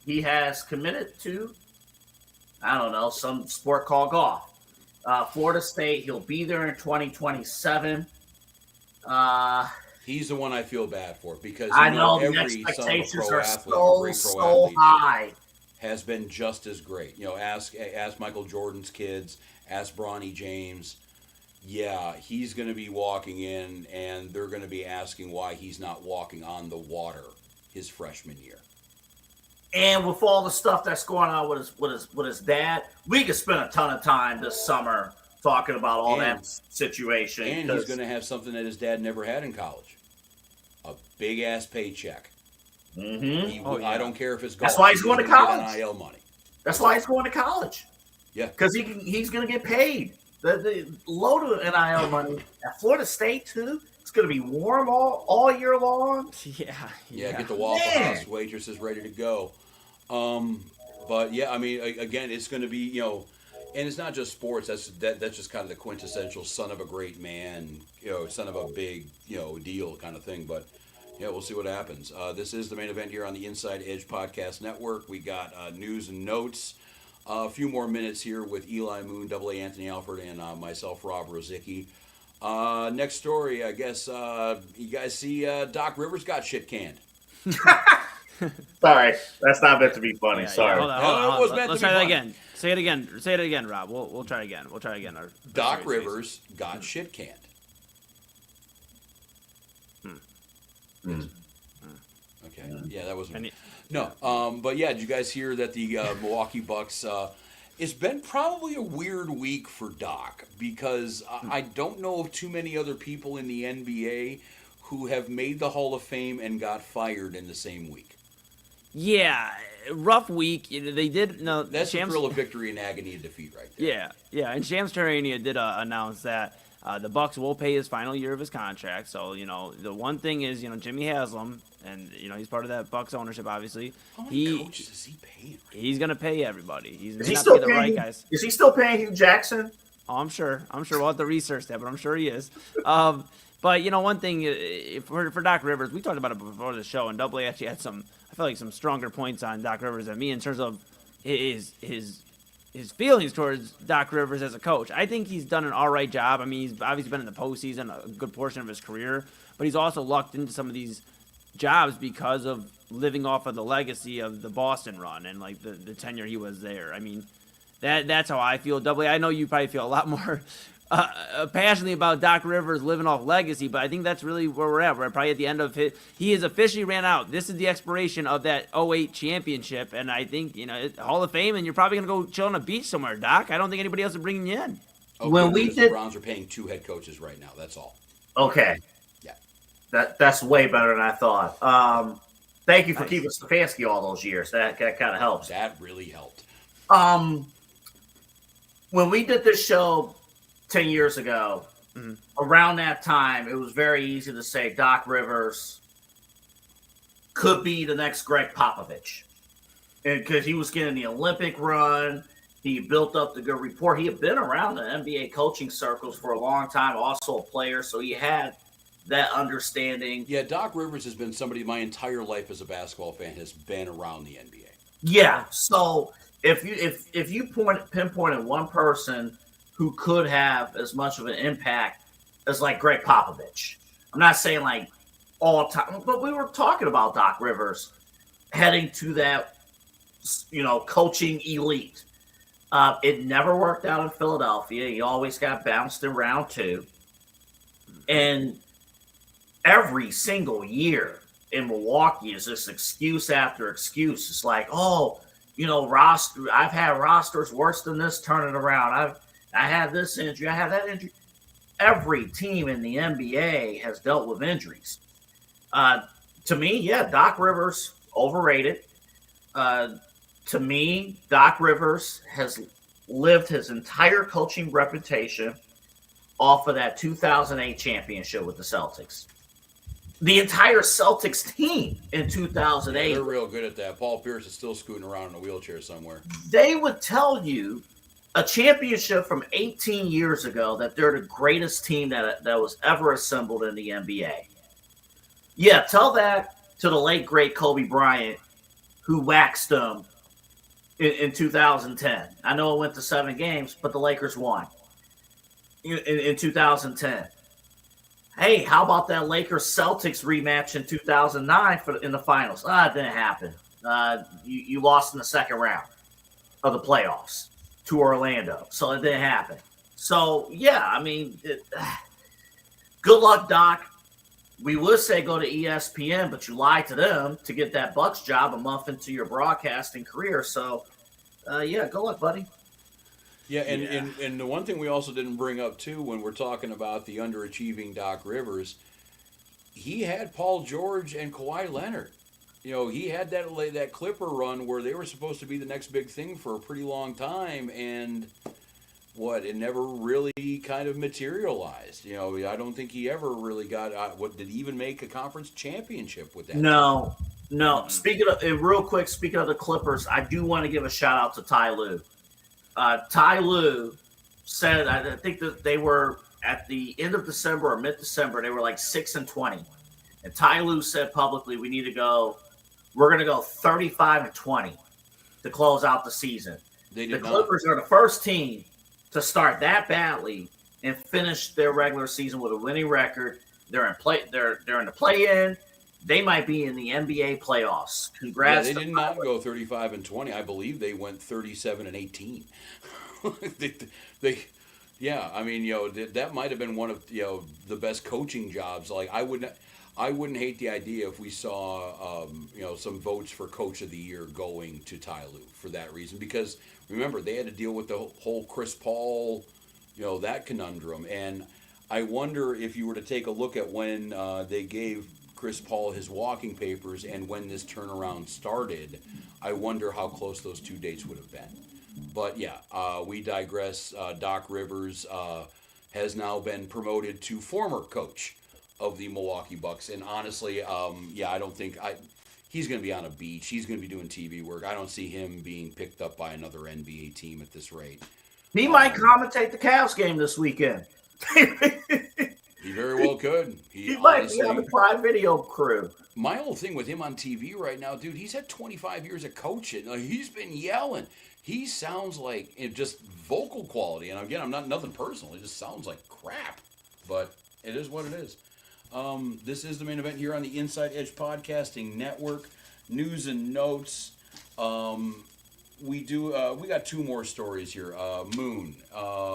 He has committed to, some sport called golf. Florida State, he'll be there in 2027. He's the one I feel bad for, because I know the every expectations son of a pro are athlete, so high. has been just as great. Ask Michael Jordan's kids, ask Bronny James. Yeah, he's going to be walking in, and they're going to be asking why he's not walking on the water his freshman year. And with all the stuff that's going on with his dad, we could spend a ton of time this summer talking about all that situation. And he's going to have something that his dad never had in college: a big ass paycheck. Mm-hmm. I don't care if it's golf. That's why he's going to college. NIL money. That's why he's going to college. Yeah, because he's going to get paid. The load of NIL money at Florida State too. It's going to be warm all year long. Yeah. Get the Waffle House waitresses ready to go. But yeah, I mean, again, it's going to be and it's not just sports. That's just kind of the quintessential son of a great man, son of a big deal kind of thing. But yeah, we'll see what happens. This is the main event here on the Inside Edge Podcast Network. We got news and notes. A few more minutes here with Eli Moon, AA Anthony Alford, and myself, Rob Rozycki. Next story, I guess you guys see Doc Rivers got shit canned. Sorry, that's not meant to be funny. Sorry. Hold on. Let's try that again. Say it again, Rob. We'll try again. Doc Rivers got shit canned. Okay. Yeah, that wasn't. No. But yeah, did you guys hear that the Milwaukee Bucks? It's been probably a weird week for Doc, because I don't know of too many other people in the NBA who have made the Hall of Fame and got fired in the same week. Yeah, rough week. They did. No, that's the thrill of victory and agony of defeat, right there. Yeah. And Shams Charania did announce that the Bucks will pay his final year of his contract. So the one thing is Jimmy Haslam, and he's part of that Bucks ownership. Obviously, how many coaches is he paying? He's gonna pay everybody. Is he still paying the right guys? Is he still paying Hugh Jackson? Oh, I'm sure. We'll have to research that, but I'm sure he is. But one thing for Doc Rivers, we talked about it before the show, and Double A actually had some stronger points on Doc Rivers than me in terms of his feelings towards Doc Rivers as a coach. I think he's done an all right job. I mean, he's obviously been in the postseason a good portion of his career, but he's also lucked into some of these jobs because of living off of the legacy of the Boston run and like the tenure he was there. I mean, that's how I feel. Double A, I know you probably feel a lot more passionately about Doc Rivers living off legacy, but I think that's really where we're at. We're probably at the end of he has officially ran out. This is the expiration of that 08 championship, and I think Hall of Fame, and you're probably gonna go chill on a beach somewhere, Doc. I don't think anybody else is bringing you in. Okay, the Browns are paying 2 head coaches right now. That's all. Okay. Yeah. That's way better than I thought. Thank you for keeping Stefanski all those years. That kind of helps. That really helped. when we did this show 10 years ago, around that time, it was very easy to say Doc Rivers could be the next Greg Popovich. And because he was getting the Olympic run, he built up the good rapport. He had been around the NBA coaching circles for a long time, also a player, so he had that understanding. Yeah, Doc Rivers has been somebody my entire life as a basketball fan has been around the NBA. Yeah, so if you pinpointed one person who could have as much of an impact as like Greg Popovich, I'm not saying like all time, but we were talking about Doc Rivers heading to that, coaching elite. It never worked out in Philadelphia. He always got bounced in round 2, and every single year in Milwaukee is this excuse after excuse. It's like, roster. I've had rosters worse than this turning around. I had this injury. I had that injury. Every team in the NBA has dealt with injuries. To me, yeah, Doc Rivers overrated. To me, Doc Rivers has lived his entire coaching reputation off of that 2008 championship with the Celtics. The entire Celtics team in 2008. They're real good at that. Paul Pierce is still scooting around in a wheelchair somewhere. They would tell you a championship from 18 years ago that they're the greatest team that was ever assembled in the NBA. Yeah, tell that to the late, great Kobe Bryant, who waxed them in 2010. I know it went to 7 games, but the Lakers won in 2010. Hey, how about that Lakers-Celtics rematch in 2009 in the finals? It didn't happen. You lost in the second round of the playoffs to Orlando, so it didn't happen. So, yeah, I mean, good luck, Doc. We would say go to ESPN, but you lied to them to get that Bucks job a month into your broadcasting career. So, good luck, buddy. Yeah, and the one thing we also didn't bring up, too, when we're talking about the underachieving Doc Rivers, he had Paul George and Kawhi Leonard. He had that Clipper run where they were supposed to be the next big thing for a pretty long time, and it never really kind of materialized. I don't think he ever really got, did he even make a conference championship with that? No. Speaking of the Clippers, I do want to give a shout out to Ty Lue. Ty Lue said, I think that they were at the end of December or mid-December, they were like 6-20. And Ty Lue said publicly, we're going to go 35-20 to close out the season. The Clippers are the first team to start that badly and finish their regular season with a winning record. They're in the play-in. They might be in the NBA playoffs. Congrats. Yeah, they did not go 35-20. I believe they went 37-18. That might have been one of the best coaching jobs. Like I wouldn't hate the idea if we saw some votes for Coach of the Year going to Ty Lue for that reason, because remember they had to deal with the whole Chris Paul, that conundrum, and I wonder if you were to take a look at when they gave Chris Paul his walking papers and when this turnaround started, I wonder how close those two dates would have been. But yeah, we digress. Doc Rivers has now been promoted to former coach of the Milwaukee Bucks, and honestly, I don't think he's going to be on a beach. He's going to be doing TV work. I don't see him being picked up by another NBA team at this rate. He might commentate the Cavs game this weekend. He very well could. He might be on the Prime Video crew. My whole thing with him on TV right now, dude, he's had 25 years of coaching. He's been yelling. He sounds like just vocal quality. And again, I'm not nothing personal. It just sounds like crap. But it is what it is. This is the main event here on the Inside Edge Podcasting Network. News and notes. We got 2 more stories here. Moon.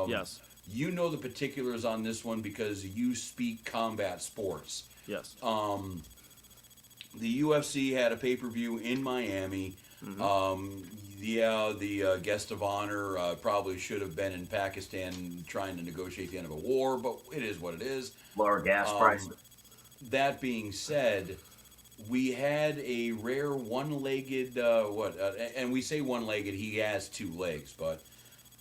Yes. You know the particulars on this one because you speak combat sports. Yes. The UFC had a pay-per-view in Miami. Mm-hmm. The guest of honor probably should have been in Pakistan trying to negotiate the end of a war, but it is what it is. Lower gas prices. That being said, we had a rare one-legged, and we say one-legged, he has 2 legs, but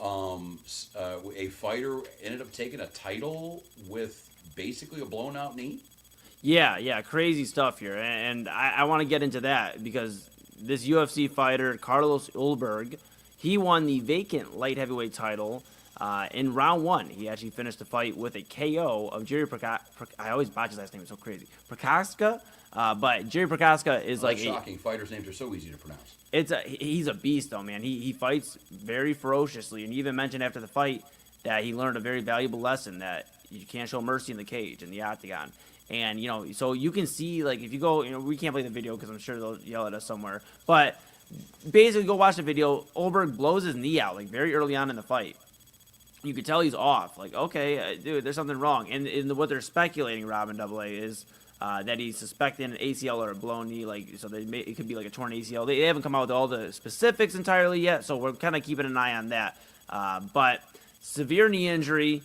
a fighter ended up taking a title with basically a blown out knee. Yeah, crazy stuff here, and I want to get into that because this UFC fighter Carlos Ulberg, he won the vacant light heavyweight title in round 1. He actually finished the fight with a KO of Jerry I always botch his last name; it's so crazy. Prokaska, but Jerry Prokaska is like shocking. Fighters' names are so easy to pronounce. He's a beast though, man. He fights very ferociously, and he even mentioned after the fight that he learned a very valuable lesson that you can't show mercy in the cage, in the octagon. And, so you can see, like, if you go, we can't play the video because I'm sure they'll yell at us somewhere. But basically, go watch the video. Ulberg blows his knee out, like, very early on in the fight. You could tell he's off. Like, okay, dude, there's something wrong. And what they're speculating, Robin AA, is that he's suspecting an ACL or a blown knee. Like, so it could be like a torn ACL. They haven't come out with all the specifics entirely yet, so we're kind of keeping an eye on that. But severe knee injury.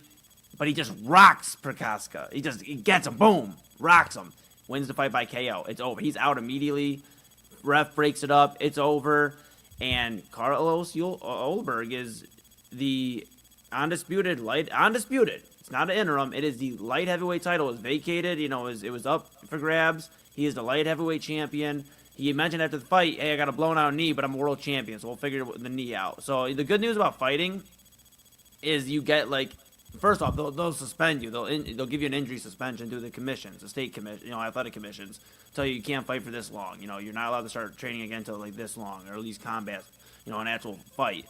But he just rocks Prokaska. He gets him, boom, rocks him. Wins the fight by KO. It's over. He's out immediately. Ref breaks it up. It's over. And Carlos Ulberg is the undisputed. It's not an interim. It is the light heavyweight title. It was vacated. It was up for grabs. He is the light heavyweight champion. He mentioned after the fight, hey, I got a blown out knee, but I'm a world champion, so we'll figure the knee out. So the good news about fighting is you get, like, first off, they'll suspend you. They'll give you an injury suspension through the commissions, the state commission, athletic commissions. Tell you can't fight for this long. You're not allowed to start training again until like this long, or at least combat, an actual fight.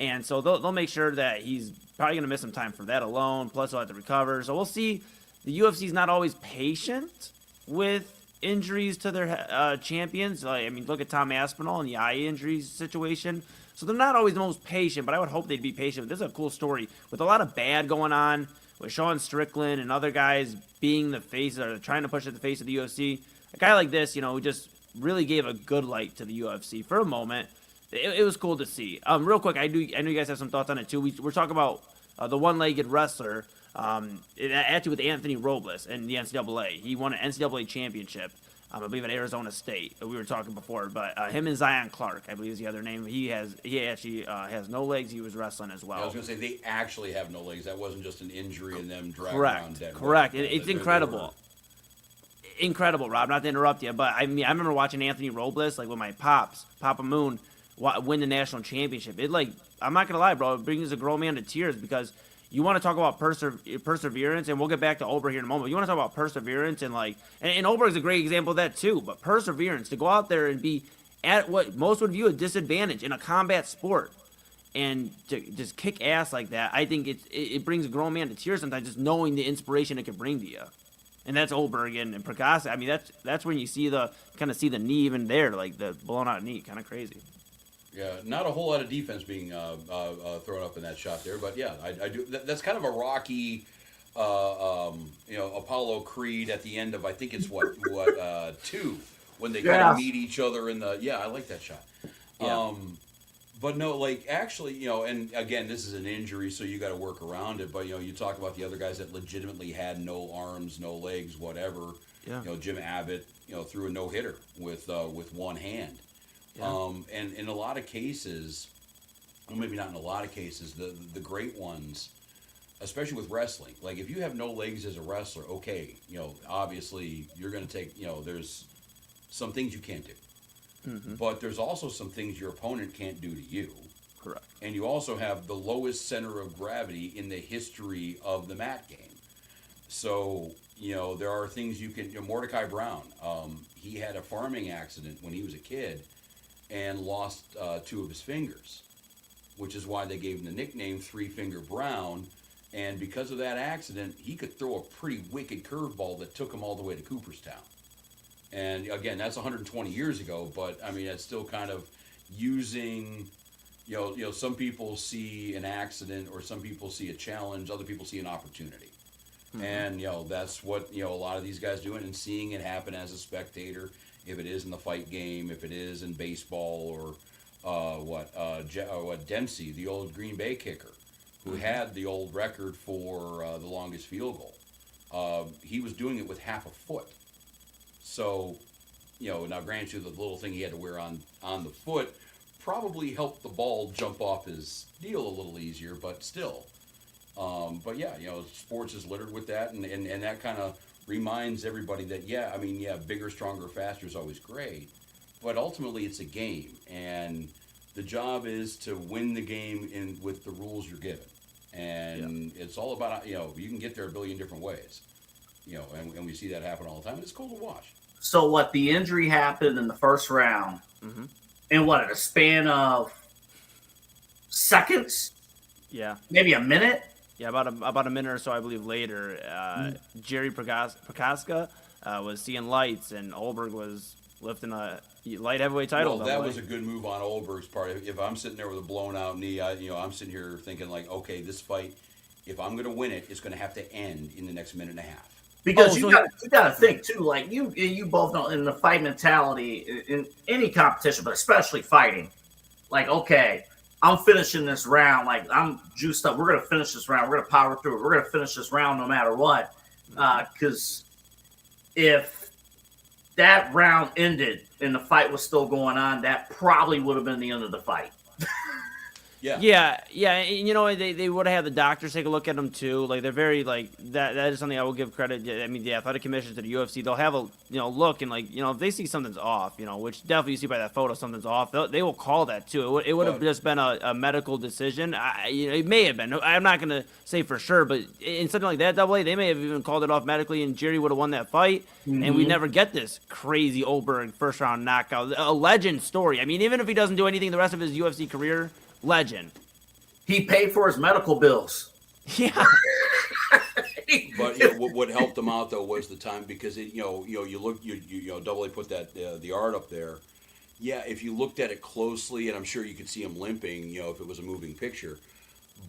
And so they'll make sure that he's probably gonna miss some time for that alone. Plus, he'll have to recover. So we'll see. The UFC's not always patient with injuries to their champions. Look at Tom Aspinall and the eye injuries situation. So they're not always the most patient, but I would hope they'd be patient. This is a cool story with a lot of bad going on with Sean Strickland and other guys being the face or trying to push at the face of the UFC. A guy like this, who just really gave a good light to the UFC for a moment. It was cool to see. Real quick, I know you guys have some thoughts on it too. We're talking about the one-legged wrestler, actually with Anthony Robles in the NCAA. He won an NCAA championship. I believe at Arizona State. We were talking before, but him and Zion Clark, I believe is the other name. He actually has no legs. He was wrestling as well. I was going to say they actually have no legs. That wasn't just an injury and them dragging around dead. Correct. It's incredible. Incredible, Rob. Not to interrupt you, but I remember watching Anthony Robles like with my Papa Moon, win the national championship. I'm not gonna lie, bro. It brings a grown man to tears because you want to talk about perseverance, and we'll get back to Ulberg here in a moment. You want to talk about perseverance and Ulberg's a great example of that too. But perseverance, to go out there and be at what most would view a disadvantage in a combat sport, and to just kick ass like that, I think it brings a grown man to tears sometimes, just knowing the inspiration it can bring to you. And that's Ulberg and Prokaska. That's when you see the knee even there, like the blown out knee, kind of crazy. Yeah, not a whole lot of defense being thrown up in that shot there, but yeah, I do. That's kind of a Rocky, Apollo Creed at the end of, I think it's what 2, when they kind of meet each other in the. Yeah, I like that shot. Yeah. But no, actually, and again, this is an injury, so you got to work around it. But you talk about the other guys that legitimately had no arms, no legs, whatever. Yeah. Jim Abbott, threw a no-hitter with one hand. Yeah. And in a lot of cases, well, maybe not in a lot of cases, the great ones, especially with wrestling, like if you have no legs as a wrestler, okay, obviously you're going to take, there's some things you can't do. Mm-hmm. But there's also some things your opponent can't do to you. Correct. And you also have the lowest center of gravity in the history of the mat game. So, there are things you can, Mordecai Brown, he had a farming accident when he was a kid and lost 2 of his fingers, which is why they gave him the nickname Three Finger Brown. And because of that accident, he could throw a pretty wicked curveball that took him all the way to Cooperstown. And again, that's 120 years ago, but that's still kind of using, some people see an accident or some people see a challenge, other people see an opportunity. Mm-hmm. And, that's what, a lot of these guys doing, and seeing it happen as a spectator, if it is in the fight game, if it is in baseball, or Dempsey, the old Green Bay kicker, who had the old record for the longest field goal. He was doing it with half a foot. So, now granted you the little thing he had to wear on the foot probably helped the ball jump off his deal a little easier, but still. But yeah, sports is littered with that, and that kind of reminds everybody that, bigger, stronger, faster is always great, but ultimately it's a game, and the job is to win the game with the rules you're given. And it's all about, you can get there a billion different ways, and we see that happen all the time. It's cool to watch. So what, the injury happened in the first round, in what, in a span of seconds? Yeah. Maybe a minute? Yeah, about a minute or so, I believe, later, Jerry Prokaska was seeing lights, and Olberg was lifting a light heavyweight title. Well, that was a good move on Olberg's part. If I'm sitting there with a blown out knee, I'm sitting here thinking like, okay, this fight, if I'm going to win it, it's going to have to end in the next minute and a half. Because you got to think too, like you both know, in the fight mentality in any competition, but especially fighting, like, okay, I'm finishing this round. Like, I'm juiced up. We're going to finish this round. We're going to power through it. We're going to finish this round no matter what. Because if that round ended and the fight was still going on, that probably would have been the end of the fight. Yeah. And, they would have had the doctors take a look at them too. Like, they're very like that. That is something I will give credit. I mean, the athletic commission to the UFC, they'll have a look, and like, if they see something's off, which definitely you see by that photo, something's off. They will call that too. It would have just been a medical decision. It may have been. I'm not gonna say for sure, but in something like that, AA, they may have even called it off medically, and Jerry would have won that fight, and we never get this crazy Olberg first round knockout, a legend story. I mean, even if he doesn't do anything the rest of his UFC career. Legend. He paid for his medical bills. Yeah. But what helped him out though was the time, because you look, AA put that the art up there. Yeah, if you looked at it closely, and I'm sure you could see him limping, if it was a moving picture.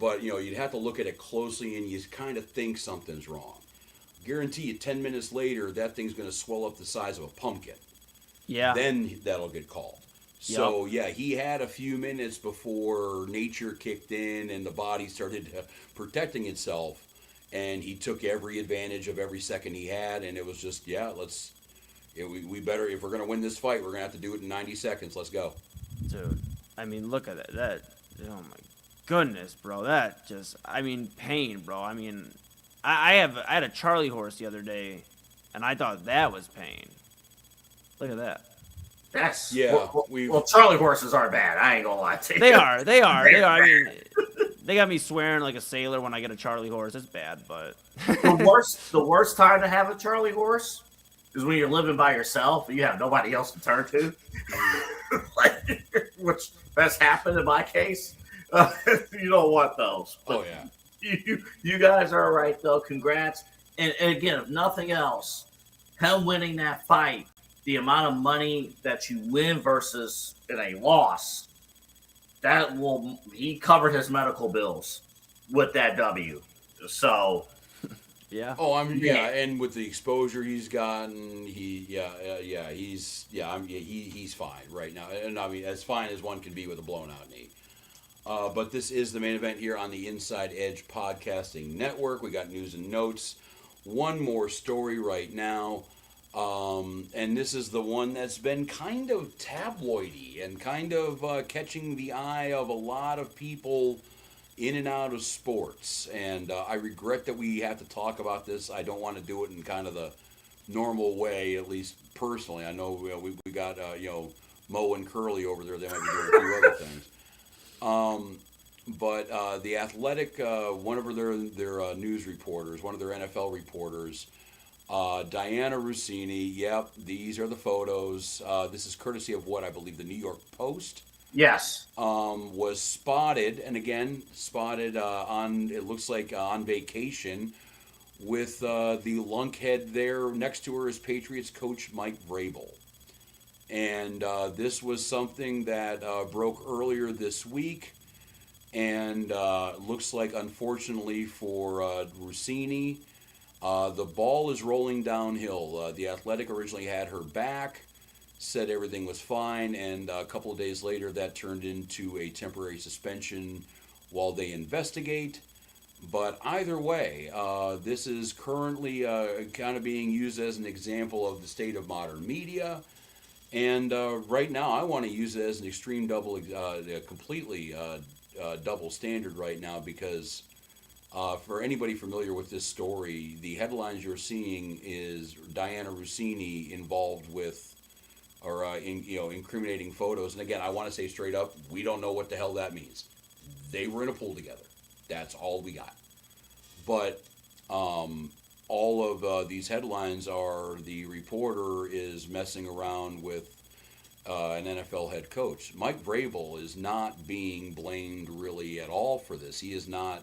But you'd have to look at it closely, and you kind of think something's wrong. Guarantee you, 10 minutes later, that thing's going to swell up the size of a pumpkin. Yeah. Then that'll get called. So, he had a few minutes before nature kicked in and the body started protecting itself, and he took every advantage of every second he had, and it was just, we better, if we're going to win this fight, we're going to have to do it in 90 seconds. Let's go. Dude, I mean, look at that. Oh, my goodness, bro. That just, pain, bro. I mean, I had a Charlie horse the other day, and I thought that was pain. Look at that. That's well, Charlie horses are bad. I ain't gonna lie to you. They are. I mean, they got me swearing like a sailor when I get a Charlie horse. It's bad, but the worst time to have a Charlie horse is when you're living by yourself and you have nobody else to turn to. Which that's happened in my case. You don't want those. Oh yeah. You guys are all right though. Congrats. And again, if nothing else, him winning that fight, the amount of money that you win versus in a loss, he covered his medical bills with that W. So, yeah. Oh, and with the exposure he's gotten, he's fine right now, and I mean as fine as one can be with a blown out knee. But this is the main event here on the Inside Edge Podcasting Network. We got news and notes. One more story right now. And this is the one that's been kind of tabloidy and kind of catching the eye of a lot of people in and out of sports. And I regret that we have to talk about this. I don't want to do it in kind of the normal way, at least personally. I know we got Mo and Curly over there. They might be doing a few other things. But the Athletic, one of their news reporters, one of their NFL reporters, Diana Rozycki, these are the photos. This is courtesy of what I believe the New York Post. Yes. Was spotted, and again, spotted it looks like on vacation, with the lunkhead there. Next to her is Patriots coach Mike Vrabel. And this was something that broke earlier this week, and looks like, unfortunately for Rozycki, the ball is rolling downhill. The Athletic originally had her back, said everything was fine, and a couple of days later that turned into a temporary suspension while they investigate. But either way, this is currently kind of being used as an example of the state of modern media. And right now, I want to use it as an extreme completely double standard right now because for anybody familiar with this story, the headlines you're seeing is Diana Rossini involved with or incriminating photos. And again, I want to say straight up, we don't know what the hell that means. They were in a pool together. That's all we got. But all of these headlines are the reporter is messing around with an NFL head coach. Mike Vrabel is not being blamed really at all for this. He is not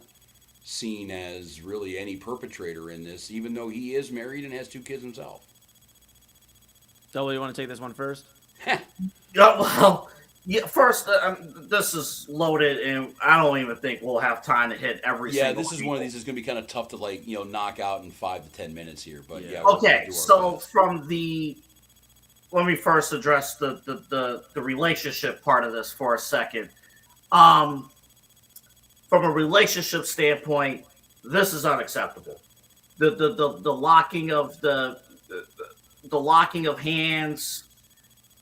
seen as really any perpetrator in this, even though he is married and has 2 kids himself. So, you want to take this one first? Well, yeah. First, this is loaded, and I don't even think we'll have time to hit every. Yeah, single this is one of these that's going to be kind of tough to knock out in 5 to 10 minutes here. But yeah. Okay, so let me first address the relationship part of this for a second. From a relationship standpoint, this is unacceptable. The locking of the locking of hands,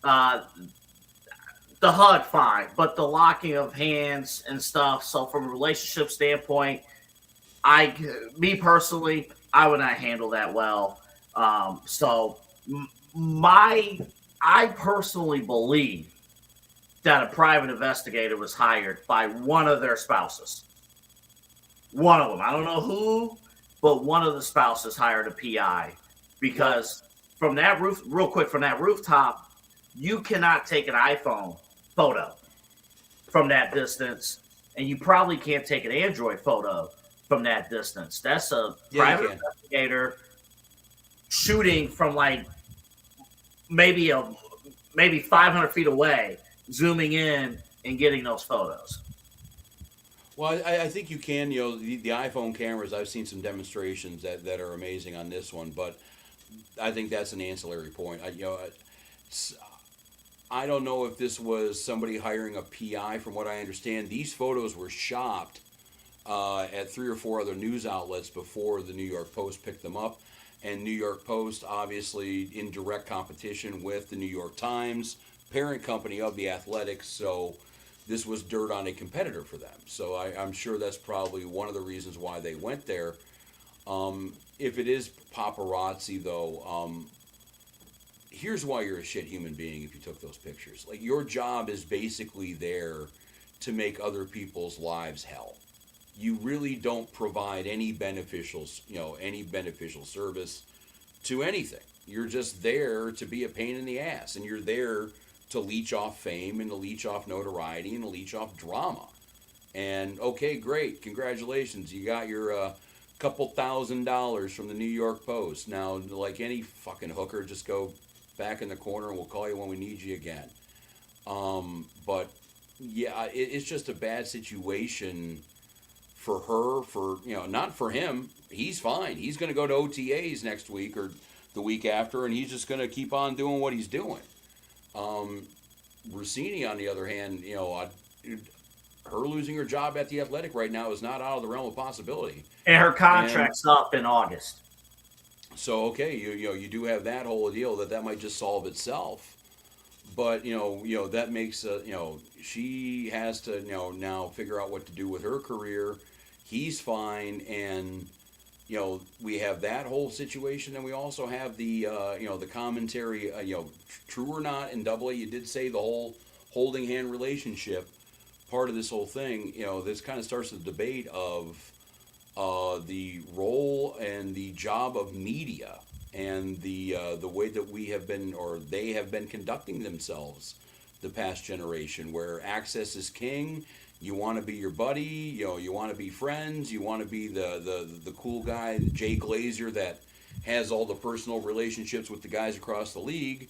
the hug, fine, but the locking of hands and stuff. So from a relationship standpoint, me personally, I would not handle that well. I personally believe that a private investigator was hired by one of their spouses. One of them. I don't know who, but one of the spouses hired a PI because from that rooftop, you cannot take an iPhone photo from that distance, and you probably can't take an Android photo from that distance. That's a private investigator shooting from maybe 500 feet away, zooming in and getting those photos. Well, I think you can. The iPhone cameras, I've seen some demonstrations that are amazing on this one, but I think that's an ancillary point. I don't know if this was somebody hiring a PI. From what I understand, these photos were shopped at 3 or 4 other news outlets before the New York Post picked them up. And New York Post, obviously in direct competition with the New York Times, parent company of the Athletics, so this was dirt on a competitor for them. So I'm sure that's probably one of the reasons why they went there. If it is paparazzi, though, here's why you're a shit human being if you took those pictures. Like, your job is basically there to make other people's lives hell. You really don't provide any beneficial service to anything. You're just there to be a pain in the ass, and you're there to leech off fame and to leech off notoriety and to leech off drama. And okay, great, congratulations, you got your couple $1,000 from the New York Post. Now, like any fucking hooker, just go back in the corner and we'll call you when we need you again. But yeah, it's just a bad situation for her, not for him. He's fine. He's going to go to OTAs next week or the week after, and he's just going to keep on doing what he's doing. Rossini, on the other hand, her losing her job at the Athletic right now is not out of the realm of possibility. And her contract's up in August. So, okay, you do have that whole deal that might just solve itself. But, that makes, she has to, now figure out what to do with her career. He's fine. And, we have that whole situation. And we also have the, the commentary, true or not, in AA, you did say the whole holding hand relationship part of this whole thing. This kind of starts the debate of the role and the job of media and the way that we have been, or they have been conducting themselves the past generation, where access is king. You want to be your buddy, you want to be friends, you want to be the cool guy, Jay Glazer, that has all the personal relationships with the guys across the league.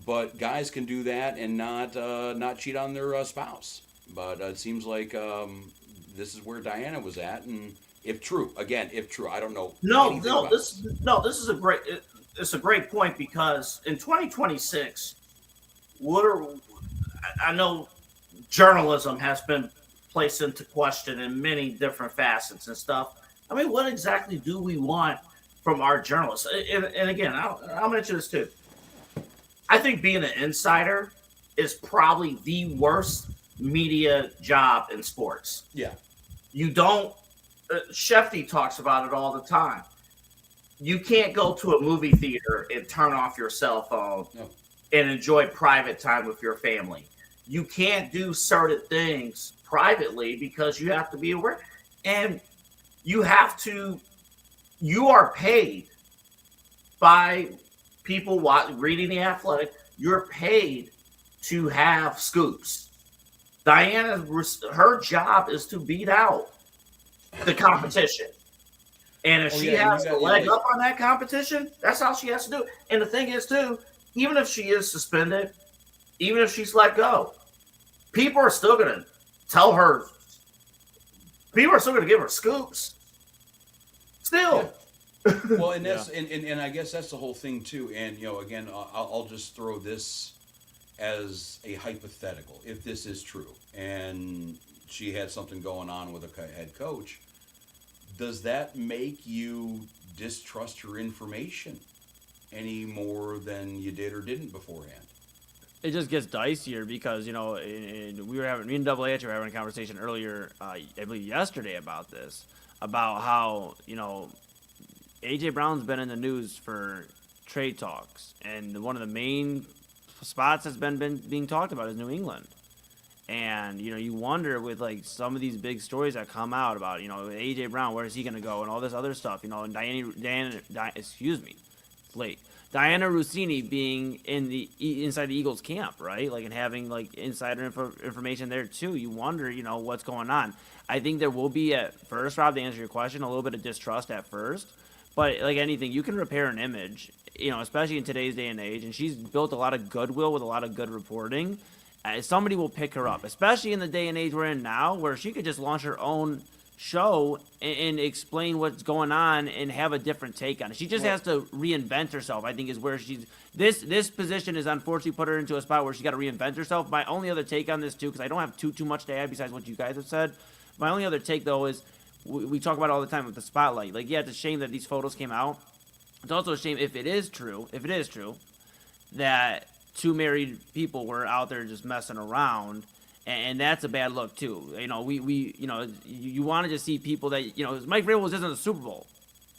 But guys can do that and not cheat on their spouse. But it seems like this is where Diana was at, and if true, I don't know. This is a great point, because in 2026, I know journalism has been placed into question in many different facets and stuff. I mean, what exactly do we want from our journalists? And again, I'll mention this too. I think being an insider is probably the worst media job in sports. Yeah. You don't. Shefty talks about it all the time. You can't go to a movie theater and turn off your cell phone and enjoy private time with your family. You can't do certain things privately because you have to be aware. And you are paid by people reading The Athletic. You're paid to have scoops. Diana, her job is to beat out the competition. And if she has to leg up on that competition, that's how she has to do it. And the thing is, too, even if she is suspended, even if she's let go, people are still going to tell her. People are still going to give her scoops. Still. Yeah. Well, and that's and I guess that's the whole thing too. And again, I'll just throw this as a hypothetical. If this is true, and she had something going on with a head coach, does that make you distrust her information any more than you did or didn't beforehand? It just gets dicier because, me and Double H were having a conversation earlier, I believe yesterday about this, about how, A.J. Brown's been in the news for trade talks, and one of the main spots that's been being talked about is New England. And, you wonder with, some of these big stories that come out about, A.J. Brown, where is he going to go, and all this other stuff, and Diana Rossini being inside the Eagles camp, right? And having, insider information there, too. You wonder, what's going on. I think there will be, at first, Rob, to answer your question, a little bit of distrust at first. But, like anything, you can repair an image, especially in today's day and age. And she's built a lot of goodwill with a lot of good reporting. Somebody will pick her up, especially in the day and age we're in now, where she could just launch her own show and explain what's going on and have a different take on it. She just has to reinvent herself, I think, is where she's... This position is unfortunately put her into a spot where she's got to reinvent herself. My only other take on this, too, because I don't have too much to add besides what you guys have said. My only other take, though, is we talk about it all the time with the spotlight. It's a shame that these photos came out. It's also a shame if it is true, that two married people were out there just messing around, and that's a bad look too. You wanted to see people that Mike Vrabel was in the Super Bowl,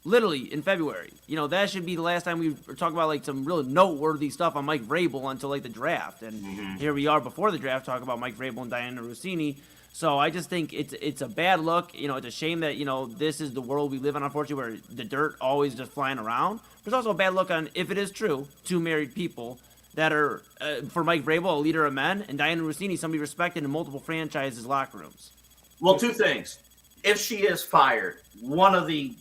literally in February. That should be the last time we were talking about some real noteworthy stuff on Mike Vrabel until the draft, and here we are before the draft talking about Mike Vrabel and Diana Rossini. So I just think it's a bad look. It's a shame that this is the world we live in, unfortunately, where the dirt always just flying around. There's also a bad look on, if it is true, two married people that are, for Mike Vrabel, a leader of men, and Diana Rossini, somebody respected in multiple franchises' locker rooms. Well, two things. If she is fired, one of the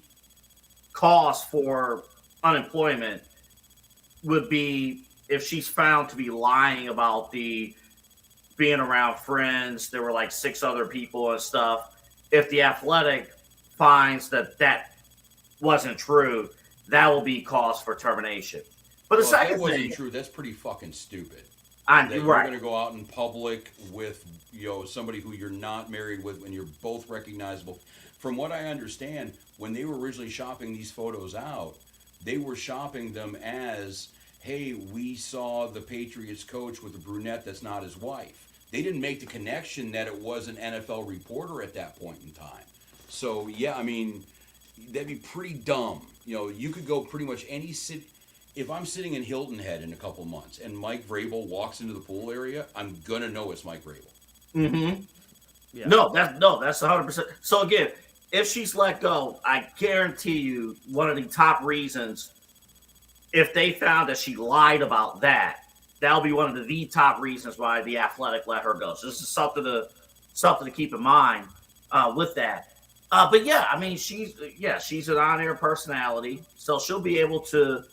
cause for unemployment would be if she's found to be lying about being around friends. There were 6 other people and stuff. If the Athletic finds that wasn't true, that will be cause for termination. But the second if that wasn't thing, true, that's pretty fucking stupid. You're going to go out in public with somebody who you're not married with, when you're both recognizable. From what I understand, when they were originally shopping these photos out, they were shopping them as, hey, we saw the Patriots coach with a brunette that's not his wife. They didn't make the connection that it was an NFL reporter at that point in time. So, yeah, I mean, that'd be pretty dumb. You could go pretty much any city. If I'm sitting in Hilton Head in a couple months and Mike Vrabel walks into the pool area, I'm going to know it's Mike Vrabel. Mm-hmm. Yeah. No, that's 100%. So, again, if she's let go, I guarantee you one of the top reasons, if they found that she lied about that'll be one of the top reasons why the Athletic let her go. So this is something to keep in mind with that. But yeah, I mean, she's an on-air personality, so she'll be able to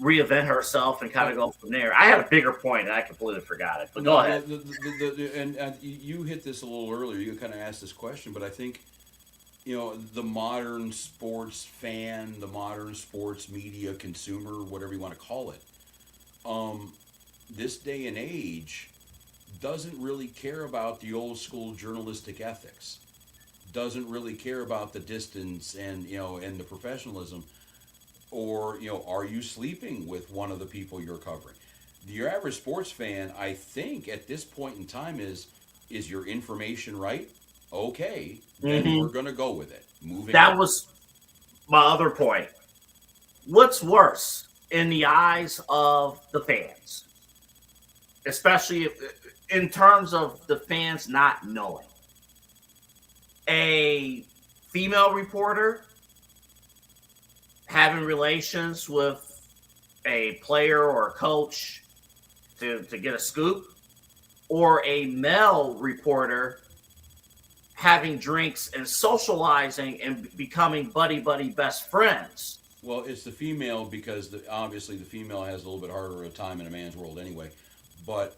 reinvent herself and kind of go from there. I had a bigger point and I completely forgot it, but go ahead. And you hit this a little earlier. You kind of asked this question, but I think the modern sports fan, the modern sports media consumer, whatever you want to call it, this day and age doesn't really care about the old school journalistic ethics, doesn't really care about the distance and and the professionalism, or are you sleeping with one of the people you're covering? your average sports fan, I think, at this point in time is your information right? Okay, then we're going to go with it. Moving That on. was my other point. What's worse in the eyes of the fans, especially in terms of the fans not knowing? A female reporter having relations with a player or a coach to get a scoop, or a male reporter having drinks and socializing and becoming buddy best friends? Well, it's the female because obviously the female has a little bit harder a time in a man's world anyway. But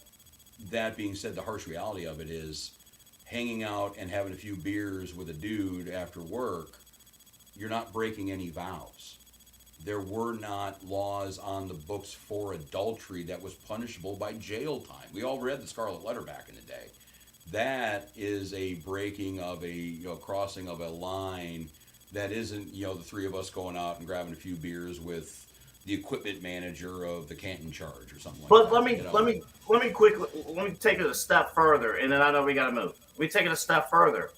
that being said, the harsh reality of it is hanging out and having a few beers with a dude after work, you're not breaking any vows. There were not laws on the books for adultery that was punishable by jail time. We all read the Scarlet Letter back in the day. That is a breaking of crossing of a line that isn't, the three of us going out and grabbing a few beers with the equipment manager of the Canton Charge or something like But that. let me take it a step further, and then I know we got to move. We take it a step further.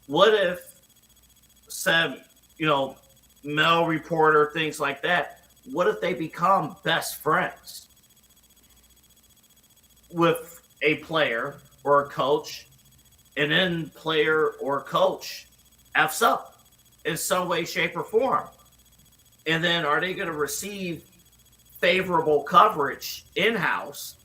What if, said, male reporter, things like that, what if they become best friends with a player or a coach, and then player or coach F's up in some way, shape, or form? And then are they going to receive favorable coverage in-house,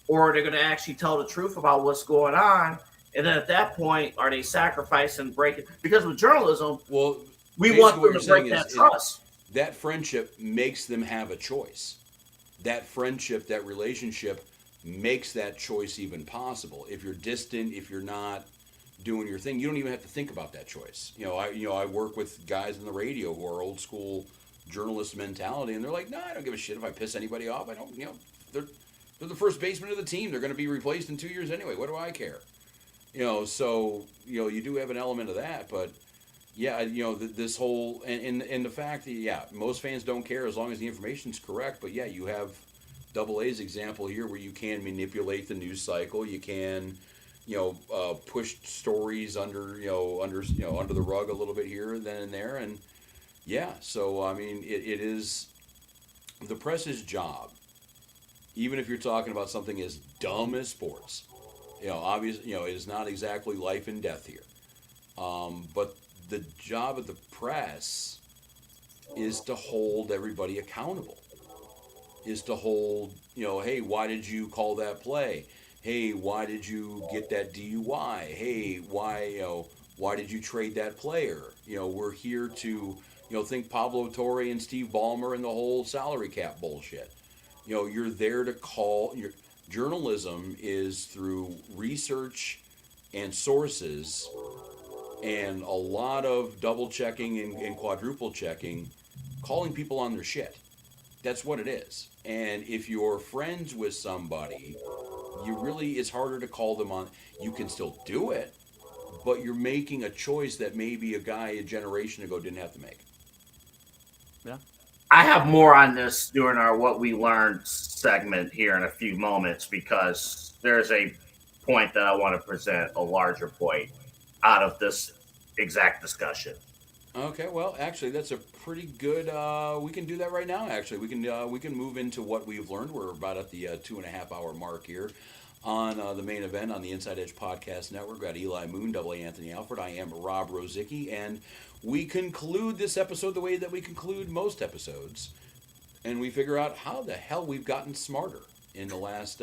or are they going to actually tell the truth about what's going on? And then at that point, are they sacrificing breaking? Because with journalism, Well, we want them to break that trust. That friendship makes them have a choice. That friendship, that relationship makes that choice even possible. If you're distant, if you're not doing your thing, you don't even have to think about that choice. I work with guys on the radio who are old school journalist mentality, and they're like, no, I don't give a shit if I piss anybody off. I don't, they're the first baseman of the team. They're going to be replaced in 2 years anyway. What do I care? So you do have an element of that, but yeah, this whole and the fact that most fans don't care as long as the information's correct. But yeah, you have Double A's example here where you can manipulate the news cycle. You can push stories under the rug a little bit here, then and there, and yeah. So I mean, it is the press's job, even if you're talking about something as dumb as sports. Obviously, it is not exactly life and death here, but the job of the press is to hold everybody accountable. Is to hold, hey, why did you call that play? Hey, why did you get that DUI? Hey, why did you trade that player? We're here to, think Pablo Torre and Steve Ballmer and the whole salary cap bullshit. You're there to call. Journalism is through research and sources and a lot of double checking and quadruple checking, calling people on their shit. That's what it is. And if you're friends with somebody, it's harder to call them on. You can still do it, but you're making a choice that maybe a guy a generation ago didn't have to make. Yeah. I have more on this during our What We Learned segment here in a few moments, because there's a point that I want to present, a larger point out of this exact discussion. Okay, well, actually, that's a pretty good. We can do that right now. Actually, we can move into what we've learned. We're about at the 2.5 hour mark here on the main event on the Inside Edge Podcast Network. We've got Eli Moon, Double A Anthony Alford. I am Rob Rozycki, and we conclude this episode the way that we conclude most episodes, and we figure out how the hell we've gotten smarter in the last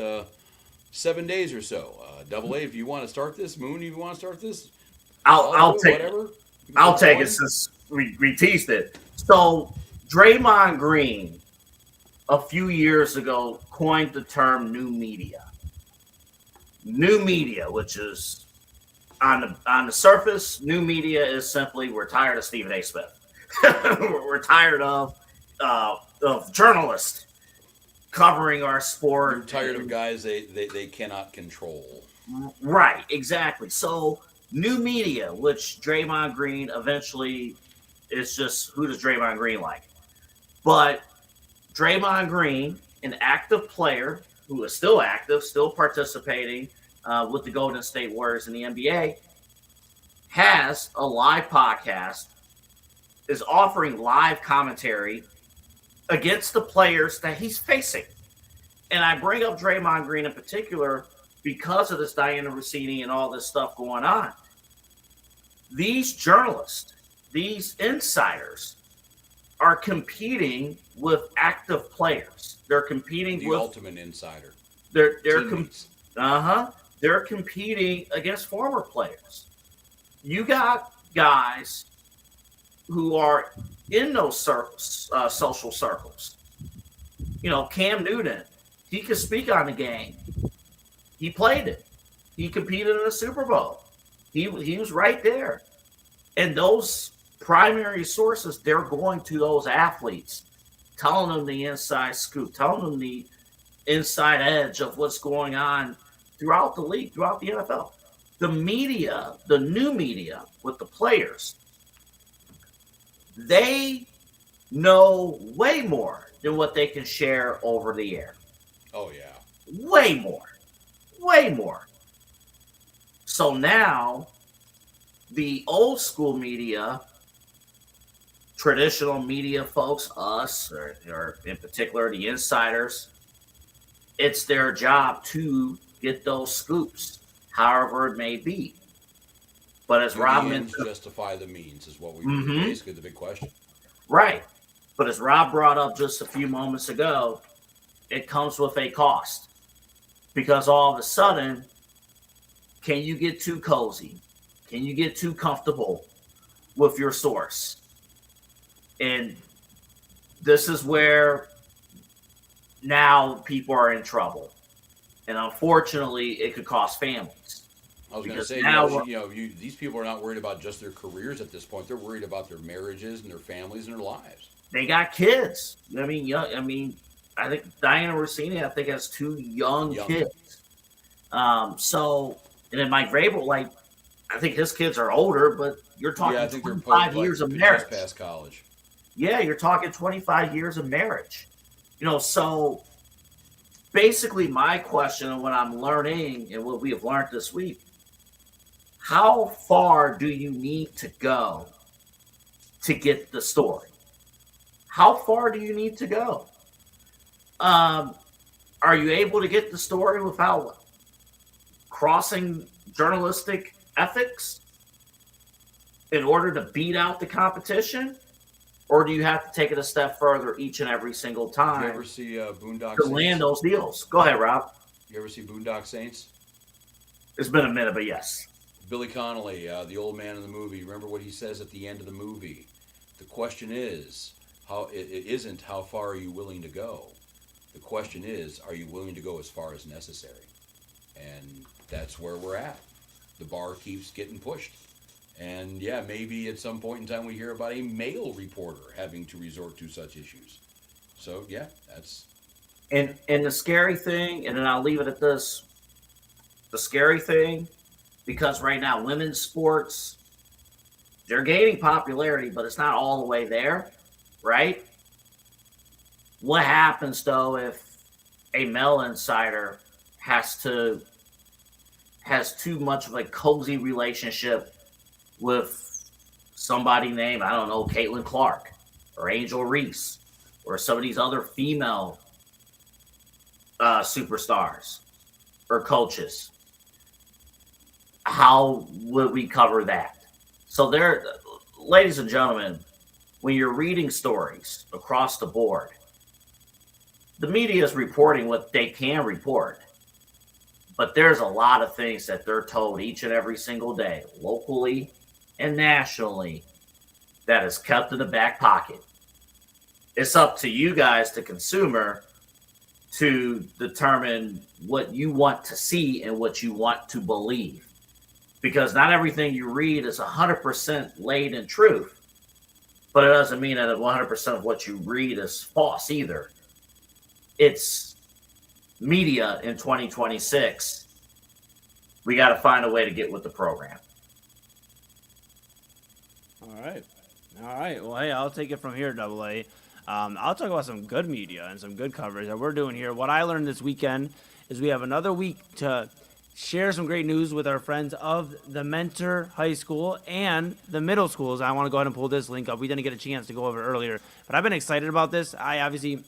7 days or so. Double A, if you want to start this, Moon, if you want to start this, I'll take whatever. I'll take it since we teased it. So Draymond Green a few years ago coined the term new media. New media, which is on the surface, new media is simply we're tired of Stephen A. Smith. we're tired of journalists covering our sport. You're tired of guys they cannot control. Right, exactly. So new media, which Draymond Green eventually is just, who does Draymond Green like? But Draymond Green an active player who is still active, still participating with the Golden State Warriors in the NBA, has a live podcast, is offering live commentary against the players that he's facing. And I bring up Draymond Green in particular because of this Diana Rossini and all this stuff going on. These journalists, these insiders, are competing with active players. They're competing the with ultimate insider. They're competing against former players. You got guys who are in those social circles. You know, Cam Newton, he could speak on the game. He played it. He competed in the Super Bowl. He was right there. And those primary sources, they're going to those athletes, telling them the inside scoop, telling them the inside edge of what's going on throughout the league, throughout the NFL. The media, the new media with the players, they know way more than what they can share over the air. Oh, yeah. Way more. Way more. So now, the old school media, traditional media folks, us, or in particular the insiders, it's their job to get those scoops, however it may be. But as Rob mentioned, justify the means is what we basically the big question. Right. But as Rob brought up just a few moments ago, it comes with a cost. Because all of a sudden, can you get too cozy? Can you get too comfortable with your source? And this is where now people are in trouble. And unfortunately, it could cost families. I was going to say, these people are not worried about just their careers at this point. They're worried about their marriages and their families and their lives. They got kids. I think Diana Rossini, has 2 young kids. And then Mike Vrabel, I think his kids are older, but you're talking 25 years of marriage. Past college. Yeah, you're talking 25 years of marriage. So basically my question and what I'm learning and what we have learned this week, how far do you need to go to get the story? How far do you need to go? Are you able to get the story without crossing journalistic ethics in order to beat out the competition? Or do you have to take it a step further each and every single time? Did you ever see Boondock to Saints? Land those deals? Go ahead, Rob. You ever see Boondock Saints? It's been a minute, but yes. Billy Connolly, the old man in the movie. Remember what he says at the end of the movie? The question is, it isn't how far are you willing to go? The question is, are you willing to go as far as necessary? And that's where we're at. The bar keeps getting pushed. And yeah, maybe at some point in time we hear about a male reporter having to resort to such issues. So yeah, that's... And the scary thing, and then I'll leave it at this, the scary thing, because right now women's sports, they're gaining popularity, but it's not all the way there, right? What happens though if a male insider has too much of a cozy relationship with somebody named, I don't know, Caitlin Clark or Angel Reese or some of these other female superstars or coaches? How would we cover that? So there, ladies and gentlemen, when you're reading stories across the board, the media is reporting what they can report. But there's a lot of things that they're told each and every single day, locally and nationally, that is kept in the back pocket. It's up to you guys, the consumer, to determine what you want to see and what you want to believe. Because not everything you read is 100% laid in truth. But it doesn't mean that 100% of what you read is false either. It's media in 2026. We got to find a way to get with the program. All right. Well, hey, I'll take it from here, Double A. I'll talk about some good media and some good coverage that we're doing here. What I learned this weekend is we have another week to share some great news with our friends of the Mentor High School and the middle schools. I want to go ahead and pull this link up. We didn't get a chance to go over it earlier, but I've been excited about this. I obviously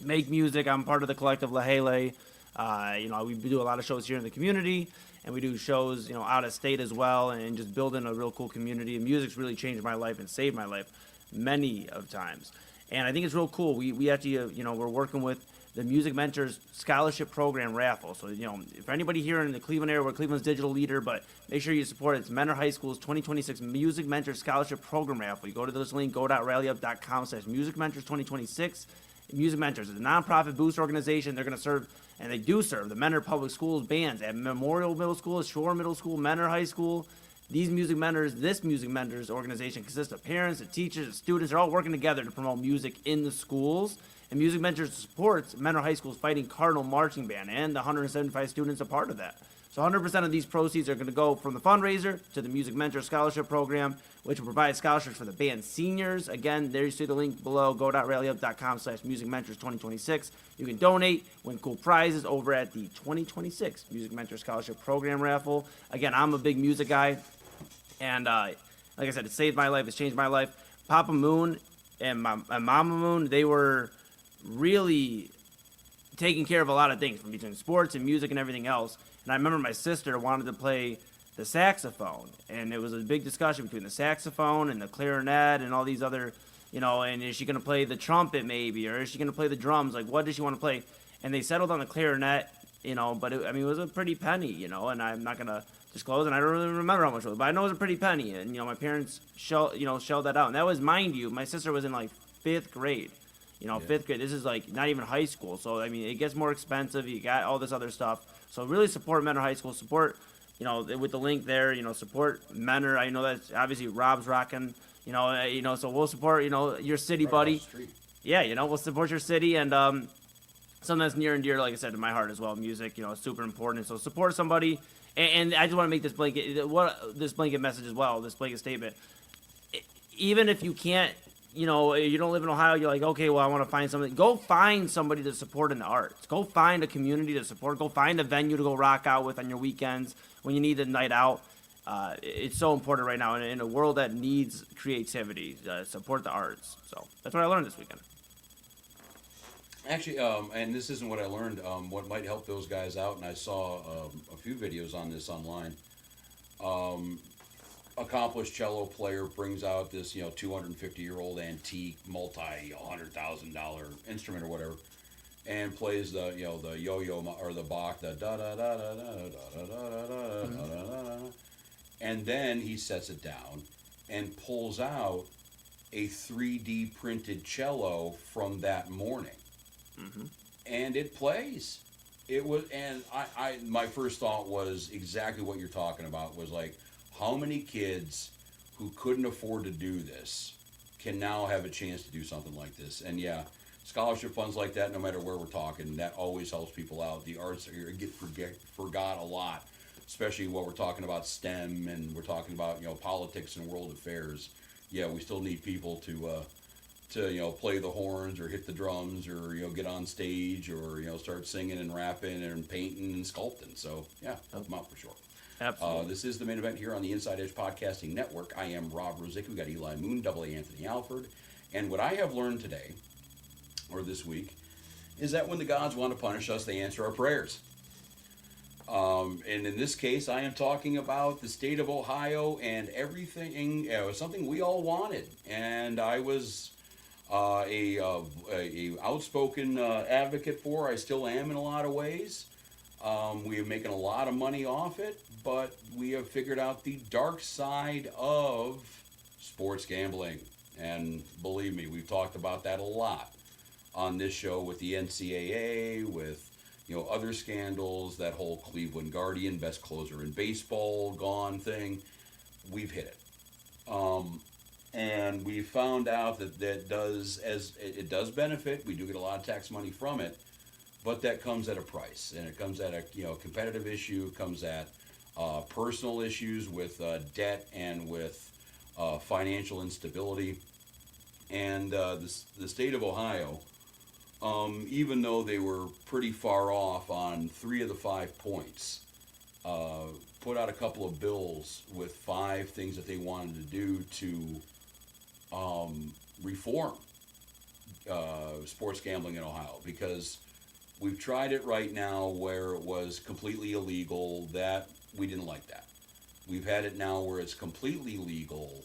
make music. I'm part of the collective Lahele. We do a lot of shows here in the community, and we do shows, out of state as well, and just building a real cool community. And music's really changed my life and saved my life many of times. And I think it's real cool. We actually, we're working with the Music Mentors Scholarship Program raffle. So, if anybody here in the Cleveland area, we're Cleveland's digital leader, but make sure you support it. It's Mentor High School's 2026 Music Mentors Scholarship Program raffle. You go to this link, go.rallyup.com/Music Mentors 2026. Music Mentors is a nonprofit boost organization. They're going to serve, and they do serve, the Mentor Public Schools bands at Memorial Middle School, Shore Middle School, Mentor High School. This Music Mentors organization consists of parents, and teachers, and students. They're all working together to promote music in the schools. And Music Mentors supports Mentor High School's Fighting Cardinal Marching Band and the 175 students a part of that. So 100% of these proceeds are going to go from the fundraiser to the Music Mentor Scholarship Program, which will provide scholarships for the band seniors. Again, there you see the link below, go.rallyup.com/Music Mentors 2026. You can donate, win cool prizes over at the 2026 Music Mentor Scholarship Program raffle. Again, I'm a big music guy, and like I said, it saved my life, it's changed my life. Papa Moon and Mama Moon, they were really taking care of a lot of things, from between sports and music and everything else. And I remember my sister wanted to play the saxophone, and it was a big discussion between the saxophone and the clarinet and all these other, and is she going to play the trumpet maybe, or is she going to play the drums? Like, what does she want to play? And they settled on the clarinet, but it was a pretty penny, and I'm not going to disclose, and I don't really remember how much it was, but I know it was a pretty penny, and, my parents shelled that out. And that was, mind you, my sister was in, like, 5th grade. Fifth grade. This is like not even high school. So, it gets more expensive. You got all this other stuff. So really support Mentor High School. Support, with the link there, support Mentor. I know that's obviously Rob's rocking, so we'll support, your city, buddy. Yeah, we'll support your city. And something that's near and dear, like I said, to my heart as well. Music, is super important. So support somebody. And I just want to make this blanket message as well, this blanket statement. Even if you can't, you don't live in Ohio, you're like, okay, well, I want to find something. Go find somebody to support in the arts. Go find a community to support. Go find a venue to go rock out with on your weekends when you need a night out. It's so important right now in a world that needs creativity. Support the arts. So that's what I learned this weekend. Actually, and this isn't what I learned, what might help those guys out, and I saw a few videos on this online. Accomplished cello player brings out this 250-year-old antique multi-$100,000 instrument or whatever, and plays the the yo-yo or the Bach, the da da da da da da da da da da, and then he sets it down and pulls out a 3D printed cello from that morning, and it plays. It was, and I my first thought was exactly what you're talking about. Was like, how many kids who couldn't afford to do this can now have a chance to do something like this? And yeah, scholarship funds like that, no matter where we're talking, that always helps people out. The arts forgot a lot, especially what we're talking about STEM, and we're talking about politics and world affairs. Yeah, we still need people to play the horns or hit the drums or get on stage or start singing and rapping and painting and sculpting. So yeah, help them out for sure. Absolutely. This is the main event here on the Inside Edge Podcasting Network. I am Rob Rozycki. We got Eli Moon, Double A Anthony Alford. And what I have learned today, or this week, is that when the gods want to punish us, they answer our prayers. And in this case, I am talking about the state of Ohio and everything. It was something we all wanted. And I was a outspoken advocate for. I still am in a lot of ways. We are making a lot of money off it, but we have figured out the dark side of sports gambling. And believe me, we've talked about that a lot on this show with the NCAA, with other scandals, that whole Cleveland Guardian, best closer in baseball, gone thing. We've hit it. And we found out that it does benefit. We do get a lot of tax money from it. But that comes at a price, and it comes at a competitive issue. It comes at personal issues with debt and with financial instability. And the state of Ohio, even though they were pretty far off on 3 of the 5 points, put out a couple of bills with 5 things that they wanted to do to reform sports gambling in Ohio, because we've tried it right now where it was completely illegal. That we didn't like that. We've had it now where it's completely legal,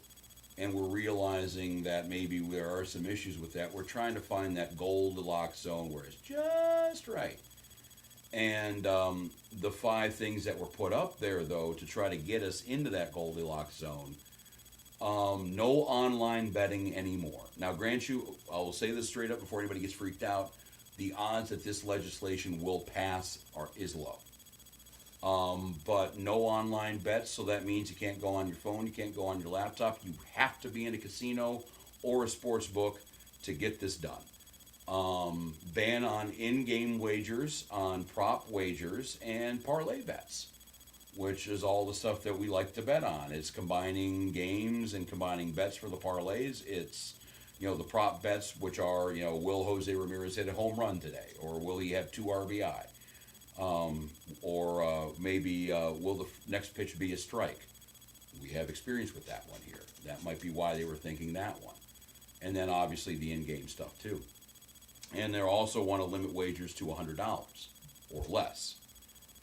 and we're realizing that maybe there are some issues with that. We're trying to find that Goldilocks zone where it's just right. And the 5 things that were put up there, though, to try to get us into that Goldilocks zone, no online betting anymore. Now, grant you, I will say this straight up before anybody gets freaked out, the odds that this legislation will pass is low. But no online bets, so that means you can't go on your phone, you can't go on your laptop. You have to be in a casino or a sports book to get this done. Ban on in-game wagers, on prop wagers, and parlay bets, which is all the stuff that we like to bet on. It's combining games and combining bets for the parlays. It's, the prop bets, which are, will Jose Ramirez hit a home run today? Or will he have 2 RBI? Or maybe will the next pitch be a strike? We have experience with that one here. That might be why they were thinking that one. And then obviously the in-game stuff too. And they also want to limit wagers to $100 or less.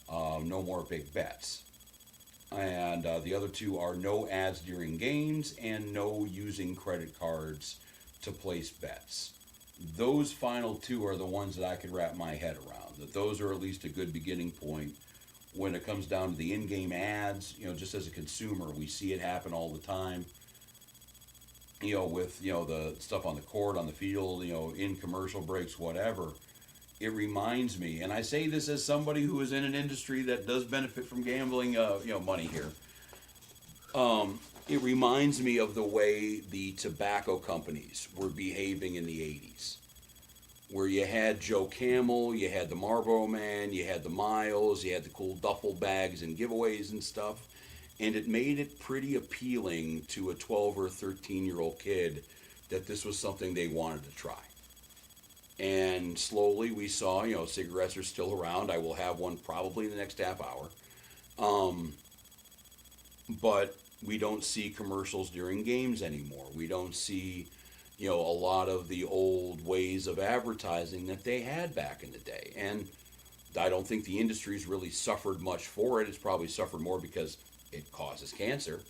No more big bets. And the other 2 are no ads during games and no using credit cards to place bets. Those final 2 are the ones that I could wrap my head around. That those are at least a good beginning point when it comes down to the in-game ads. Just as a consumer, we see it happen all the time. With the stuff on the court, on the field, in commercial breaks, whatever. It reminds me, and I say this as somebody who is in an industry that does benefit from gambling, money here. It reminds me of the way the tobacco companies were behaving in the 80s, where you had Joe Camel, you had the Marlboro Man, you had the Miles, you had the cool duffel bags and giveaways and stuff, and it made it pretty appealing to a 12 or 13-year-old kid that this was something they wanted to try. And slowly we saw, cigarettes are still around. I will have one probably in the next half hour. But we don't see commercials during games anymore. We don't see, a lot of the old ways of advertising that they had back in the day. And I don't think the industry's really suffered much for it. It's probably suffered more because it causes cancer.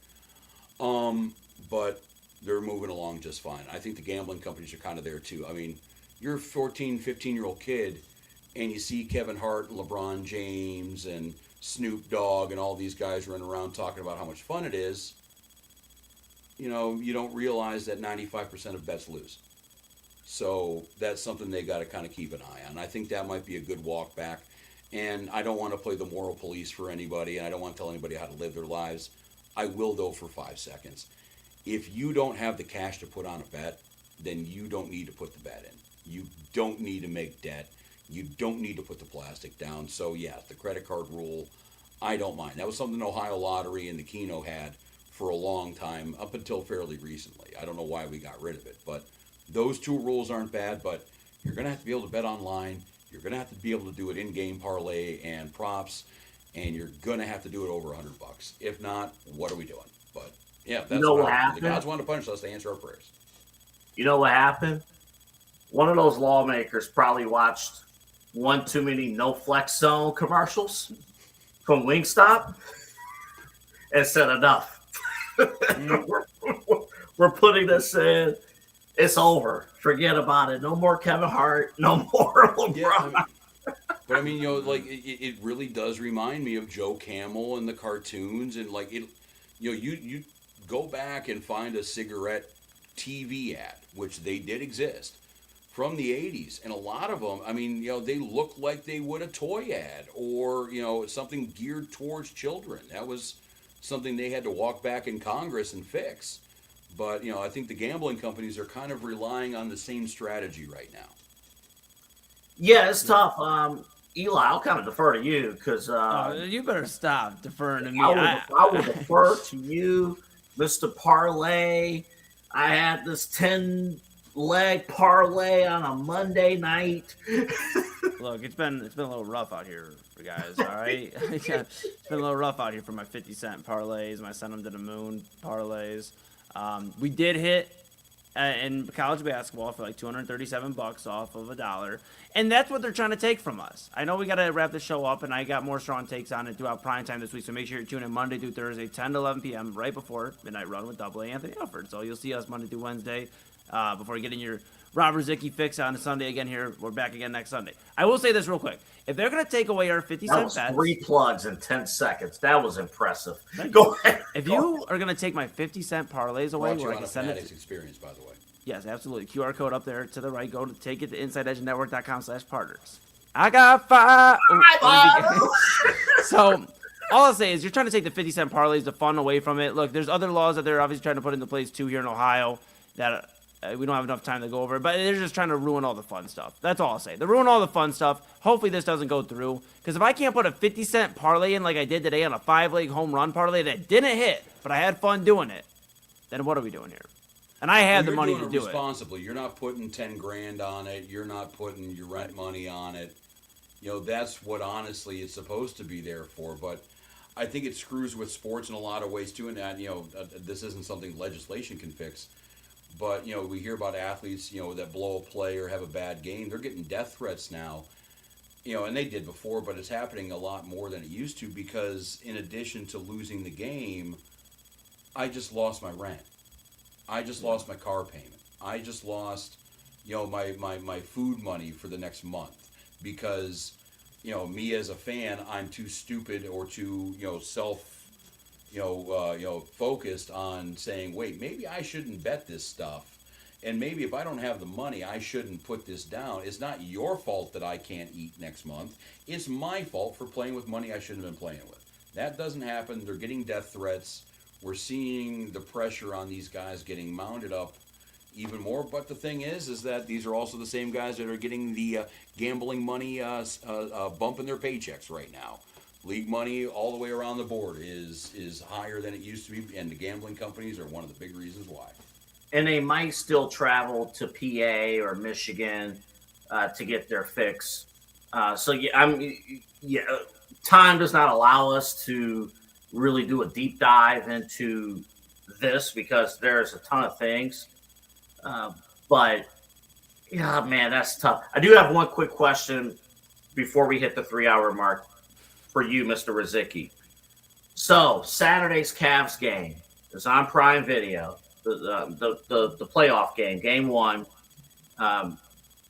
But they're moving along just fine. I think the gambling companies are kind of there too. I mean, you're a 14, 15-year-old kid, and you see Kevin Hart and LeBron James and Snoop Dogg and all these guys running around talking about how much fun it is. You don't realize that 95% of bets lose. So that's something they got to kind of keep an eye on. I think that might be a good walk back. And I don't want to play the moral police for anybody, and I don't want to tell anybody how to live their lives. I will, though, for 5 seconds. If you don't have the cash to put on a bet, then you don't need to put the bet in. You don't need to make debt. You don't need to put the plastic down. So, yeah, the credit card rule, I don't mind. That was something Ohio Lottery and the Keno had for a long time, up until fairly recently. I don't know why we got rid of it. But those 2 rules aren't bad, but you're going to have to be able to bet online. You're going to have to be able to do it in-game parlay and props, and you're going to have to do it over $100. If not, what are we doing? But, yeah, that's what happened. The gods wanted to punish us to answer our prayers. You know what happened? One of those lawmakers probably watched one too many no flex zone commercials from Wingstop and said enough. We're putting this in. It's over. Forget about it. No more Kevin Hart. No more LeBron. Yeah, but I mean, it really does remind me of Joe Camel and the cartoons, and you go back and find a cigarette TV ad, which they did exist, from the 80s. And a lot of them, I mean, they look like they would a toy ad or, something geared towards children. That was something they had to walk back in Congress and fix. But, I think the gambling companies are kind of relying on the same strategy right now. Yeah, it's tough. Eli, I'll kind of defer to you because you better stop deferring to me. I will defer to you, Mr. Parlay. I had this 10 leg parlay on a Monday night. Look, it's been a little rough out here, guys. All right, it's been a little rough out here for my 50-cent parlays, my send them to the moon parlays. We did hit in college basketball for like $237 off of $1, and that's what they're trying to take from us. I know we got to wrap the show up, and I got more strong takes on it throughout prime time this week. So make sure you tune in Monday through Thursday, 10 to 11 p.m. right before Midnight Run with Double A Anthony Alford. So you'll see us Monday through Wednesday before getting your Rozycki fix on a Sunday again here. We're back again next Sunday. I will say this real quick. If they're going to take away our 50-cent bets. 3 plugs in 10 seconds. That was impressive. Go ahead. If you are going to take my 50-cent parlays away, where I can send it. Experience, by the way. Yes, absolutely. QR code up there to the right. Go to take it to InsideEdgeNetwork.com/partners. I got 5. So all I'll say is you're trying to take the 50-cent parlays, the fun away from it. Look, there's other laws that they're obviously trying to put into place too here in Ohio that we don't have enough time to go over, but they're just trying to ruin all the fun stuff. That's all I'll say. They ruin all the fun stuff. Hopefully this doesn't go through, because if I can't put a 50-cent parlay in like I did today on a 5-leg home run parlay that didn't hit, but I had fun doing it, then what are we doing here? And I had the money to do it. Responsibly. You're not putting 10 grand on it. You're not putting your rent money on it. You know, that's what honestly it's supposed to be there for. But I think it screws with sports in a lot of ways too. And that, this isn't something legislation can fix. But, we hear about athletes, that blow a play or have a bad game. They're getting death threats now, and they did before, but it's happening a lot more than it used to, because in addition to losing the game, I just lost my rent. I just lost my car payment. I just lost, my food money for the next month because, me as a fan, I'm too stupid or too, focused on saying, wait, maybe I shouldn't bet this stuff. And maybe if I don't have the money, I shouldn't put this down. It's not your fault that I can't eat next month. It's my fault for playing with money I shouldn't have been playing with. That doesn't happen. They're getting death threats. We're seeing the pressure on these guys getting mounted up even more. But the thing is that these are also the same guys that are getting the gambling money bump in their paychecks right now. League money all the way around the board is higher than it used to be, and the gambling companies are one of the big reasons why. And they might still travel to PA or Michigan to get their fix. Time does not allow us to really do a deep dive into this because there's a ton of things. But, man, that's tough. I do have one quick question before we hit the 3-hour mark for you, Mr. Rozycki. So, Saturday's Cavs game is on Prime Video, the playoff game, game 1. And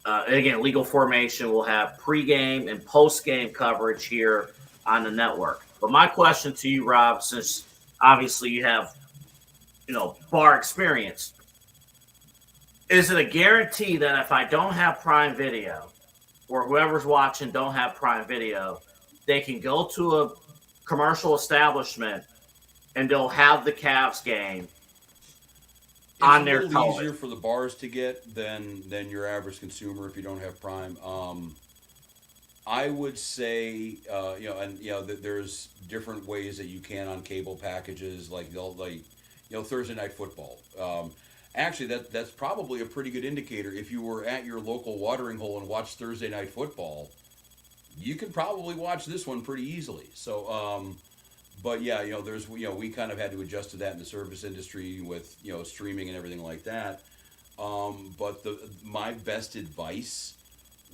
again, Legal Formation will have pregame and postgame coverage here on the network. But my question to you, Rob, since obviously you have, bar experience, is it a guarantee that if I don't have Prime Video or whoever's watching don't have Prime Video, they can go to a commercial establishment and they'll have the Cavs game on their television? It's a little easier for the bars to get than your average consumer if you don't have Prime. I would say, there's different ways that you can on cable packages, like Thursday Night Football. Actually, that's probably a pretty good indicator. If you were at your local watering hole and watched Thursday Night Football, you could probably watch this one pretty easily. So, but yeah, there's, we kind of had to adjust to that in the service industry with, streaming and everything like that. But my best advice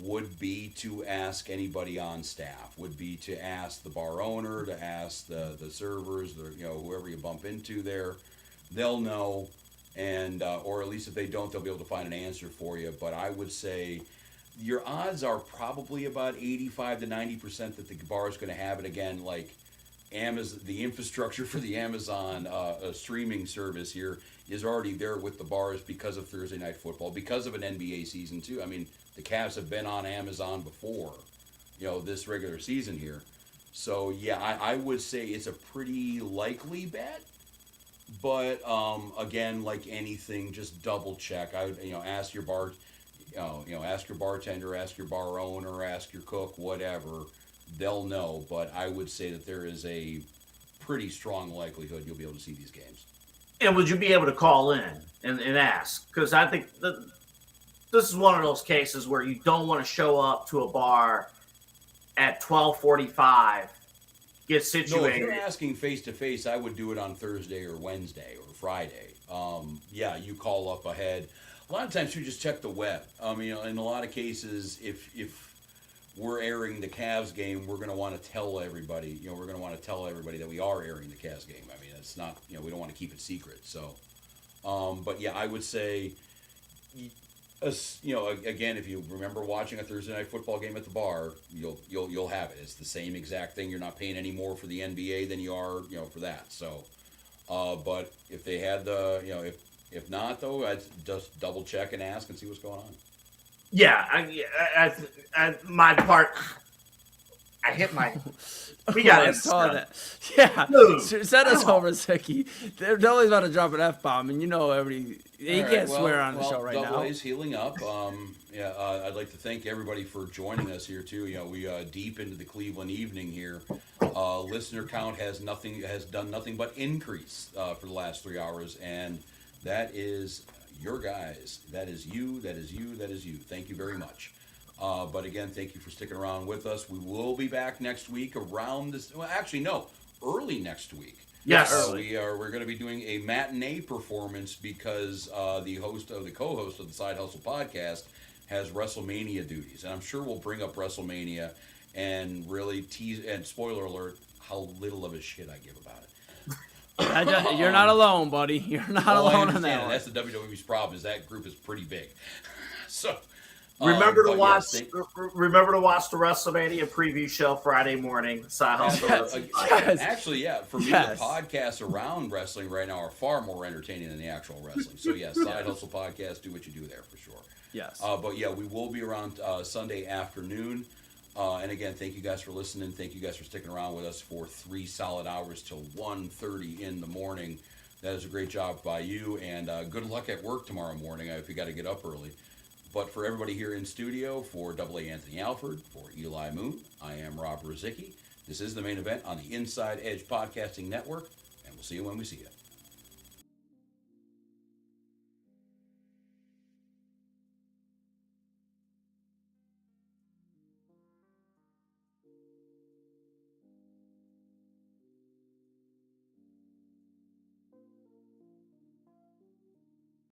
would be to ask anybody on staff, would be to ask the bar owner, to ask the servers, whoever you bump into there. They'll know, and or at least if they don't, they'll be able to find an answer for you. But I would say your odds are probably about 85 to 90% that the bar is going to have it again. Like Amazon, the infrastructure for the Amazon streaming service here is already there with the bars because of Thursday Night Football, because of an NBA season too. I mean, the Cavs have been on Amazon before, this regular season here. So yeah, I would say it's a pretty likely bet. But again, like anything, just double check. I would, ask your bar, ask your bartender, ask your bar owner, ask your cook, whatever. They'll know. But I would say that there is a pretty strong likelihood you'll be able to see these games. And would you be able to call in and ask? Because I think this is one of those cases where you don't want to show up to a bar at 12:45, get No, if situated. you're asking face to face, I would do it on Thursday or Wednesday or Friday. Yeah, you call up ahead. A lot of times you just check the web. In a lot of cases, if we're airing the Cavs game, we're going to want to tell everybody. We're going to want to tell everybody that we are airing the Cavs game. I mean, it's not. We don't want to keep it secret. So, but yeah, I would say, again, if you remember watching a Thursday night football game at the bar, you'll have it. It's the same exact thing. You're not paying any more for the NBA than you are, for that. So, but if they had if not though, I'd just double check and ask and see what's going on. Yeah, I my part. I hit my. We got I it. saw that. Yeah, Dude, send us home, Rozycki. They're always about to drop an F-bomb, and everybody. You can't swear on the show right now. Double A's healing up. I'd like to thank everybody for joining us here too. We deep into the Cleveland evening here. Listener count has done nothing but increase for the last 3 hours, and that is your guys. That is you. That is you. That is you. Thank you very much. But again, thank you for sticking around with us. We will be back next week around this. Well, actually, no, early next week. Yes. We're going to be doing a matinee performance because the co-host of the Side Hustle podcast has WrestleMania duties, and I'm sure we'll bring up WrestleMania and really tease. And spoiler alert, how little of a shit I give about it. You're not alone, buddy. You're not alone on that one. That's the WWE's problem. Is that group is pretty big. So. Remember to watch. Yes, Remember to watch the WrestleMania preview show Friday morning. Side Hustle. Yes. Actually, yeah. For me, Yes. the podcasts around wrestling right now are far more entertaining than the actual wrestling. So, yes, Side Hustle podcast. Do what you do there for sure. Yes. But yeah, we will be around Sunday afternoon. And again, thank you guys for listening. Thank you guys for sticking around with us for 3 solid hours till 1:30 in the morning. That is a great job by you. And good luck at work tomorrow morning if you got to get up early. But for everybody here in studio, for Double A Anthony Alford, for Eli Moon, I am Rob Rozycki. This is the main event on the Inside Edge Podcasting Network, and we'll see you when we see you.